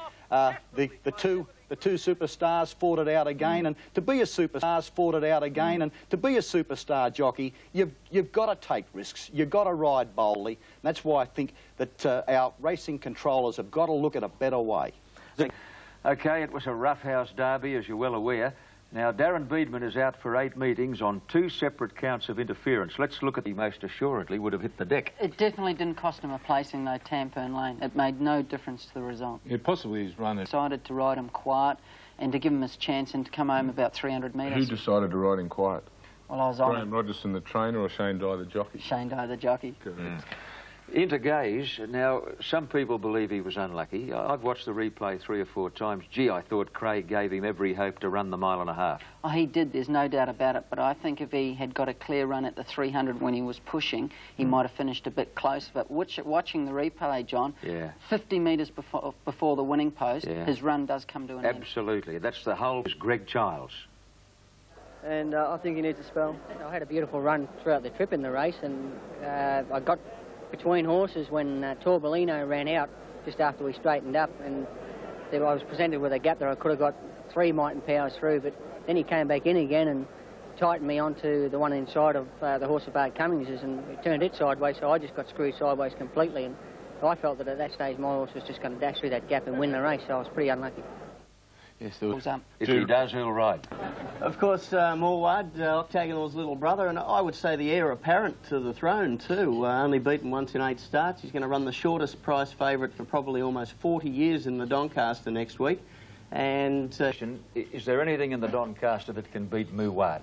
The two superstars fought it out again, and to be a superstar jockey, you've got to take risks. You've got to ride boldly. And that's why I think that our racing controllers have got to look at a better way. OK, it was a roughhouse derby, as you're well aware. Now, Darren Beedman is out for 8 meetings on 2 separate counts of interference. Let's look at the most assuredly would have hit the deck. It definitely didn't cost him a placing, though, Tamperne Lane. It made no difference to the result. Yeah, possibly he's run it. Decided to ride him quiet and to give him his chance and to come home about 300 metres. Who decided to ride him quiet? Well, I was on Graham Rogerson, the trainer, or Shane Dye, the jockey? Shane Dye, the jockey. Correct. Intergaze, now, some people believe he was unlucky. I've watched the replay 3 or 4 times. Gee, I thought Craig gave him every hope to run the 1.5 miles. Oh, he did, there's no doubt about it, but I think if he had got a clear run at the 300 when he was pushing, he might have finished a bit close. But watching the replay, John, 50 metres before the winning post, his run does come to an end. Absolutely. That's the whole Greg Childs. And I think he needs a spell. I had a beautiful run throughout the trip in the race, and I got between horses when Torbolino ran out just after we straightened up, and I was presented with a gap there. I could have got 3 Might and Powers through, but then he came back in again and tightened me onto the one inside of the horse of Bart Cummings's, and it turned it sideways, so I just got screwed sideways completely, and I felt that at that stage my horse was just going to dash through that gap and win the race, so I was pretty unlucky. Yes, if he does, he'll ride. Of course, Morward, Octagonal's little brother, and I would say the heir apparent to the throne too. Only beaten once in 8 starts. He's going to run the shortest price favourite for probably almost 40 years in the Doncaster next week. And is there anything in the Doncaster that can beat Muwad?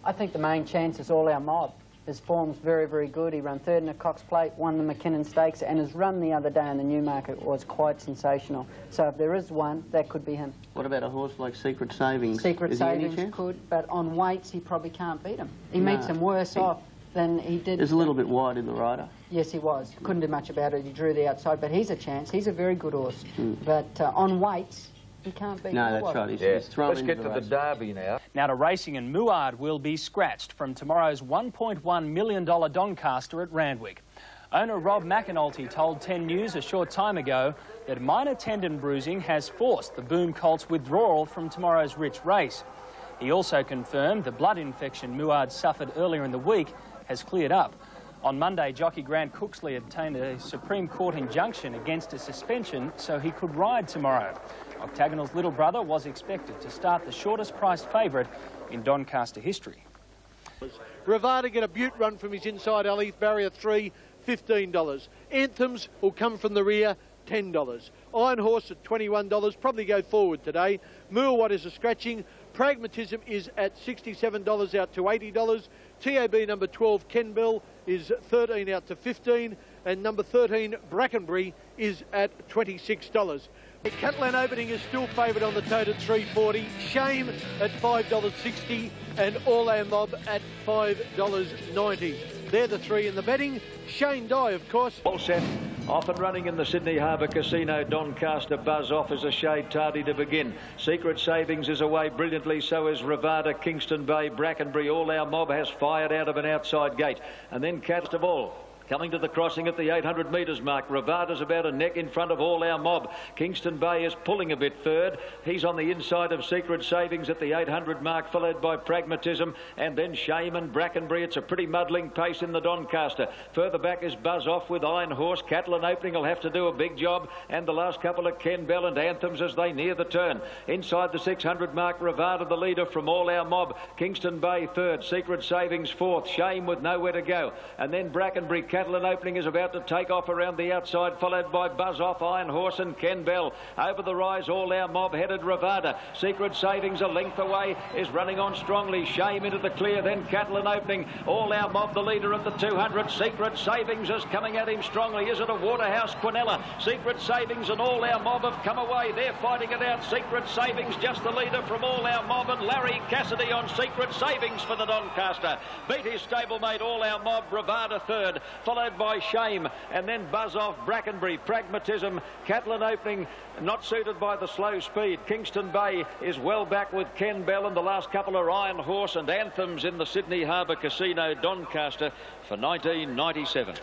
I think the main chance is All Our Mob. His form's very, very good. He ran 3rd in the Cox Plate, won the McKinnon Stakes, and his run the other day in the Newmarket was quite sensational. So if there is one, that could be him. What about a horse like Secret Savings? Secret Savings could, but on weights he probably can't beat him. He makes him worse off than he did. He's a little bit wide in the rider. Yes, he was. Couldn't do much about it. He drew the outside, but he's a chance. He's a very good horse. But on weights, he can't beat. No, that's right. He's thrown Let's get to the derby now. Now to racing, and Muward will be scratched from tomorrow's $1.1 million Doncaster at Randwick. Owner Rob McAnulty told 10 News a short time ago that minor tendon bruising has forced the Boom Colts' withdrawal from tomorrow's Rich race. He also confirmed the blood infection Muad suffered earlier in the week has cleared up. On Monday, jockey Grant Cooksley obtained a Supreme Court injunction against a suspension so he could ride tomorrow. Octagonal's little brother was expected to start the shortest priced favourite in Doncaster history. Ravada get a beaut run from his inside alley, barrier 3, $15. Anthems will come from the rear, $10. Iron Horse at $21, probably go forward today. Moorwatt is a scratching. Pragmatism is at $67 out to $80. TAB number 12, Ken Bell, is 13 out to 15. And number 13, Brackenbury, is at $26. The Catalan Opening is still favoured on the tote at $3.40. Shame at $5.60 and All Our Mob at $5.90. They're the three in the betting. Shane Dye, of course. All set. Off and running in the Sydney Harbour Casino. Doncaster buzz off as a shade tardy to begin. Secret Savings is away brilliantly. So is Ravada, Kingston Bay, Brackenbury. All Our Mob has fired out of an outside gate. And then Cast of All. Coming to the crossing at the 800 metres mark. Ravada's about a neck in front of All Our Mob. Kingston Bay is pulling a bit third. He's on the inside of Secret Savings at the 800 mark, followed by Pragmatism and then Shame and Brackenbury. It's a pretty muddling pace in the Doncaster. Further back is Buzz Off with Iron Horse. Catalan Opening will have to do a big job. And the last couple of Ken Bell and Anthems as they near the turn. Inside the 600 mark, Ravada the leader from All Our Mob. Kingston Bay third. Secret Savings fourth. Shame with nowhere to go. And then Brackenbury. Catalan Opening is about to take off around the outside, followed by Buzz Off, Iron Horse and Ken Bell. Over the rise, All Our Mob headed Ravada. Secret Savings a length away is running on strongly. Shame into the clear, then Catalan Opening. All Our Mob the leader at the 200. Secret Savings is coming at him strongly. Is it a Waterhouse Quinella? Secret Savings and All Our Mob have come away. They're fighting it out. Secret Savings just the leader from All Our Mob, and Larry Cassidy on Secret Savings for the Doncaster. Beat his stablemate All Our Mob. Ravada third, followed by Shame, and then Buzz Off, Brackenbury, Pragmatism. Catalan Opening not suited by the slow speed. Kingston Bay is well back with Ken Bell, and the last couple are Iron Horse and Anthems in the Sydney Harbour Casino, Doncaster, for 1997.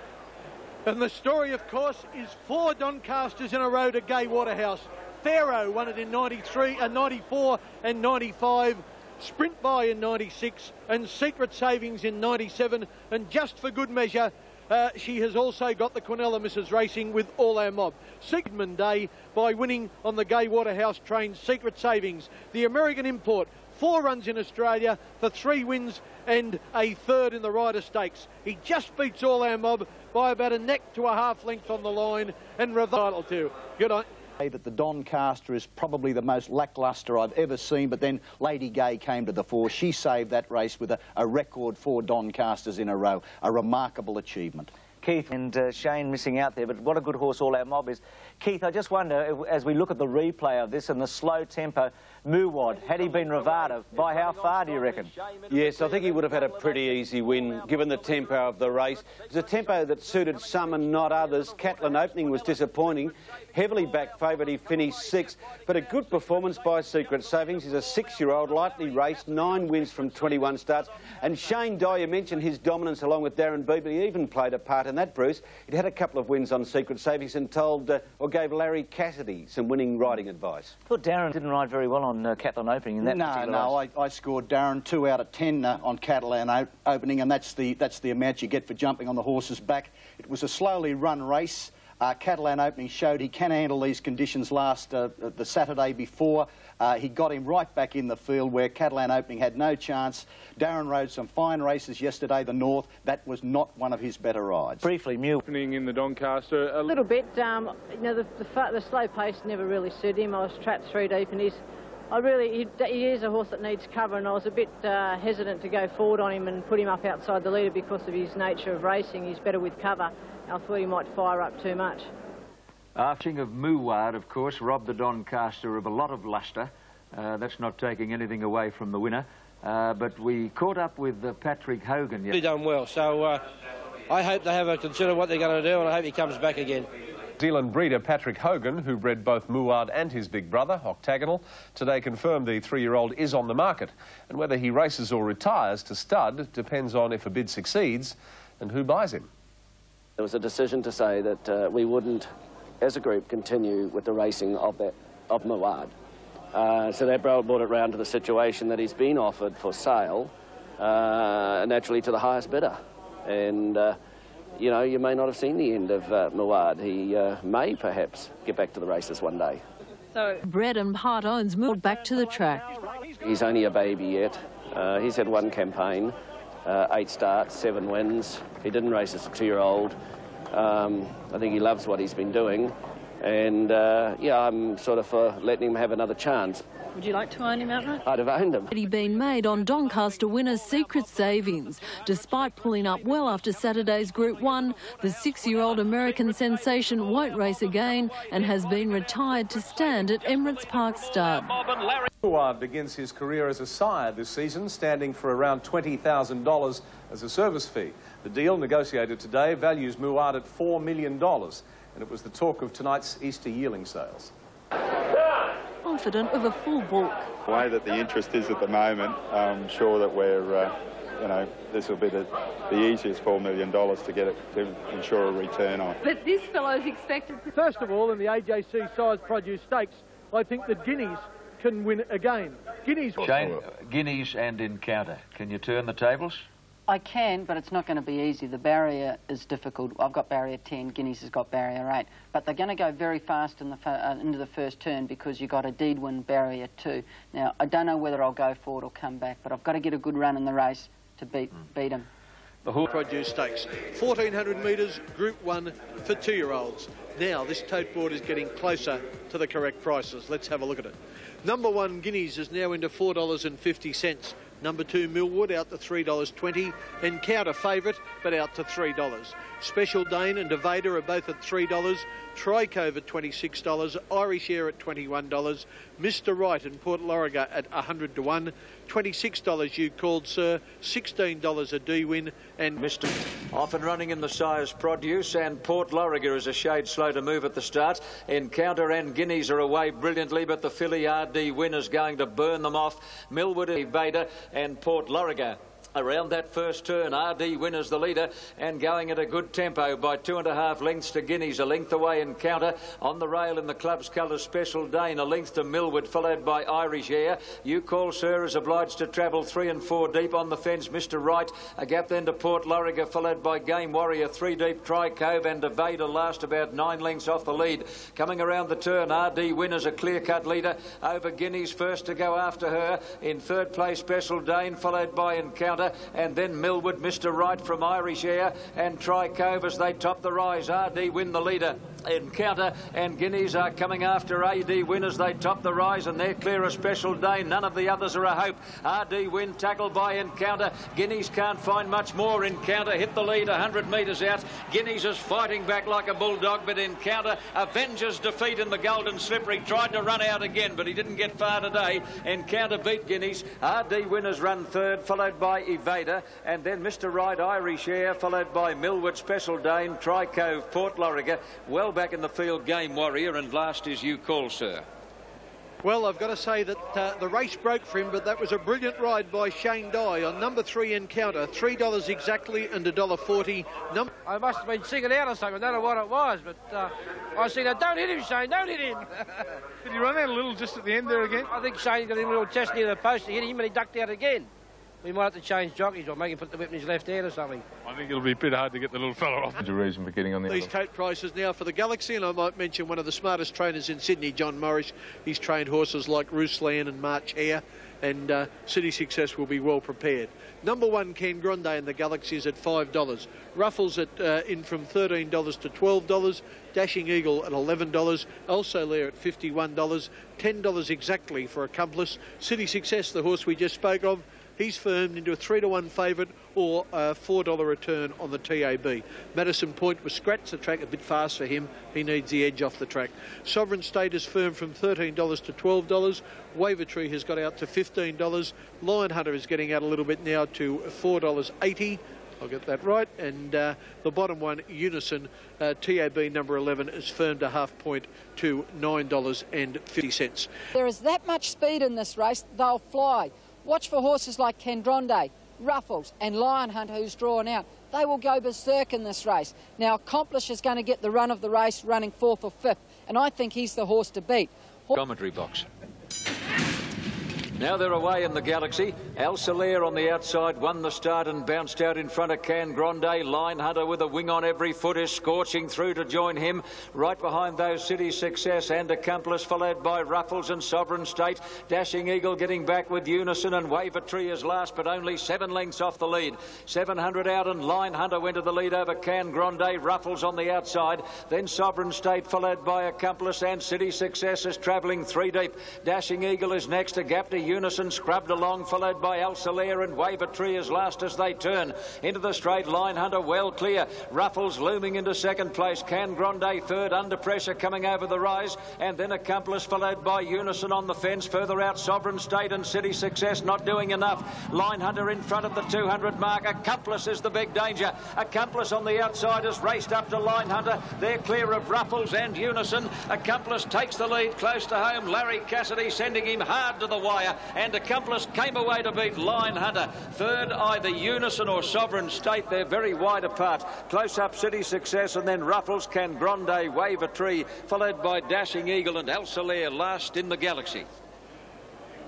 And the story, of course, is 4 Doncasters in a row to Gay Waterhouse. Pharaoh won it in 94 and 95. Sprint By in 96 and Secret Savings in 97. And just for good measure, she has also got the Quinella Mrs. Racing with All Our Mob. Sigmund Day by winning on the Gay Waterhouse train Secret Savings. The American import, 4 runs in Australia for 3 wins and a third in the Ryder Stakes. He just beats All Our Mob by about a neck to a half length on the line, and Revital too. Good on. That the Doncaster is probably the most lacklustre I've ever seen, but then Lady Gay came to the fore. She saved that race with a record 4 Doncasters in a row. A remarkable achievement. Keith and Shane missing out there, but what a good horse All Our Mob is. Keith, I just wonder, as we look at the replay of this and the slow tempo, Muwad, had he been Ravada, by how far do you reckon? Yes, I think he would have had a pretty easy win, given the tempo of the race. It was a tempo that suited some and not others. Catalan Opening was disappointing. Heavily back favourite, he finished 6th, but a good performance by Secret Savings. He's a 6-year-old, lightly raced, 9 wins from 21 starts. And Shane Dye, you mentioned his dominance along with Darren Beebe. He even played a part in that, Bruce. He'd had a couple of wins on Secret Savings and or gave Larry Cassidy some winning riding advice. I thought Darren didn't ride very well on Catalan Opening in that particular race. I scored Darren 2 out of 10 on Catalan Opening, and that's the amount you get for jumping on the horse's back. It was a slowly run race. Catalan Opening showed he can handle these conditions the Saturday before. He got him right back in the field where Catalan Opening had no chance. Darren rode some fine races yesterday, the North. That was not one of his better rides. Briefly, Mew. Opening in the Doncaster. A little bit. You know, the slow pace never really suited him. I was trapped 3 deep, and he is a horse that needs cover, and I was a bit hesitant to go forward on him and put him up outside the leader because of his nature of racing. He's better with cover. I thought he might fire up too much. Arching of Muwad, of course, robbed the Doncaster of a lot of lustre. That's not taking anything away from the winner. But we caught up with Patrick Hogan. He's done well, so I hope they have a consider what they're going to do, and I hope he comes back again. New Zealand breeder Patrick Hogan, who bred both Muwad and his big brother, Octagonal, today confirmed the 3-year-old is on the market. And whether he races or retires to stud depends on if a bid succeeds and who buys him. There was a decision to say that we wouldn't, as a group, continue with the racing of Muwad. So that brought it round to the situation that he's been offered for sale, naturally to the highest bidder. And, you know, you may not have seen the end of Muad. He may perhaps get back to the races one day. So Braden Hart owns Mill back to the track. He's only a baby yet. He's had one campaign, 8 starts, 7 wins. He didn't race as a 2-year-old. I think he loves what he's been doing. And, yeah, I'm sort of for letting him have another chance. Would you like to own him outright? I'd have owned him. Already been made on Doncaster winner Secret Savings. Despite pulling up well after Saturday's Group 1, the 6-year-old American sensation won't race again and has been retired to stand at Emirates Park Stud. Muad begins his career as a sire this season, standing for around $20,000 as a service fee. The deal, negotiated today, values Muad at $4 million, and it was the talk of tonight's Easter yearling sales. Confident of a full book. The way that the interest is at the moment, I'm sure that we're, you know, this will be the easiest $4 million to get it to ensure a return on. But this fellow's expected to... First of all, in the AJC Size Produce Stakes, I think that Guineas can win again. Guineas... Shane, Guineas and Encounter. Can you turn the tables? I can, but it's not going to be easy. The barrier is difficult. I've got barrier 10, Guineas has got barrier 8. But they're going to go very fast in the into the first turn because you've got a deed win barrier 2. Now, I don't know whether I'll go forward or come back, but I've got to get a good run in the race to beat them. The Hall Produce Stakes, 1,400 metres, Group 1 for 2-year-olds. Now, this tote board is getting closer to the correct prices. Let's have a look at it. Number 1, Guineas, is now into $4.50. Number 2, Millwood, out to $3.20. Encounter favourite, but out to $3. Special Dane and Devader are both at $3. Tricove at $26. Irish Air at $21. Mr. Right and Port Loriga at 100 to 1. $26 You Called Sir. $16 a D-win. And Mr. Off and running in the Size Produce, and Port Loriga is a shade slow to move at the start. Encounter and Guineas are away brilliantly, but the filly RD Win is going to burn them off. Millwood, Vader and Port Loriga. Around that first turn, RD Win is the leader and going at a good tempo by 2.5 lengths to Guineas, a length away Encounter. On the rail in the club's colours, Special Dane, a length to Millwood, followed by Irish Air. You Call Sir is obliged to travel 3 and 4 deep on the fence. Mr. Right, a gap then to Port Loriga, followed by Game Warrior, 3 deep, Tricove and Devader last about 9 lengths off the lead. Coming around the turn, RD Win is a clear-cut leader over Guineas, first to go after her. In third place, Special Dane, followed by Encounter, and then Millwood, Mr. Right from Irish Air and Tricove as they top the rise. RD Win the leader. Encounter and Guineas are coming after AD Win as they top the rise, and they're clear of Special Dane. None of the others are a hope. RD Win tackled by Encounter. Guineas can't find much more. Encounter hit the lead 100 metres out. Guineas is fighting back like a bulldog, but Encounter avenges defeat in the Golden Slipper. He tried to run out again, but he didn't get far today. Encounter beat Guineas. RD Win has run third, followed by Evader, and then Mr. Right, Irish Air, followed by Millwood, Special Dane, Tricove, Port Loriga. Well back in the field, Game Warrior, and last is You Call Sir. Well, I've got to say that the race broke for him, but that was a brilliant ride by Shane Dye on number 3 Encounter. $3 exactly and $1.40. I must have been singing out or something. I don't know what it was, but I said, don't hit him, Shane, don't hit him. Did he run out a little just at the end there again? I think Shane got him a little test near the post to hit him, and he ducked out again. We might have to change jockeys or make him put the whip in his left hand or something. I think it'll be a bit hard to get the little fella off. There's a reason for getting on the These tote prices now for the Galaxy, and I might mention one of the smartest trainers in Sydney, John Morris. He's trained horses like Ruslan and March Air, and City Success will be well prepared. Number 1, Ken Grande in the Galaxy is at $5. Ruffles in from $13 to $12. Dashing Eagle at $11. El Soler at $51. $10 exactly for Accomplice. City Success, the horse we just spoke of, he's firmed into a 3 to 1 favourite or a $4 return on the TAB. Madison Point was scratched, the track a bit fast for him. He needs the edge off the track. Sovereign State is firm from $13 to $12. Wavertree has got out to $15. Lion Hunter is getting out a little bit now to $4.80. I'll get that right. And the bottom one, Unison, TAB number 11, is firmed a half point to $9.50. There is that much speed in this race, they'll fly. Watch for horses like Kendronde, Ruffles and Lion Hunter, who's drawn out. They will go berserk in this race. Now, Accomplice is going to get the run of the race running 4th or 5th, and I think he's the horse to beat. Commentary box. Now they're away in the Galaxy. Al Soler on the outside won the start and bounced out in front of Can Grande. Line Hunter with a wing on every foot is scorching through to join him. Right behind those City Success and Accomplice, followed by Ruffles and Sovereign State. Dashing Eagle getting back with Unison, and Waver Tree is last, but only 7 lengths off the lead. 700 out, and Line Hunter went to the lead over Can Grande. Ruffles on the outside. Then Sovereign State, followed by Accomplice, and City Success is travelling 3 deep. Dashing Eagle is next. A gap to Unison scrubbed along, followed by Al Soler, and Waver Tree is last as they turn into the straight. Line Hunter well clear. Ruffles looming into second place. Can Grande third, under pressure coming over the rise, and then Accomplice followed by Unison on the fence. Further out Sovereign State and City Success not doing enough. Line Hunter in front of the 200 mark. Accomplice is the big danger. Accomplice on the outside has raced up to Line Hunter. They're clear of Ruffles and Unison. Accomplice takes the lead close to home. Larry Cassidy sending him hard to the wire, and Accomplice came away to beat Line Hunter. Third, either Unison or Sovereign State. They're very wide apart. Close up City Success, and then Ruffles, Can Grande, Waver Tree, followed by Dashing Eagle and Al Soler last in the Galaxy.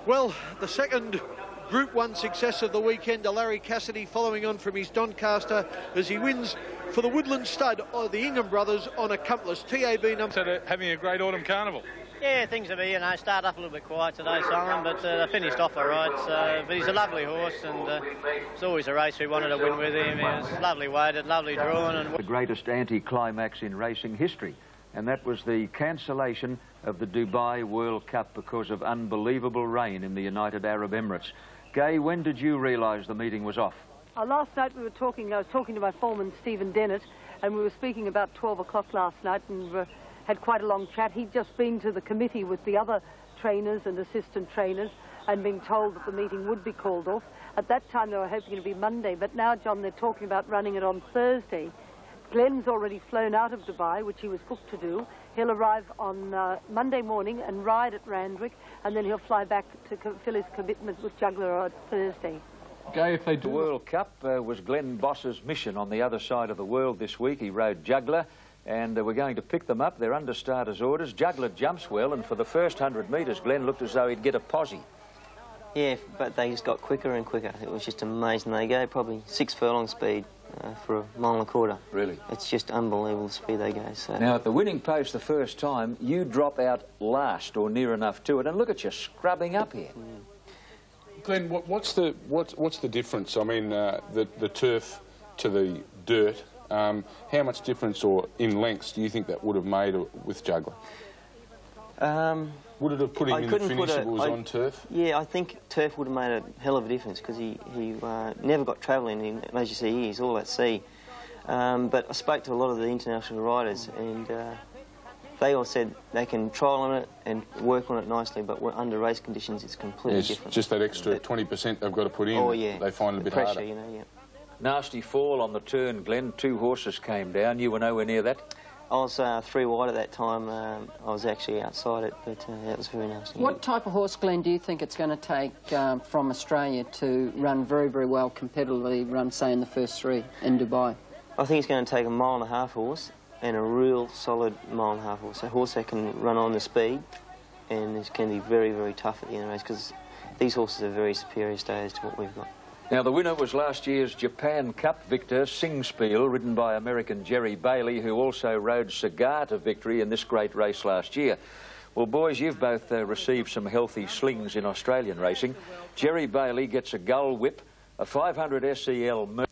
Well, the second Group 1 success of the weekend, Larry Cassidy following on from his Doncaster as he wins for the Woodland Stud of the Ingham brothers on Accomplice. TAB number... Having a great autumn carnival. Yeah, things have been, you know, started up a little bit quiet today, Simon, but finished off all right. But he's a lovely horse, and it's always a race we wanted to win with him. He was lovely weighted, lovely drawn. And the greatest anti-climax in racing history, and that was the cancellation of the Dubai World Cup because of unbelievable rain in the United Arab Emirates. Gay, when did you realise the meeting was off? Last night we were talking, I was talking to my foreman, Stephen Dennett, and we were speaking about 12 o'clock last night, and had quite a long chat. He'd just been to the committee with the other trainers and assistant trainers and being told that the meeting would be called off. At that time they were hoping it would be Monday, but now, John, they're talking about running it on Thursday. Glenn's already flown out of Dubai, which he was booked to do. He'll arrive on Monday morning and ride at Randwick, and then he'll fly back to fill his commitment with Juggler on Thursday. Gay, if they do... The World Cup was Glenn Boss's mission on the other side of the world this week. He rode Juggler, and we're going to pick them up. They're under starters' orders. Juggler jumps well, and for the first 100 metres, Glenn looked as though he'd get a posse. Yeah, but they just got quicker and quicker. It was just amazing. They go probably 6 furlong speed for a mile and a quarter. Really? It's just unbelievable the speed they go. So. Now, at the winning post the first time, you drop out last or near enough to it, and look at you scrubbing up here. Glenn, what's the difference? I mean, the turf to the dirt. How much difference, or in lengths, do you think that would have made with Juggler? Would it have put him in the finish if it was on turf? Yeah, I think turf would have made a hell of a difference, because he never got travelling, and as you see, he's all at sea. But I spoke to a lot of the international riders, and they all said they can trial on it and work on it nicely, but under race conditions it's completely different. Just that extra 20% they've got to put in, oh, yeah. They find it a bit pressure, harder. You know, yeah. Nasty fall on the turn, Glenn. 2 horses came down. You were nowhere near that? I was 3 wide at that time. I was actually outside it, but that was very nasty. What type of horse, Glenn, do you think it's going to take from Australia to run very, very well competitively, run, say, in the first 3 in Dubai? I think it's going to take a 1.5 mile horse and a real solid 1.5 mile horse. A horse that can run on the speed and is going to be very, very tough at the end of the race, because these horses are very superior stayers to what we've got. Now, the winner was last year's Japan Cup victor, Singspiel, ridden by American Jerry Bailey, who also rode Cigar to victory in this great race last year. Well, boys, you've both received some healthy slings in Australian racing. Jerry Bailey gets a gull whip, a 500 SEL...